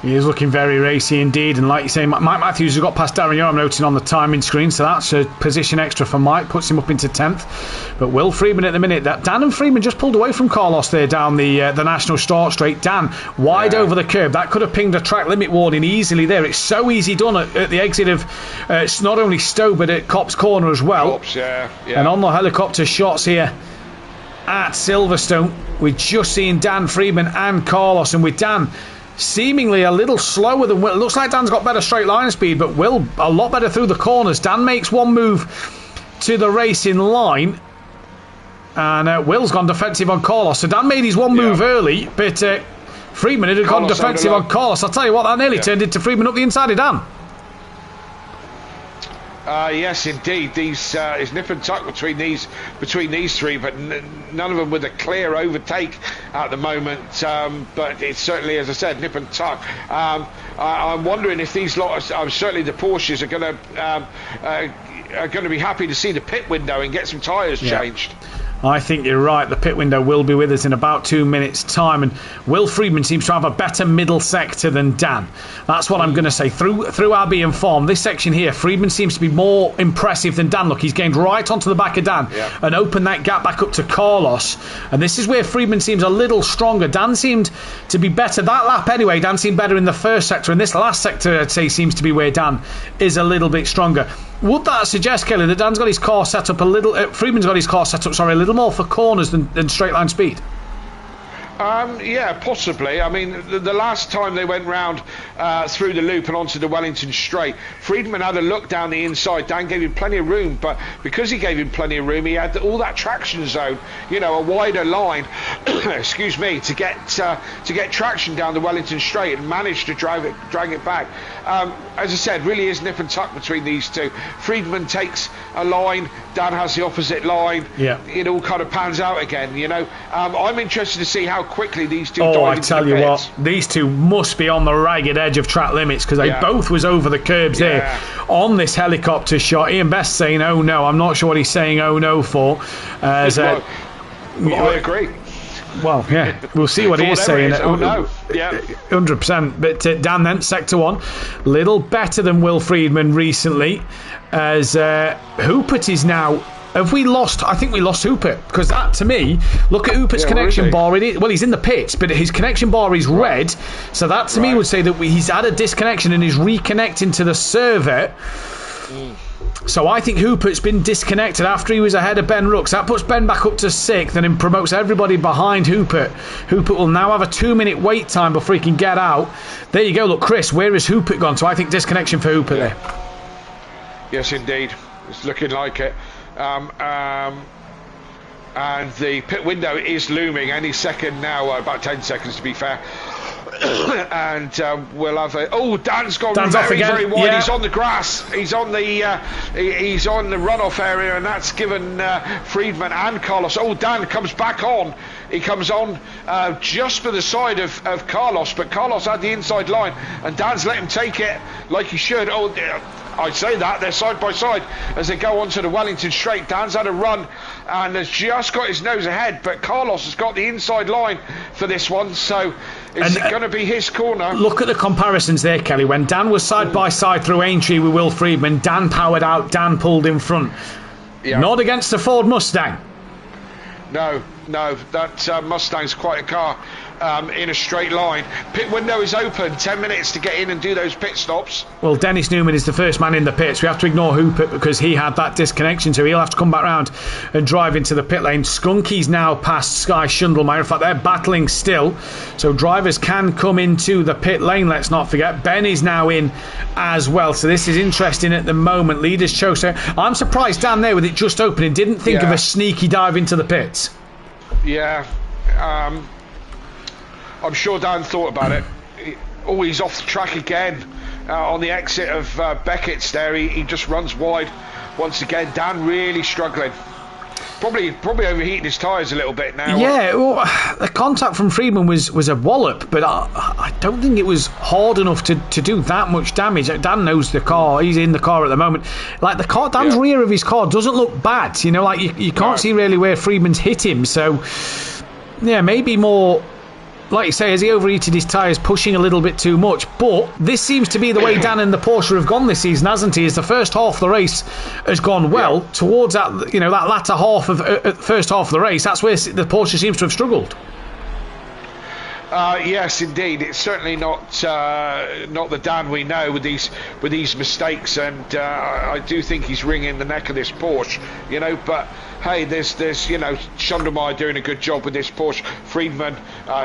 Speaker 2: He is looking very racy indeed, and like you say, Mike Matthews has got past Darren Yeo, I'm noting on the timing screen, so that's a position extra for Mike, puts him up into 10th. But Will Freedman at the minute, that Dan and Freedman just pulled away from Carlos there down the National Start Straight. Dan wide over the curb, that could have pinged a track limit warning easily there. It's so easy done at the exit of it's not only Stowe but at Copse Corner as well.
Speaker 1: Copse,
Speaker 2: and on the helicopter shots here at Silverstone, we're just seeing Dan Freedman and Carlos, and with Dan seemingly a little slower than Will. It looks like Dan's got better straight line speed, but Will a lot better through the corners. Dan makes one move to the racing line, and Will's gone defensive on Carlos. So Dan made his one move early, but Freedman had gone defensive on Carlos. I'll tell you what, that nearly turned into Freedman up the inside of Dan.
Speaker 1: Yes, indeed. These is nip and tuck between these three, but none of them with a clear overtake at the moment. But it's certainly, as I said, nip and tuck. I'm wondering if these lot, certainly the Porsches, are going to be happy to see the pit window and get some tyres changed.
Speaker 2: I think you're right. The pit window will be with us in about 2 minutes' time, and Will Freedman seems to have a better middle sector than Dan. That's what I'm going to say. Through Abbey and Farm, this section here, Freedman seems to be more impressive than Dan. Look, he's gained right onto the back of Dan and opened that gap back up to Carlos. And this is where Freedman seems a little stronger. Dan seemed to be better that lap anyway. Dan seemed better in the first sector, and this last sector, I'd say, seems to be where Dan is a little bit stronger. Would that suggest, Kelly, that Dan's got his car set up a little... Freedman's got his car set up, a little more for corners than straight line speed?
Speaker 1: Yeah, possibly. I mean, the last time they went round through the loop and onto the Wellington straight, Freedman had a look down the inside. Dan gave him plenty of room, but because he gave him plenty of room, he had all that traction zone, a wider line, excuse me, to get traction down the Wellington straight and managed to drag it back. As I said, really is nip and tuck between these two. Freedman takes a line, Dan has the opposite line. Yeah. It all kind of pans out again, I'm interested to see how quickly these two dive into the pits.
Speaker 2: I tell you what, these two must be on the ragged edge of track limits, because they both was over the curbs there on this helicopter shot. Ian Best saying oh no. I'm not sure what he's saying oh no for.
Speaker 1: I agree.
Speaker 2: Well, yeah, we'll see what he is saying.
Speaker 1: Oh no, yeah,
Speaker 2: 100%. But Dan then, sector one, little better than Will Freedman recently, as Hoopert is now. Have we lost? I think we lost Hoopert, because that, to me, look at Hoopert's connection bar. Well, he's in the pits, but his connection bar is red, so that to me would say that he's had a disconnection and is reconnecting to the server. So I think Hoopert's been disconnected after he was ahead of Ben Rooks. That puts Ben back up to 6th and then promotes everybody behind Hoopert. Hoopert will now have a 2-minute wait time before he can get out. There you go. Look, Chris, where has Hoopert gone? So I think disconnection for Hoopert there.
Speaker 1: Yes, indeed. It's looking like it. And the pit window is looming any second now, about 10 seconds to be fair. And we'll have Dan's gone very wide. He's on the grass. He's on the runoff area, and that's given Freedman and Carlos. Dan comes back on. He comes on just for the side of Carlos, but Carlos had the inside line, and Dan's let him take it like he should. I say that they're side by side as they go onto the Wellington straight. Dan's had a run and has just got his nose ahead, but Carlos has got the inside line for this one, so is it going to be his corner?
Speaker 2: Look at the comparisons there, Kelly. When Dan was side by side through Aintree with Will Freedman, Dan powered out, Dan pulled in front. Not against the Ford Mustang.
Speaker 1: No, that Mustang's quite a car. in a straight line. Pit window is open, 10 minutes to get in and do those pit stops.
Speaker 2: Well, Dennis Newman is the first man in the pits. We have to ignore Hooper because he had that disconnection, so he'll have to come back round and drive into the pit lane. Skunky's now past Sky Schundelmeyer. In fact, they're battling still, so drivers can come into the pit lane, let's not forget. Ben is now in as well, so this is interesting at the moment. Leaders chose. I'm surprised Dan there with it just opening didn't think of a sneaky dive into the pits.
Speaker 1: Yeah, I'm sure Dan thought about it. He's off the track again on the exit of Beckett's there. He just runs wide once again. Dan really struggling. Probably overheating his tyres a little bit now.
Speaker 2: Yeah, well, the contact from Friedman was a wallop, but I don't think it was hard enough to do that much damage. Dan knows the car. He's in the car at the moment. Like the car, Dan's rear of his car doesn't look bad. You know, like you can't see really where Friedman's hit him. So, yeah, maybe more. Like you say, as he overheated his tyres, pushing a little bit too much. But this seems to be the way Dan and the Porsche have gone this season, hasn't he? As the first half of the race has gone well, towards that that latter half of first half of the race, that's where the Porsche seems to have struggled.
Speaker 1: Yes, indeed. It's certainly not the Dan we know with these mistakes, and I do think he's wringing the neck of this Porsche. But hey, there's Schundelmeyer doing a good job with this Porsche. Friedman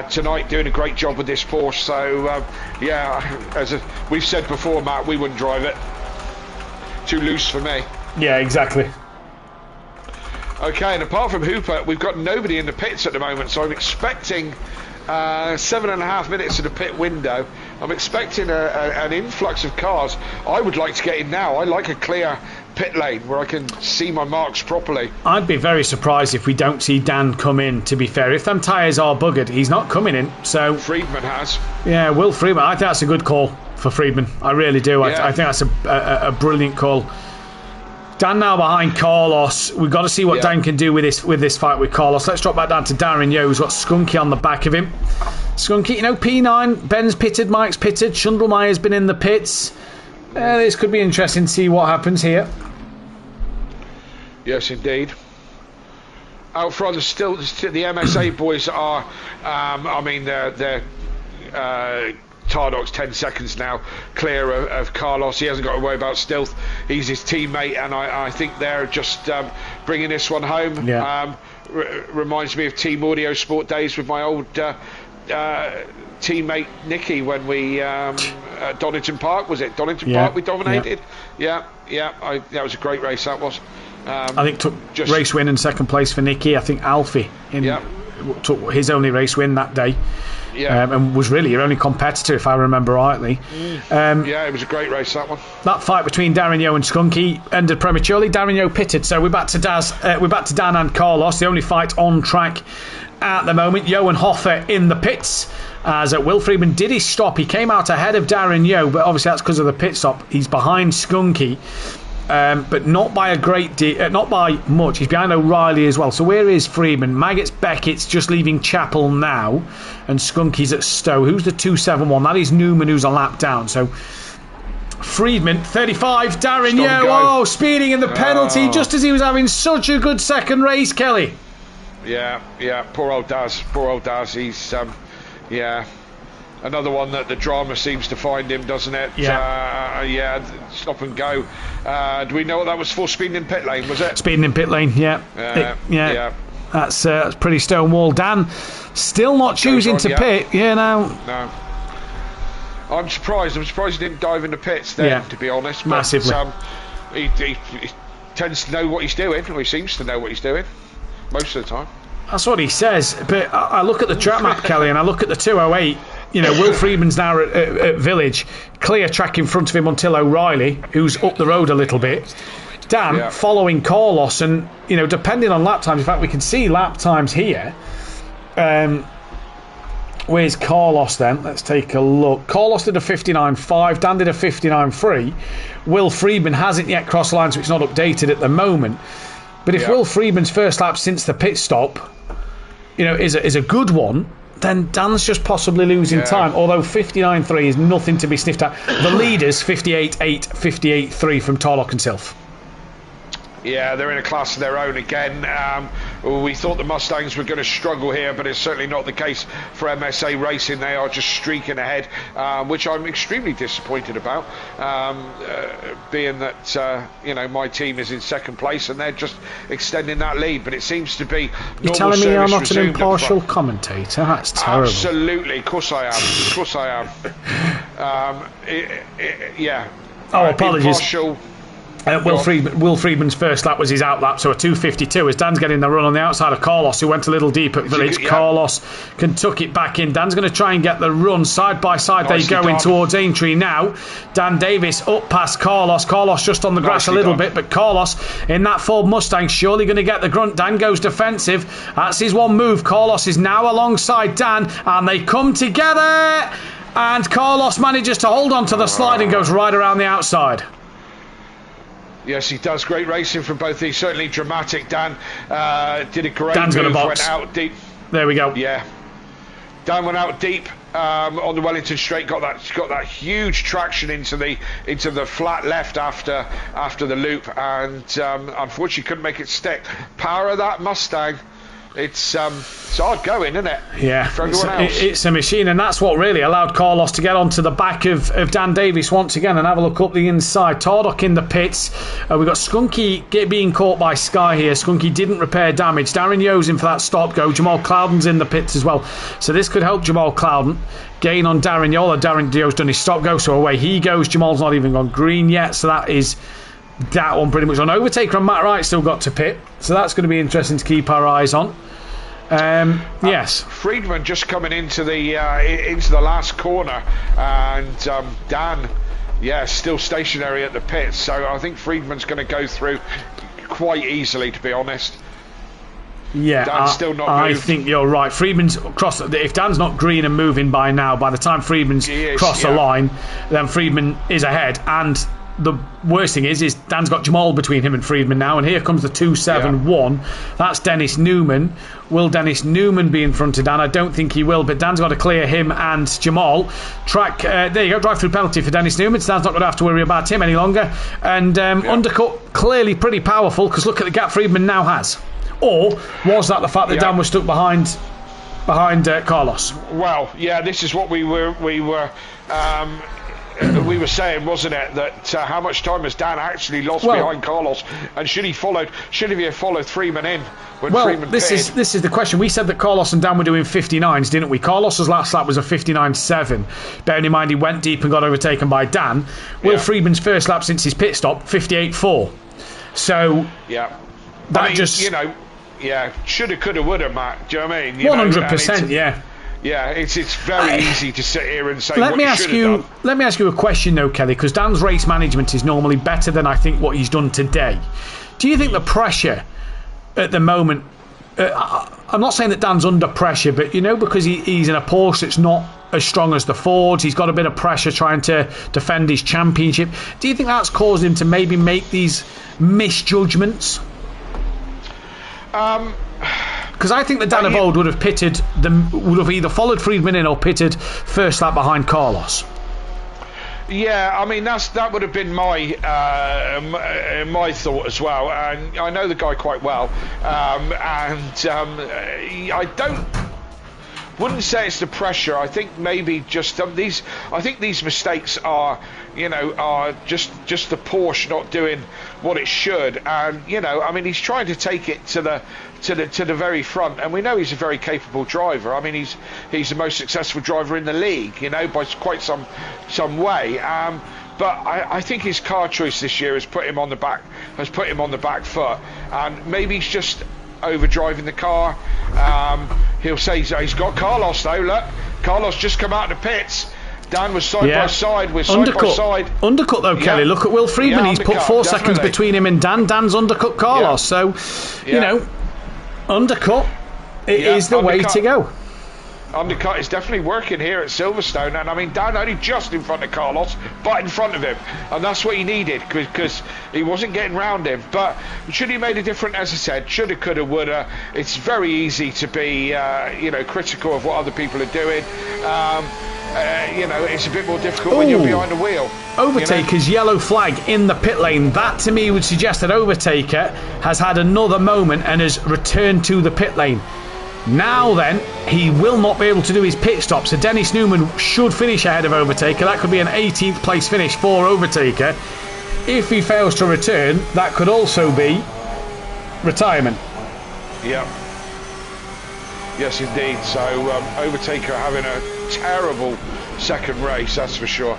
Speaker 1: tonight doing a great job with this Porsche. So as we've said before, Matt, we wouldn't drive it. Too loose for me.
Speaker 2: Yeah, exactly.
Speaker 1: Okay, and apart from Hooper, we've got nobody in the pits at the moment, so I'm expecting 7.5 minutes of the pit window. I'm expecting an influx of cars. I would like to get in now. I like a clear pit lane where I can see my marks properly.
Speaker 2: I'd be very surprised if we don't see Dan come in, to be fair. If them tyres are buggered, he's not coming in. So
Speaker 1: Friedman has.
Speaker 2: Yeah, Will Friedman. I think that's a good call for Friedman. I really do.
Speaker 1: Yeah.
Speaker 2: I think that's a brilliant call. Dan now behind Carlos. We've got to see what Dan can do with this fight with Carlos. Let's drop back down to Darren Yeo, who's got Skunky on the back of him. Skunky, P9, Ben's pitted, Mike's pitted, Schundelmeyer's been in the pits. This could be interesting to see what happens here.
Speaker 1: Yes, indeed. Out front, still the MSA boys are. They're Tardoc's 10 seconds now clear of Carlos. He hasn't got to worry about stealth. He's his teammate, and I think they're just bringing this one home.
Speaker 2: Yeah.
Speaker 1: Reminds me of Team Audio Sport days with my old teammate Nicky when we at Donington Park. Was it Donington Park we dominated? Yeah. That was a great race, that was.
Speaker 2: I think took race win and second place for Nicky. I think Alfie took his only race win that day. And was really your only competitor, if I remember rightly.
Speaker 1: It was a great race, that one.
Speaker 2: That fight between Darren Yeo and Skunky ended prematurely. Darren Yeo pitted, so we're back to Dan and Carlos. The only fight on track at the moment. Yeo and Hoffer in the pits. As Will Friedman did his stop, he came out ahead of Darren Yeo, but obviously that's because of the pit stop. He's behind Skunky. But not by a great deal, not by much. He's behind O'Reilly as well. So where is Friedman? Maggott's Beckett's just leaving Chapel now, and Skunky's at Stowe. Who's the 271? That is Newman, who's a lap down. So Friedman, 35. Darren Yeo, speeding in the penalty just as he was having such a good second race. Kelly.
Speaker 1: Yeah. Poor old Daz. He's another one that the drama seems to find him, doesn't it? Stop and go. Do we know what that was for? Speeding in pit lane, was it? Speeding in pit lane,
Speaker 2: yeah. That's pretty stonewall. Dan still not choosing to pit.
Speaker 1: No. I'm surprised he didn't dive in the pits then, to be honest. But,
Speaker 2: massively.
Speaker 1: He tends to know what he's doing, or he seems to know what he's doing most of the time.
Speaker 2: That's what he says. But I look at the track map, Kelly, and I look at the 208. Will Friedman's now at Village, clear track in front of him until O'Reilly, who's up the road a little bit. Dan following Carlos, and depending on lap times. In fact, we can see lap times here. Where's Carlos then? Let's take a look. Carlos did a 59.5. Dan did a 59.3. Will Friedman hasn't yet crossed the line, so it's not updated at the moment. But if Will Friedman's first lap since the pit stop, is a good one, then Dan's just possibly losing time. Although 59.3 is nothing to be sniffed at. The leaders 58.8, 58.3 from Tarlock and Silf.
Speaker 1: Yeah, they're in a class of their own again. we thought the Mustangs were going to struggle here, but it's certainly not the case for MSA Racing. They are just streaking ahead, which I'm extremely disappointed about, being that my team is in second place and they're just extending that lead. But it seems to be
Speaker 2: you're telling me you're not an impartial commentator? That's terrible.
Speaker 1: Absolutely, of course I am. Of course I am. Yeah.
Speaker 2: Oh, apologies.
Speaker 1: Impartial.
Speaker 2: Will Friedman's first lap was his out lap, so a 2:52 as Dan's getting the run on the outside of Carlos, who went a little deep at Village. Carlos can tuck it back in. Dan's going to try and get the run side by side. They go in towards Aintree now. Dan Davis up past Carlos. Carlos just on the grass a little bit, but Carlos in that Ford Mustang surely going to get the grunt. Dan goes defensive. That's his one move. Carlos is now alongside Dan, and they come together. And Carlos manages to hold on to the slide and goes right around the outside.
Speaker 1: Yes, he does. Great racing from both these. Certainly dramatic. Dan did a great
Speaker 2: Dan's
Speaker 1: move.
Speaker 2: Got a box.
Speaker 1: Went out deep.
Speaker 2: There we go.
Speaker 1: Yeah. Dan went out deep on the Wellington Straight. Got that huge traction into the flat left after the loop, and unfortunately couldn't make it stick. Power of that Mustang. It's hard going, isn't it?
Speaker 2: Yeah,
Speaker 1: for everyone else.
Speaker 2: It's a machine, and that's what really allowed Carlos to get onto the back of Dan Davis once again and have a look up the inside. Tardock in the pits. We've got Skunky being caught by Sky here. Skunky didn't repair damage. Darren Yo's in for that stop go. Jamal Cloudon's in the pits as well. So this could help Jamal Cloudon gain on Darren Yo. Darren Yo's done his stop go, so away he goes. Jamal's not even gone green yet, so that is that one pretty much on. Overtaker and Matt Wright still got to pit, so that's going to be interesting to keep our eyes on. Yes,
Speaker 1: Friedman just coming into the last corner, and Dan, still stationary at the pits. So I think Friedman's going to go through quite easily, to be honest.
Speaker 2: Yeah,
Speaker 1: Dan's still not moved.
Speaker 2: I think you're right. Friedman's crossed. If Dan's not green and moving by now, by the time Friedman's crossed the line, then Friedman is ahead. And the worst thing is Dan's got Jamal between him and Friedman now, and here comes the 271. That's Dennis Newman. Will Dennis Newman be in front of Dan? I don't think he will, but Dan's got to clear him and Jamal. There you go, drive-through penalty for Dennis Newman. So Dan's not going to have to worry about him any longer. And undercut clearly pretty powerful, because look at the gap Friedman now has. Or was that the fact that Dan was stuck behind Carlos?
Speaker 1: Well, yeah, this is what we were saying, wasn't it? That how much time has Dan actually lost behind Carlos, and should he have followed Freeman in when Freeman
Speaker 2: this is the question. We said that Carlos and Dan were doing 59s, didn't we? Carlos's last lap was a 59.7. Bearing in mind he went deep and got overtaken by Dan. Will Freeman's first lap since his pit stop 58.4. So
Speaker 1: shoulda, coulda, woulda, Matt. Do you know what I mean?
Speaker 2: 100%, yeah.
Speaker 1: Yeah, it's very easy to sit here and say
Speaker 2: let me ask you a question though, Kelly, because Dan's race management is normally better than I think what he's done today. Do you think the pressure at the moment, I'm not saying that Dan's under pressure, but because he's in a Porsche that's not as strong as the Fords, he's got a bit of pressure trying to defend his championship. Do you think that's caused him to maybe make these misjudgments? Because I think that Dan of old would have either followed Friedman in or pitted first lap behind Carlos.
Speaker 1: Yeah, I mean that would have been my thought as well, and I know the guy quite well, wouldn't say it's the pressure. I think maybe just these mistakes are just the Porsche not doing what it should, and I mean he's trying to take it to the very front, and we know he's a very capable driver. I mean he's the most successful driver in the league, by quite some way. But I think his car choice this year has put him on the back foot, and maybe he's just overdriving the car. He'll say he's got Carlos though. Look, Carlos just come out of the pits. Dan was side by side. We're side by side.
Speaker 2: Undercut though, Kelly. Look at Will Friedman. He's put 4 seconds between him and Dan. Dan's undercut Carlos. So, undercut is the way to go.
Speaker 1: Undercut is definitely working here at Silverstone, and I mean Dan only just in front of Carlos, but in front of him, and that's what he needed, because he wasn't getting round him. But should he made a difference? As I said, shoulda, coulda, woulda. It's very easy to be critical of what other people are doing. it's a bit more difficult when you're behind the wheel.
Speaker 2: Overtaker's yellow flag in the pit lane. That to me would suggest that Overtaker has had another moment and has returned to the pit lane. Now then, he will not be able to do his pit stop, so Dennis Newman should finish ahead of Overtaker. That could be an 18th place finish for Overtaker. If he fails to return, that could also be retirement.
Speaker 1: Yeah. Yes, indeed. So Overtaker having a terrible second race, that's for sure.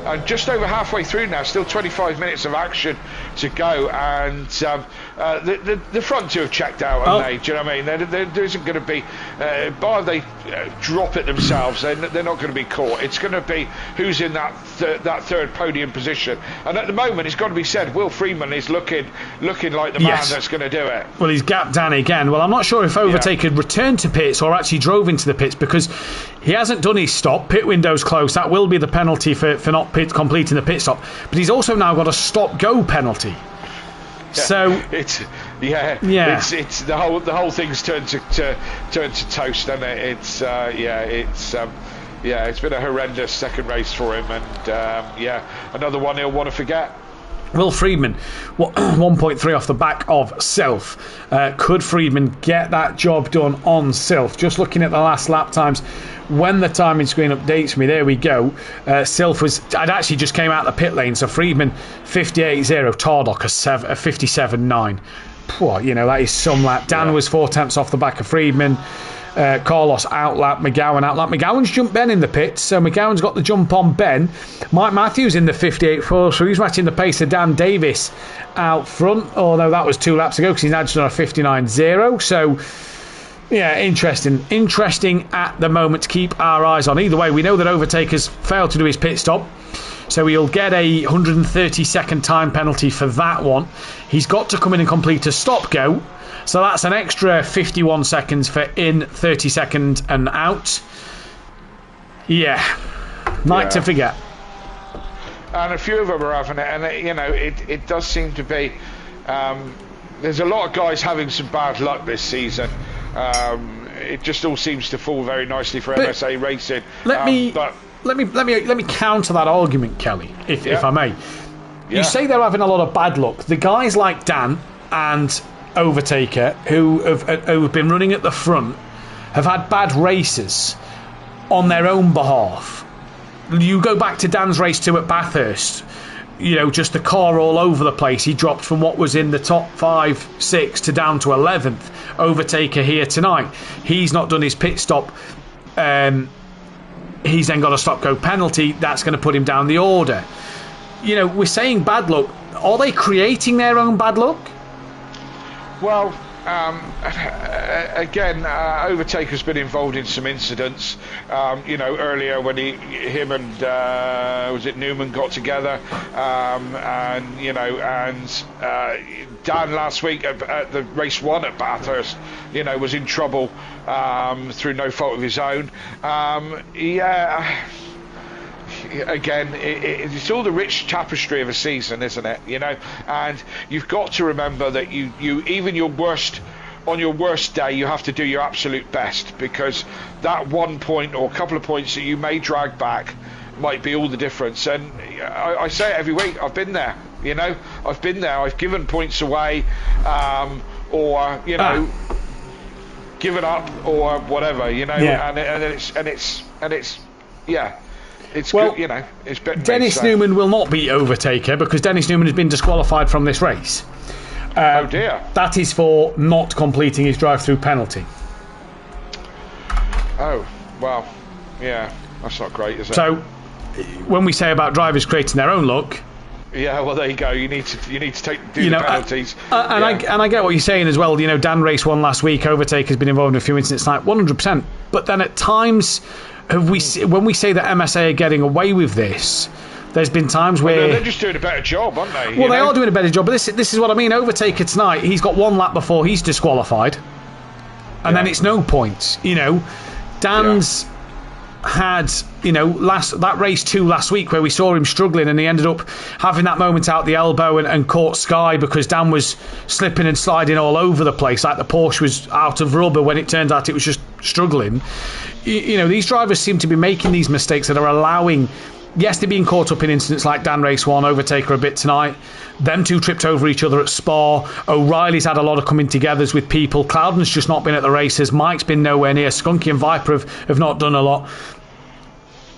Speaker 1: And just over halfway through now, still 25 minutes of action to go, and the front two have checked out, haven't they? Do you know what I mean? There isn't going to be, bar they drop it themselves, they're not going to be caught. It's going to be who's in that third podium position. And at the moment, it's got to be said, Will Freeman is looking like the man that's going to do it.
Speaker 2: Well, he's gapped Dan again. Well, I'm not sure if Overtaker returned to pits or actually drove into the pits, because he hasn't done his stop. Pit window's closed. That will be the penalty for not completing the pit stop. But he's also now got a stop-go penalty.
Speaker 1: Yeah.
Speaker 2: So
Speaker 1: it's the whole thing's turned to toast, and it's been a horrendous second race for him, and another one he'll want to forget.
Speaker 2: Will Friedman, 1.3 off the back of Self. Could Friedman get that job done on Self? Just looking at the last lap times, when the timing screen updates me, there we go. Self I'd actually just came out the pit lane, so Friedman 58.0, Tardock a 57.9. That is some lap. Dan was 4 tenths off the back of Friedman. Carlos outlap McGowan. McGowan's jumped Ben in the pits, so McGowan's got the jump on Ben. Mike Matthews in the 58.4, so he's matching the pace of Dan Davis out front. Although that was 2 laps ago, because he's now just on a 59.0. So interesting at the moment to keep our eyes on. Either way, we know that Overtaker's failed to do his pit stop, so he'll get a 130-second time penalty for that one. He's got to come in and complete a stop-go, so that's an extra 51 seconds for in, 30 second and out. Night to forget.
Speaker 1: And a few of them are having it, and it does seem to be. There's a lot of guys having some bad luck this season. It just all seems to fall very nicely for MSA Racing.
Speaker 2: Let me counter that argument, Kelly, if I may. You say they're having a lot of bad luck. The guys like Dan and Overtaker, who have been running at the front, have had bad races on their own behalf. You go back to Dan's race 2 at Bathurst, just the car all over the place. He dropped from what was in the top 5, 6 to down to 11th. Overtaker here tonight, he's not done his pit stop. He's then got a stop-go penalty. That's going to put him down the order. We're saying bad luck. Are they creating their own bad luck?
Speaker 1: Well, again, Overtaker's been involved in some incidents. Earlier when him and was it Newman got together, and Dan last week at the race 1 at Bathurst, was in trouble through no fault of his own. Again, it's all the rich tapestry of a season, isn't it? And you've got to remember that you even on your worst day, you have to do your absolute best, because that 1 point or a couple of points that you may drag back might be all the difference. And I say it every week, I've been there. I've been there. I've given points away, or given up or whatever. It's good, it's better.
Speaker 2: Dennis Newman will not be Overtaker, because Dennis Newman has been disqualified from this race.
Speaker 1: Oh dear.
Speaker 2: That is for not completing his drive-through penalty.
Speaker 1: Oh, well, that's not great, is it?
Speaker 2: So, when we say about drivers creating their own luck,
Speaker 1: yeah, well, there you go. You need to do the penalties.
Speaker 2: I get what you're saying as well. Dan raced 1 last week. Overtaker's been involved in a few incidents, like 100%. But then at times, when we say that MSA are getting away with this, there's been times where
Speaker 1: they're just doing a better job, aren't they?
Speaker 2: Well, they are doing a better job. But this is what I mean. Overtaker tonight, he's got 1 lap before he's disqualified, and then it's no points. Dan's had, that race 2 last week where we saw him struggling and he ended up having that moment out the elbow and caught Sky because Dan was slipping and sliding all over the place, like the Porsche was out of rubber when it turned out it was just struggling. These drivers seem to be making these mistakes that are allowing, yes, they're being caught up in incidents like Dan race 1, Overtaker a bit tonight. Them two tripped over each other at Spa. O'Reilly's had a lot of coming togethers with people. Cloudon's just not been at the races. Mike's been nowhere near. Skunky and Viper have not done a lot.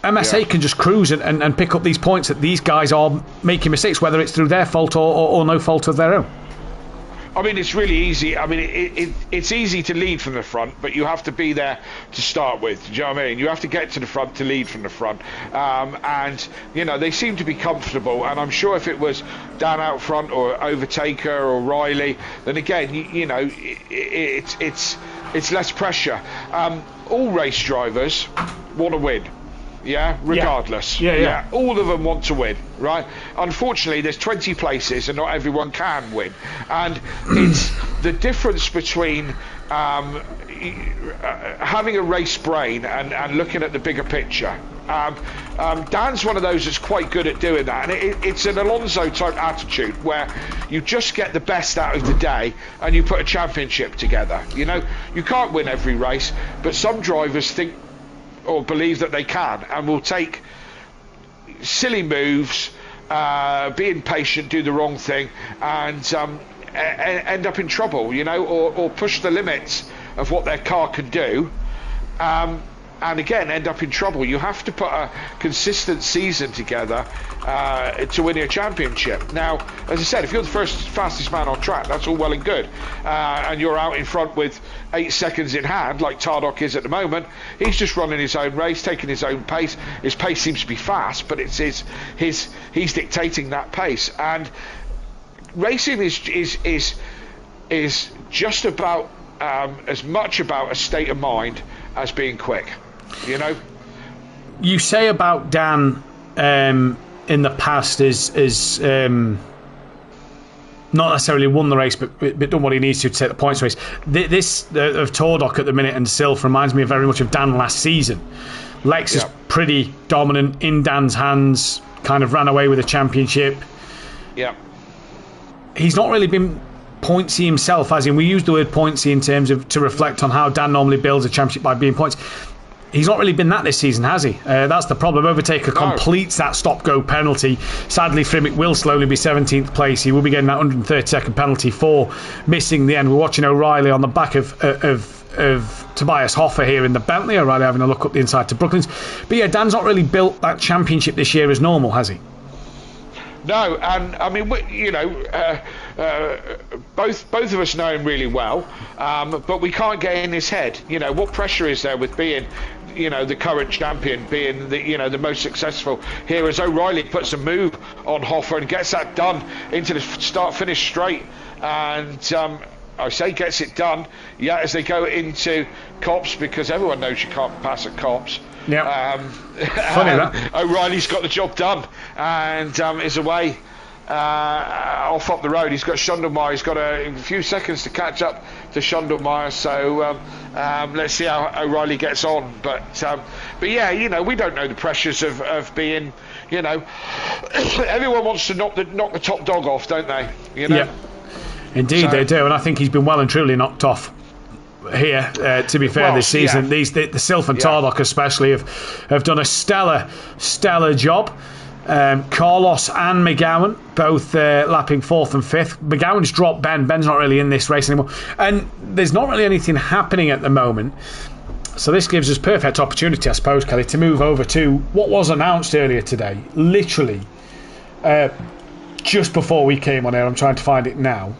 Speaker 2: MSA can just cruise and pick up these points that these guys are making mistakes, whether it's through their fault or no fault of their own.
Speaker 1: I mean, it's really easy. I mean, it's easy to lead from the front, but you have to be there to start with. Do you know what I mean? You have to get to the front to lead from the front. And, they seem to be comfortable. And I'm sure if it was Dan out front or Overtaker or Riley, then again, it's less pressure. All race drivers want to win. Yeah, regardless. Yeah. All of them want to win, right? Unfortunately, there's 20 places and not everyone can win. And it's the difference between having a race brain and looking at the bigger picture. Dan's one of those that's quite good at doing that. And it's an Alonso type attitude where you just get the best out of the day and you put a championship together. You can't win every race, but some drivers think or believe that they can and will take silly moves, be impatient, do the wrong thing, and end up in trouble, or push the limits of what their car can do, and again end up in trouble. You have to put a consistent season together to win a championship. Now, as I said, if you're the fastest man on track, that's all well and good, and you're out in front with 8 seconds in hand like Tardok is at the moment. He's just running his own race, taking his own pace. His pace seems to be fast, but it's he's dictating that pace. And racing is just about as much about a state of mind as being quick.
Speaker 2: You say about Dan in the past is not necessarily won the race, but done what he needs to take the points race. This of Tordok at the minute and Sylph reminds me very much of Dan last season. Lex is pretty dominant in Dan's hands, kind of ran away with the championship. Yeah. He's not really been pointsy himself, as in we use the word pointsy in terms of to reflect on how Dan normally builds a championship by being points. He's not really been that this season, has he? That's the problem. Overtaker completes that stop-go penalty. Sadly, Frimmick will slowly be 17th place. He will be getting that 130-second penalty for missing the end. We're watching O'Reilly on the back of Tobias Hoffer here in the Bentley. O'Reilly having a look up the inside to Brooklands. But yeah, Dan's not really built that championship this year as normal, has he?
Speaker 1: No, and I mean, both of us know him really well, but we can't get in his head. What pressure is there with being, the current champion, being the most successful here, as O'Reilly puts a move on Hoffer and gets that done into the start-finish straight, and I say gets it done, as they go into Cops, because everyone knows you can't pass at Cops. Yeah. Funny that. O'Reilly's got the job done and is away off up the road. He's got Schundelmeyer. He's got a few seconds to catch up to Schundelmeyer. So let's see how O'Reilly gets on. But yeah, we don't know the pressures of being, everyone wants to knock the top dog off, don't they?
Speaker 2: Yeah. Indeed, they do, and I think he's been well and truly knocked off here, to be fair, this season. The Sylph and Tardok especially have done a stellar job. Carlos and McGowan both lapping 4th and 5th. McGowan's dropped Ben. Ben's not really in this race anymore, and there's not really anything happening at the moment. So this gives us perfect opportunity, I suppose, Kelly, to move over to what was announced earlier today. Literally, just before we came on air. I'm trying to find it now.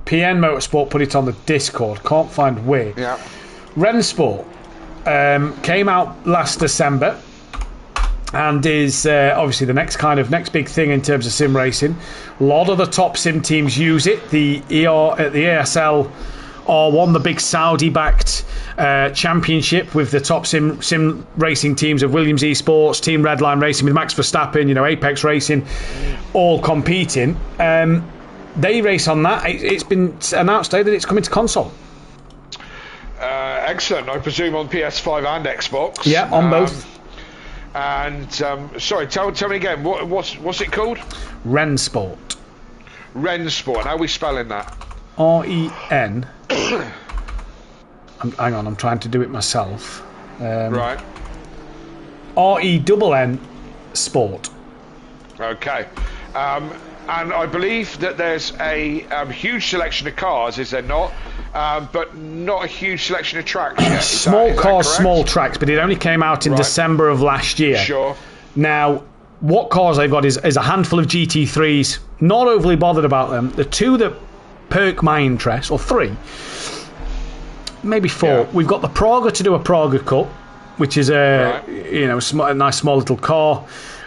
Speaker 2: PN Motorsport put it on the Discord. Can't find where. Yeah. Rennsport came out last December and is obviously the next big thing in terms of sim racing. A lot of the top sim teams use it. The ASL R1, the big Saudi-backed championship with the top sim racing teams of Williams Esports, Team Redline Racing with Max Verstappen, Apex Racing, all competing. They race on that. It's been announced today that it's coming to console.
Speaker 1: excellent. I presume on PS5 and Xbox.
Speaker 2: Yeah, on both.
Speaker 1: And sorry, tell me again. What's it called?
Speaker 2: Rensport.
Speaker 1: Rensport. How are we spelling that?
Speaker 2: REN. Hang on, I'm trying to do it myself.
Speaker 1: Right.
Speaker 2: RENN Sport.
Speaker 1: Okay. And I believe that there's a huge selection of cars, is there not? But not a huge selection of tracks yet.
Speaker 2: Small cars, small tracks, but it only came out in December of last year.
Speaker 1: Sure.
Speaker 2: Now, what cars they've got is a handful of GT3s. Not overly bothered about them. The two that perk my interest, or three, maybe four. Yeah. We've got the Praga to do a Praga Cup, which is a nice small little car.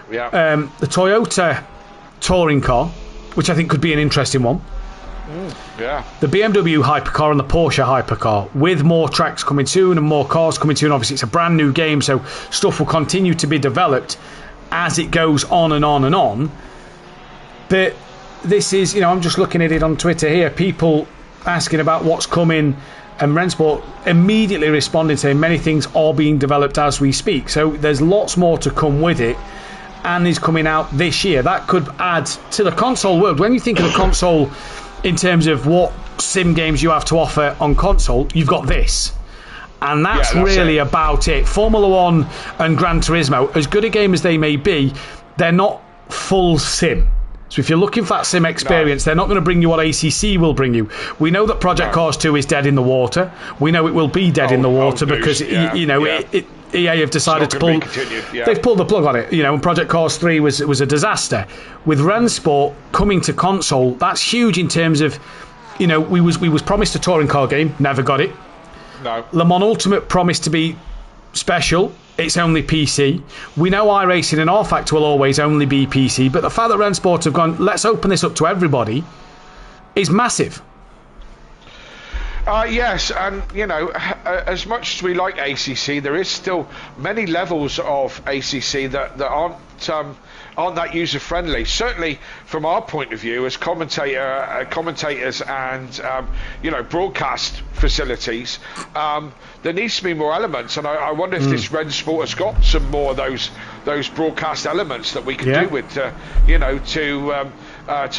Speaker 1: Yeah.
Speaker 2: The Toyota touring car, which I think could be an interesting one.
Speaker 1: Yeah.
Speaker 2: The BMW hypercar and the Porsche hypercar, with more tracks coming soon and more cars coming soon. Obviously, it's a brand new game, so stuff will continue to be developed as it goes on and on and on. But this is, I'm just looking at it on Twitter here, people asking about what's coming, and Rensport immediately responded saying many things are being developed as we speak. So there's lots more to come with it, and is coming out this year. That could add to the console world. When you think of the console in terms of what sim games you have to offer on console, you've got this. And that's really about it. Formula 1 and Gran Turismo, as good a game as they may be, they're not full sim. So if you're looking for that sim experience, they're not going to bring you what ACC will bring you. We know that Project Cars 2 is dead in the water. We know it will be dead in the water because EA have decided to pull. They've pulled the plug on it. And Project Cars 3 was a disaster. With Rensport coming to console, that's huge in terms of, we was promised a touring car game, never got it.
Speaker 1: No.
Speaker 2: Le Mans Ultimate promised to be special. It's only PC. We know iRacing and R-Factor will always only be PC, but the fact that Rensport have gone, let's open this up to everybody, is massive.
Speaker 1: Yes, and as much as we like ACC, there is still many levels of ACC that aren't that user friendly. Certainly, from our point of view, as commentators and broadcast facilities, there needs to be more elements. And I wonder if this Rensport has got some more of those broadcast elements that we can do with, to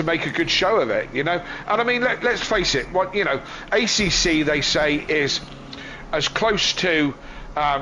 Speaker 1: make a good show of it. And I mean, let's face it. What ACC they say is as close to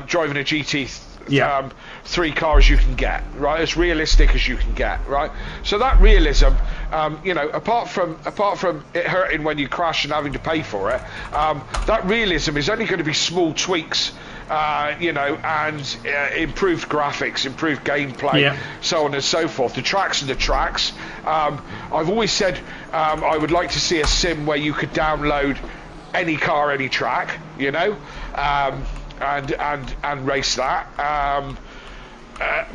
Speaker 1: driving a GT3 car as you can get, right? As realistic as you can get, right? So that realism, apart from it hurting when you crash and having to pay for it, that realism is only going to be small tweaks, and improved graphics, improved gameplay, so on and so forth. The tracks are the tracks. I've always said I would like to see a sim where you could download any car, any track, and race that.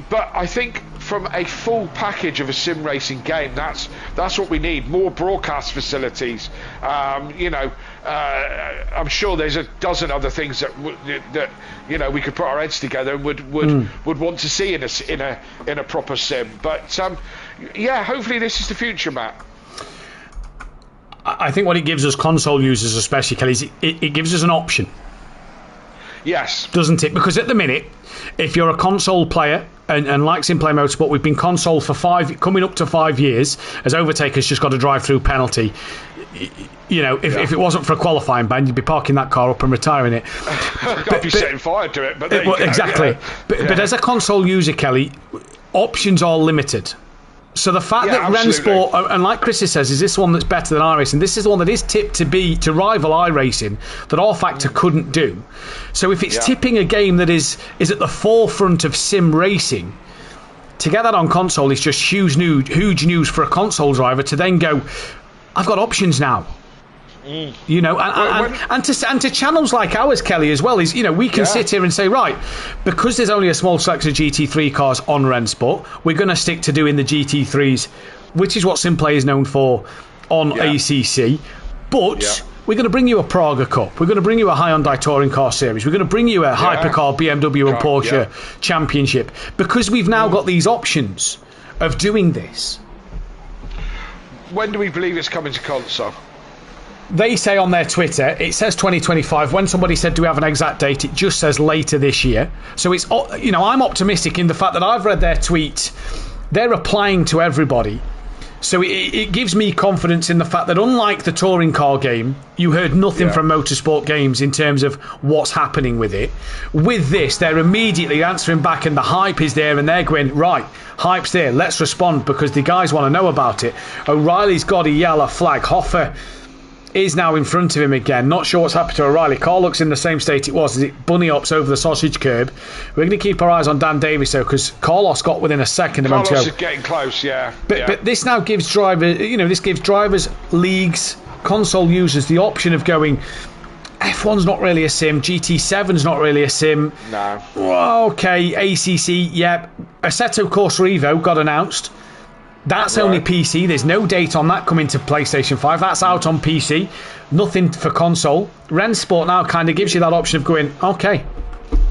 Speaker 1: But I think from a full package of a sim racing game, that's what we need. More broadcast facilities. I'm sure there's a dozen other things that we could put our heads together and would want to see in a proper sim. But hopefully this is the future, Matt.
Speaker 2: I think what it gives us console users, especially, Kelly, is it gives us an option.
Speaker 1: Yes.
Speaker 2: Doesn't it? Because at the minute, if you're a console player and like Sim Play Motorsport, we've been console for coming up to 5 years, as Overtaker's just got a drive-through penalty. If it wasn't for a qualifying ban, you'd be parking that car up and retiring it.
Speaker 1: I'd be setting fire to it. But
Speaker 2: exactly.
Speaker 1: Yeah.
Speaker 2: But as a console user, Kelly, options are limited. So the fact that Rensport, and like Chris says, is this one that's better than iRacing? This is the one that is tipped to rival iRacing that R-Factor couldn't do. So if it's tipping a game that is at the forefront of sim racing, to get that on console is just huge news for a console driver to then go, I've got options now. And to channels like ours, Kelly, as well, is we can sit here and say, right, because there's only a small selection of GT3 cars on Rensport, we're going to stick to doing the GT3s, which is what Simplay is known for on ACC. But we're going to bring you a Praga Cup. We're going to bring you a Hyundai Touring Car Series. We're going to bring you a Hypercar, BMW and Porsche Championship, because we've now got these options of doing this.
Speaker 1: When do we believe it's coming to console?
Speaker 2: they say on their Twitter, it says 2025. When somebody said, do we have an exact date, it just says later this year. So it's, I'm optimistic in the fact that I've read their tweet. They're replying to everybody. So it gives me confidence in the fact that unlike the touring car game, you heard nothing from Motorsport Games in terms of what's happening with it. With this, they're immediately answering back and the hype is there and they're going, right, hype's there, let's respond because the guys want to know about it. O'Reilly's got a yellow flag. Hoffa is now in front of him again. Not sure what's happened to O'Reilly. Car looks in the same state it was as it bunny hops over the sausage curb. We're going to keep our eyes on Dan Davis though, because Carlos got within a second.
Speaker 1: Carlos is getting close,
Speaker 2: But this now gives drivers, leagues, console users the option of going, F1's not really a sim, GT7's not really a sim.
Speaker 1: No.
Speaker 2: Okay, ACC, Assetto Corsa Evo got announced. That's only PC. There's no date on that coming to PlayStation 5. That's out on PC. Nothing for console. Rennsport now kind of gives you that option of going, okay,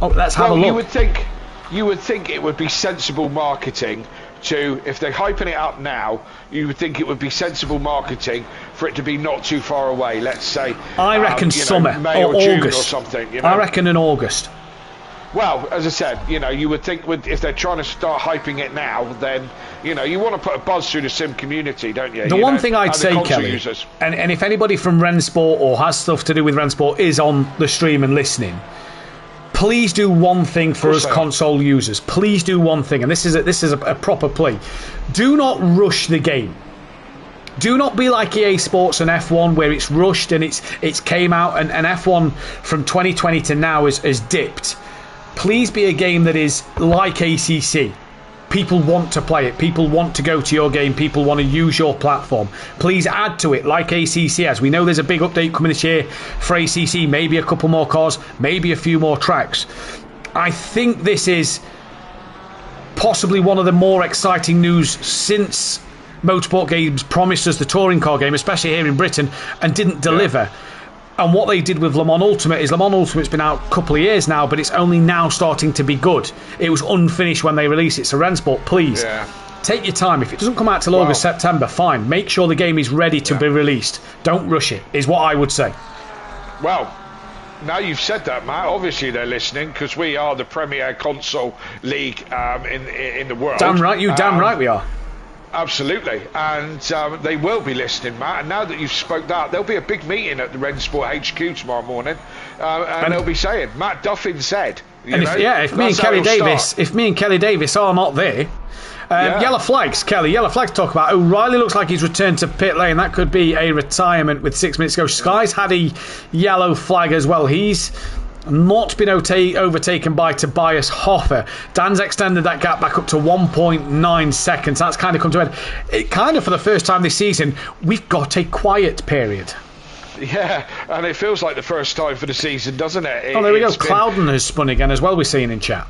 Speaker 2: let's have a look.
Speaker 1: You would think it would be sensible marketing to, if they're hyping it up now, you would think it would be sensible marketing for it to be not too far away. Let's say,
Speaker 2: I reckon summer
Speaker 1: May
Speaker 2: or
Speaker 1: June
Speaker 2: August
Speaker 1: or something.
Speaker 2: I reckon in August.
Speaker 1: Well, as I said, you would think if they're trying to start hyping it now, then, you want to put a buzz through the sim community, don't you?
Speaker 2: The one thing I'd say, Kelly, and if anybody from Rennsport or has stuff to do with Rennsport is on the stream and listening, please do one thing for us console users. Please do one thing, and this is a proper plea. Do not rush the game. Do not be like EA Sports and F1 where it's rushed and it's came out and F1 from 2020 to now has dipped. Please be a game that is like ACC. People want to play it. People want to go to your game. People want to use your platform. Please add to it like ACC has. We know there's a big update coming this year for ACC. Maybe a couple more cars. Maybe a few more tracks. I think this is possibly one of the more exciting news since Motorsport Games promised us the touring car game, especially here in Britain, and didn't deliver. And what they did with Le Mans Ultimate is Le Mans Ultimate's been out a couple of years now, but it's only now starting to be good. It was unfinished when they released it. So Rennsport, please, take your time. If it doesn't come out till August, September, fine. Make sure the game is ready to be released. Don't rush it, is what I would say.
Speaker 1: Well, now you've said that, Matt, obviously they're listening because we are the premier console league in the world.
Speaker 2: Damn right, damn right we are.
Speaker 1: Absolutely, and they will be listening, Matt. And now that you've spoke that, there'll be a big meeting at the Rennsport HQ tomorrow morning, and they'll be saying, Matt Duffin said.
Speaker 2: If me and Kelly Davis are not there, yellow flags, Kelly. Yellow flags talk about O'Reilly looks like he's returned to pit lane. That could be a retirement with 6 minutes to go. Sky's had a yellow flag as well. He's not been overtaken by Tobias Hoffa. Dan's extended that gap back up to 1.9 seconds. That's kind of come to an end. It kind of, for the first time this season, we've got a quiet period.
Speaker 1: Yeah, and it feels like the first time for the season, doesn't it?
Speaker 2: There we go. Clouden has spun again as well, we're seeing in chat.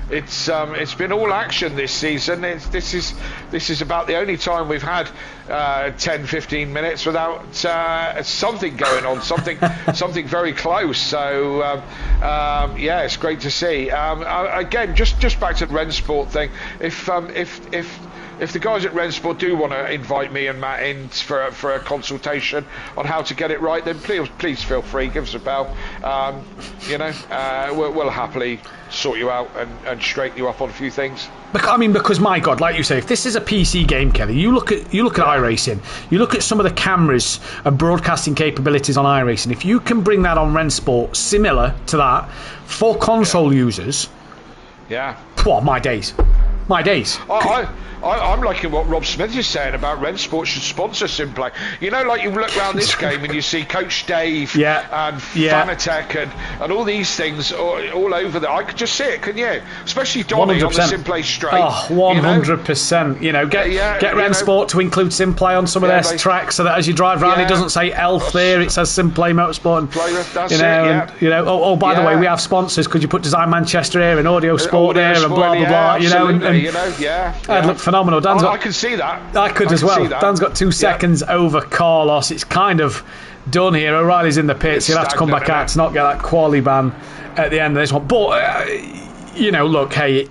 Speaker 1: It's been all action this season. This is about the only time we've had 10-15 minutes without something going on, something very close. So it's great to see. Again, just back to the Rennsport thing. If the guys at Rennsport do want to invite me and Matt in for a consultation on how to get it right, then please feel free, give us a bell. We'll happily sort you out and straighten you up on a few things.
Speaker 2: Because my God, like you say, if this is a PC game, Kelly, you look at iRacing, you look at some of the cameras and broadcasting capabilities on iRacing. If you can bring that on Rennsport, similar to that, for console users, my days.
Speaker 1: I'm liking what Rob Smith is saying about Rennsport should sponsor Simplay. Like you look around this game and you see Coach Dave and Fanatec and all these things all over there. I could just see it, couldn't you? Especially Donny 100%. On the Simplay straight.
Speaker 2: 100%. Get Rennsport to include Simplay on some of their tracks so that as you drive around it doesn't say Elf there, it says Simplay Motorsport. By the way, we have sponsors. Could you put Design Manchester here and Audio Sport there and blah blah blah, I'd look phenomenal.
Speaker 1: I can see that.
Speaker 2: I could as well. Dan's got 2 seconds over Carlos. It's kind of done here. O'Reilly's in the pits. He'll have to come back out to not get that quali ban at the end of this one. But look, hey,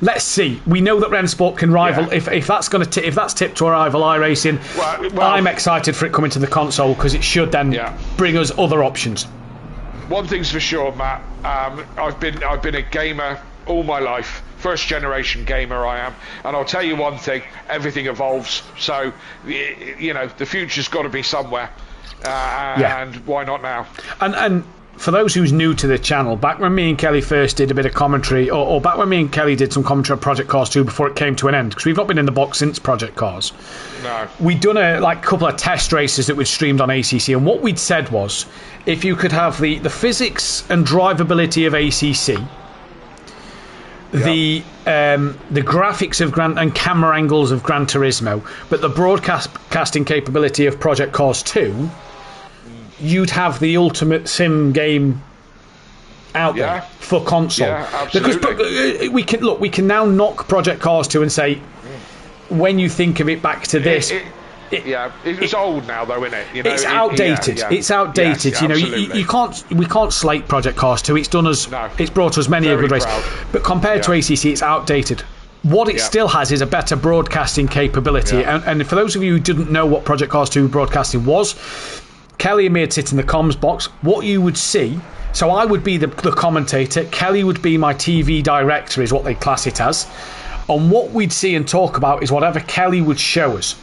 Speaker 2: let's see. We know that Rennsport can rival.
Speaker 1: Yeah.
Speaker 2: If that's going to if that's tipped to rival iRacing, I'm excited for it coming to the console because it should then bring us other options.
Speaker 1: One thing's for sure, Matt. I've been a gamer all my life. First generation gamer I am, and I'll tell you one thing: everything evolves. So, the future's got to be somewhere, and why not now? And
Speaker 2: for those who's new to the channel, back when me and Kelly first did a bit of commentary, or back when me and Kelly did some commentary on Project Cars 2 before it came to an end, because we've not been in the box since Project Cars.
Speaker 1: No.
Speaker 2: We'd done a couple of test races that we'd streamed on ACC, and what we'd said was, if you could have the physics and drivability of ACC, the graphics of and camera angles of Gran Turismo, but the broadcasting capability of Project Cars 2, you'd have the ultimate sim game out there for console.
Speaker 1: Yeah, absolutely.
Speaker 2: Because we can now knock Project Cars 2 and say, when you think of it back to this,
Speaker 1: it's old now, though, isn't it?
Speaker 2: It's outdated. It's outdated.
Speaker 1: Yes,
Speaker 2: we can't slate Project Cars 2. It's done us. No. It's brought us many a good race. But compared to ACC, it's outdated. What it still has is a better broadcasting capability. Yeah. And for those of you who didn't know what Project Cars 2 broadcasting was, Kelly and me would sit in the comms box. What you would see, so I would be the commentator, Kelly would be my TV director, is what they class it as. And what we'd see and talk about is whatever Kelly would show us.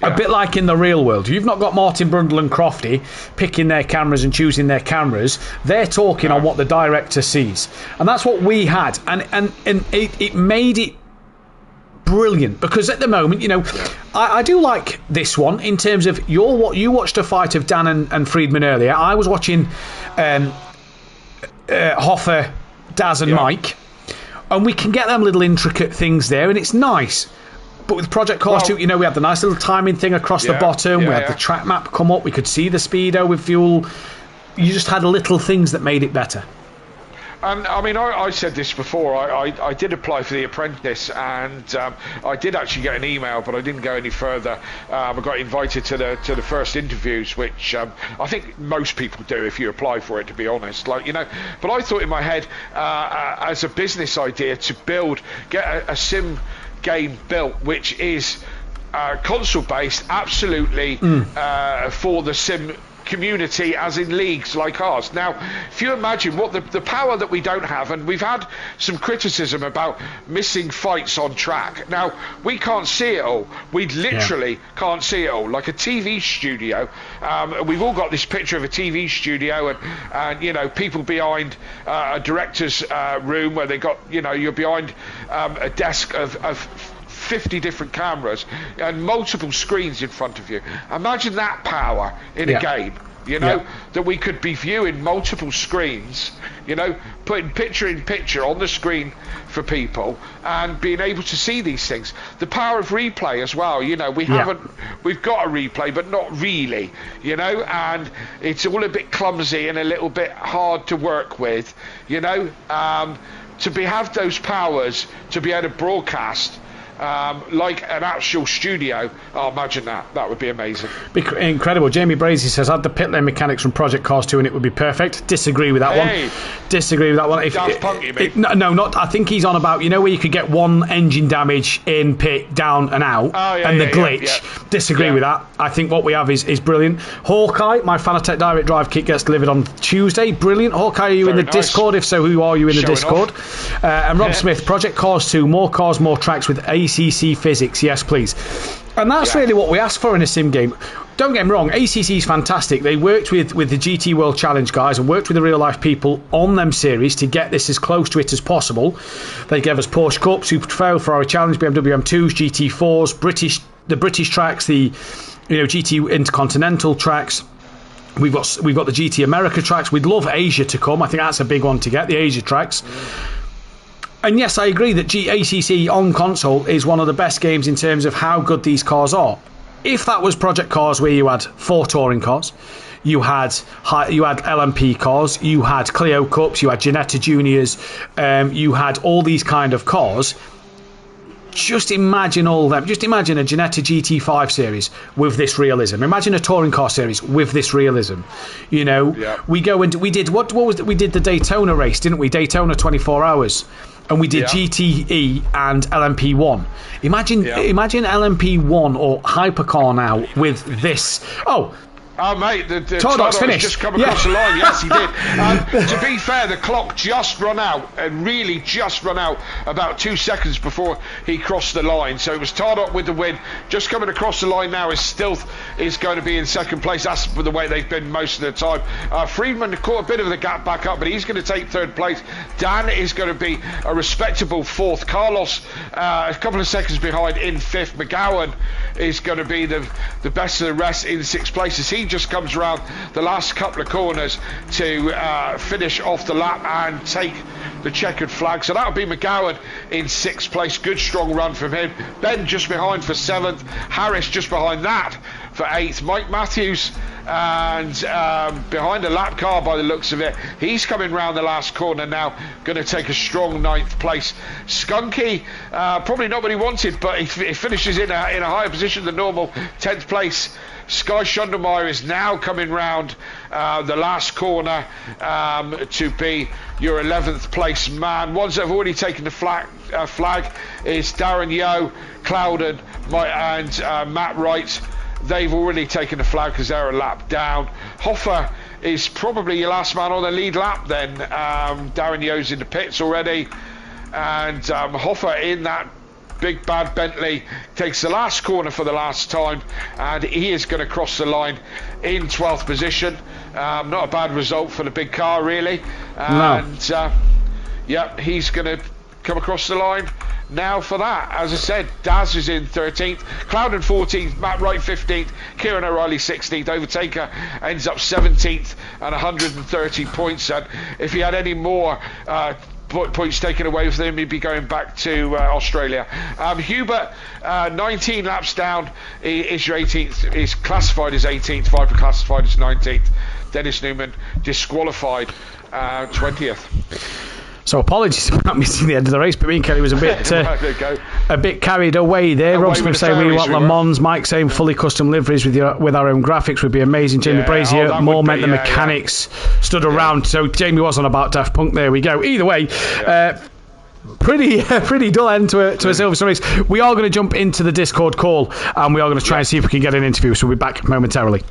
Speaker 2: A bit like in the real world. You've not got Martin Brundle and Crofty picking their cameras and choosing their cameras. They're talking on what the director sees. And that's what we had. And it made it brilliant, because at the moment, I do like this one in terms of you watched a fight of Dan and Friedman earlier. I was watching Hoffer, Daz and Mike, and we can get them little intricate things there, and it's nice. But with Project Cars 2, we had the nice little timing thing across the bottom. We had the track map come up. We could see the speedo with fuel. You just had little things that made it better.
Speaker 1: And I mean, I said this before. I did apply for The Apprentice, and I did actually get an email, but I didn't go any further. I got invited to the first interviews, which I think most people do if you apply for it, to be honest. But I thought in my head, as a business idea, to get a sim game built, which is console based, absolutely for the sim community, as in leagues like ours. Now, if you imagine what the power that we don't have, and we've had some criticism about missing fights on track. Now, we can't see it all. We literally can't see it all. Like a TV studio, we've all got this picture of a TV studio, and people behind a director's room where they got, you're behind a desk of 50 different cameras and multiple screens in front of you. Imagine that power in a game, that we could be viewing multiple screens, putting picture in picture on the screen for people and being able to see these things. The power of replay as well, we've got a replay, but not really, and it's all a bit clumsy and a little bit hard to work with, to have those powers to be able to broadcast like an actual studio. Imagine that would be amazing.
Speaker 2: Incredible. Jamie Brazy says, add the pit lane mechanics from Project Cars 2 and it would be perfect. Disagree with that one. Disagree with that one.
Speaker 1: Daft Punk, you mean?
Speaker 2: No, not. I think he's on about, where you could get one engine damage in pit, down and out, and the glitch. Disagree with that. I think what we have is brilliant. Hawkeye, my Fanatec Direct Drive kit gets delivered on Tuesday. Brilliant. Hawkeye, are you in the Discord? If so, who are you in the Discord? And Rob Smith, Project Cars 2, more cars, more tracks with ACC physics. Yes, please. And that's really what we ask for in a sim game. Don't get me wrong, ACC is fantastic. They worked with the GT World Challenge guys and worked with the real life people on them series to get this as close to it as possible. They gave us Porsche Cup, Super Trofeo, Ferrari Challenge, BMW M2s, GT4s, the British tracks, the GT Intercontinental tracks. We've got the GT America tracks. We'd love Asia to come. I think that's a big one to get, the Asia tracks. And yes, I agree that ACC on console is one of the best games in terms of how good these cars are. If that was Project Cars, where you had 4 touring cars, you had LMP cars, you had Clio Cups, you had Ginetta Juniors, you had all these kind of cars, just imagine all them. Just imagine a Ginetta GT5 series with this realism. Imagine a touring car series with this realism. You know, we go into we did what was it? We did the Daytona race, didn't we? Daytona 24 hours. And we did GTE and LMP1. Imagine LMP1 or Hypercar now with this.
Speaker 1: Oh, mate, the
Speaker 2: Tordoc's finished.
Speaker 1: Just come across the line. Yes, he did. To be fair, the clock just run out, and really just run out about 2 seconds before he crossed the line. So it was Tardoc with the win. Just coming across the line now is going to be in second place. That's the way they've been most of the time. Friedman caught a bit of the gap back up, but he's going to take third place. Dan is going to be a respectable fourth. Carlos, a couple of seconds behind in fifth. McGowan is going to be the best of the rest in sixth place as he just comes around the last couple of corners to finish off the lap and take the checkered flag. So that'll be McGowan in sixth place. Good strong run from him. Ben just behind for seventh. Harris just behind that for eighth. Mike Matthews and behind a lap car by the looks of it. He's coming round the last corner now, going to take a strong ninth place. Skunky, probably not what he wanted, but he finishes in a higher position than normal, 10th place. Sky Schundermeyer is now coming round the last corner to be your 11th place man. Ones that have already taken the flag is Darren Yeo, Clouden and Matt Wright. They've already taken the flag because they're a lap down. Hoffer is probably your last man on the lead lap then. Darren Yeo's in the pits already. And Hoffer in that big bad Bentley takes the last corner for the last time, and he is going to cross the line in 12th position. Not a bad result for the big car, really. And he's going to come across the line now for that. As I said, Daz is in 13th, Clouden 14th, Matt Wright 15th, Kieran O'Reilly 16th, Overtaker ends up 17th and 130 points. And if he had any more points taken away from him, he'd be going back to Australia. Hubert, 19 laps down, is your 18th, is classified as 18th, Viper classified as 19th. Dennis Newman disqualified 20th.
Speaker 2: So apologies about missing the end of the race, but me and Kelly was a bit carried away there. Rob's going to say we want Le Mans. Mike saying fully custom liveries with our own graphics would be amazing. Jamie Brazier, more meant the mechanics stood around. So Jamie was on about Daft Punk. There we go. Either way, pretty dull end to a Silverstone race. We are going to jump into the Discord call, and we are going to try and see if we can get an interview. So we'll be back momentarily.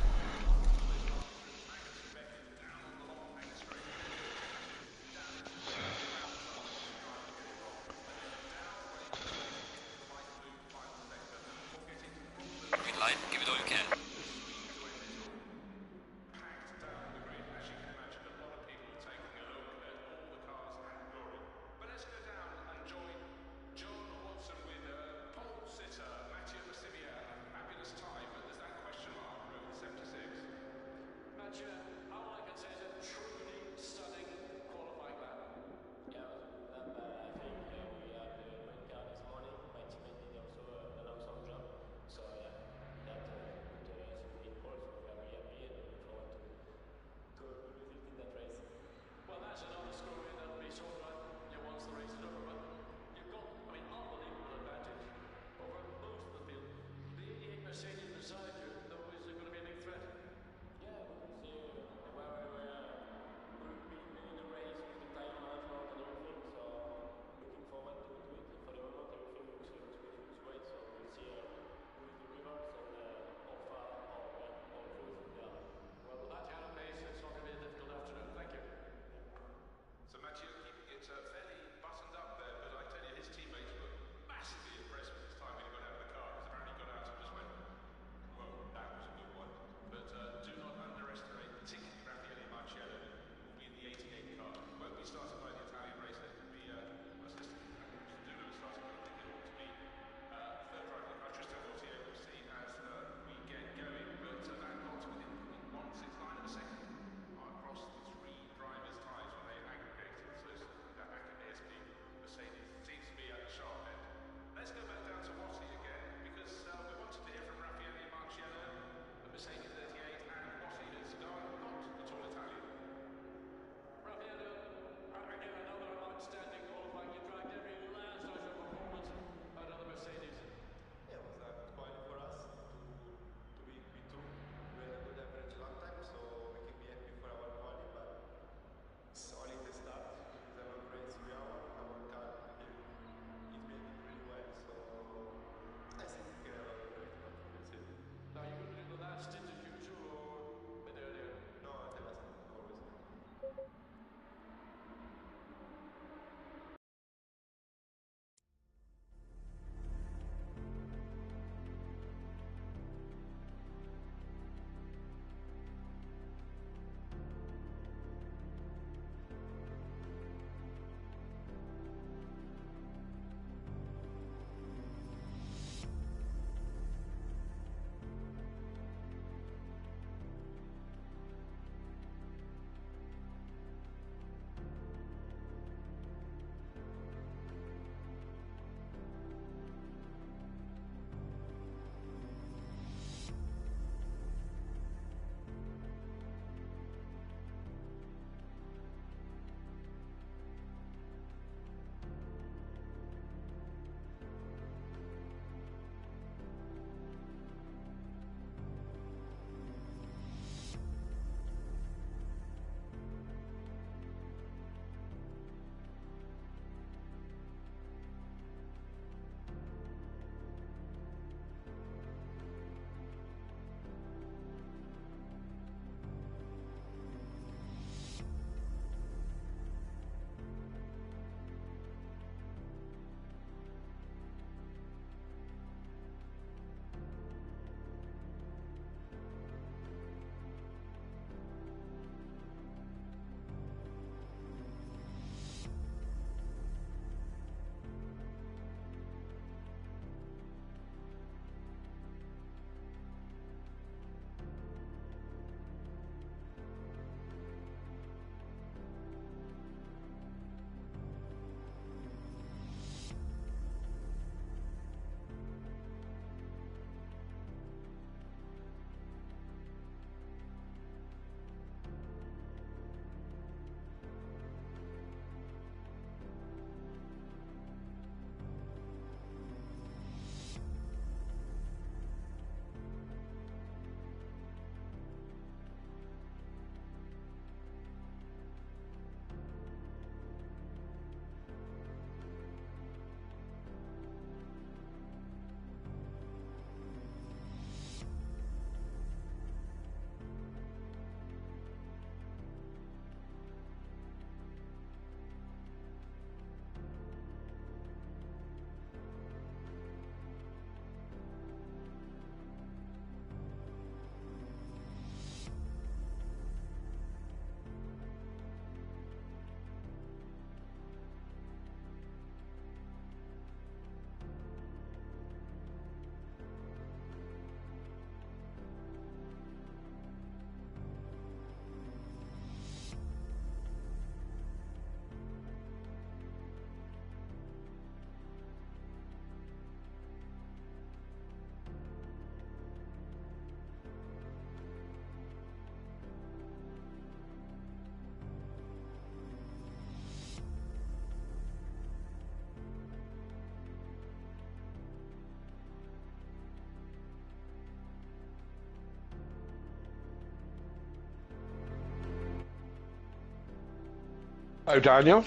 Speaker 1: Oh, Daniel.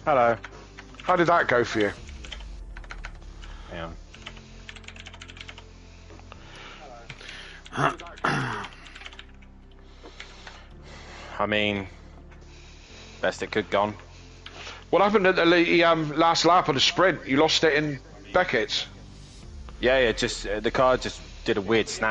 Speaker 4: Hello.
Speaker 1: How did that go for you?
Speaker 4: Yeah. I mean, best it could gone.
Speaker 1: What happened at the last lap of the sprint? You lost it in Beckett's.
Speaker 4: Yeah, just the car just did a weird snap.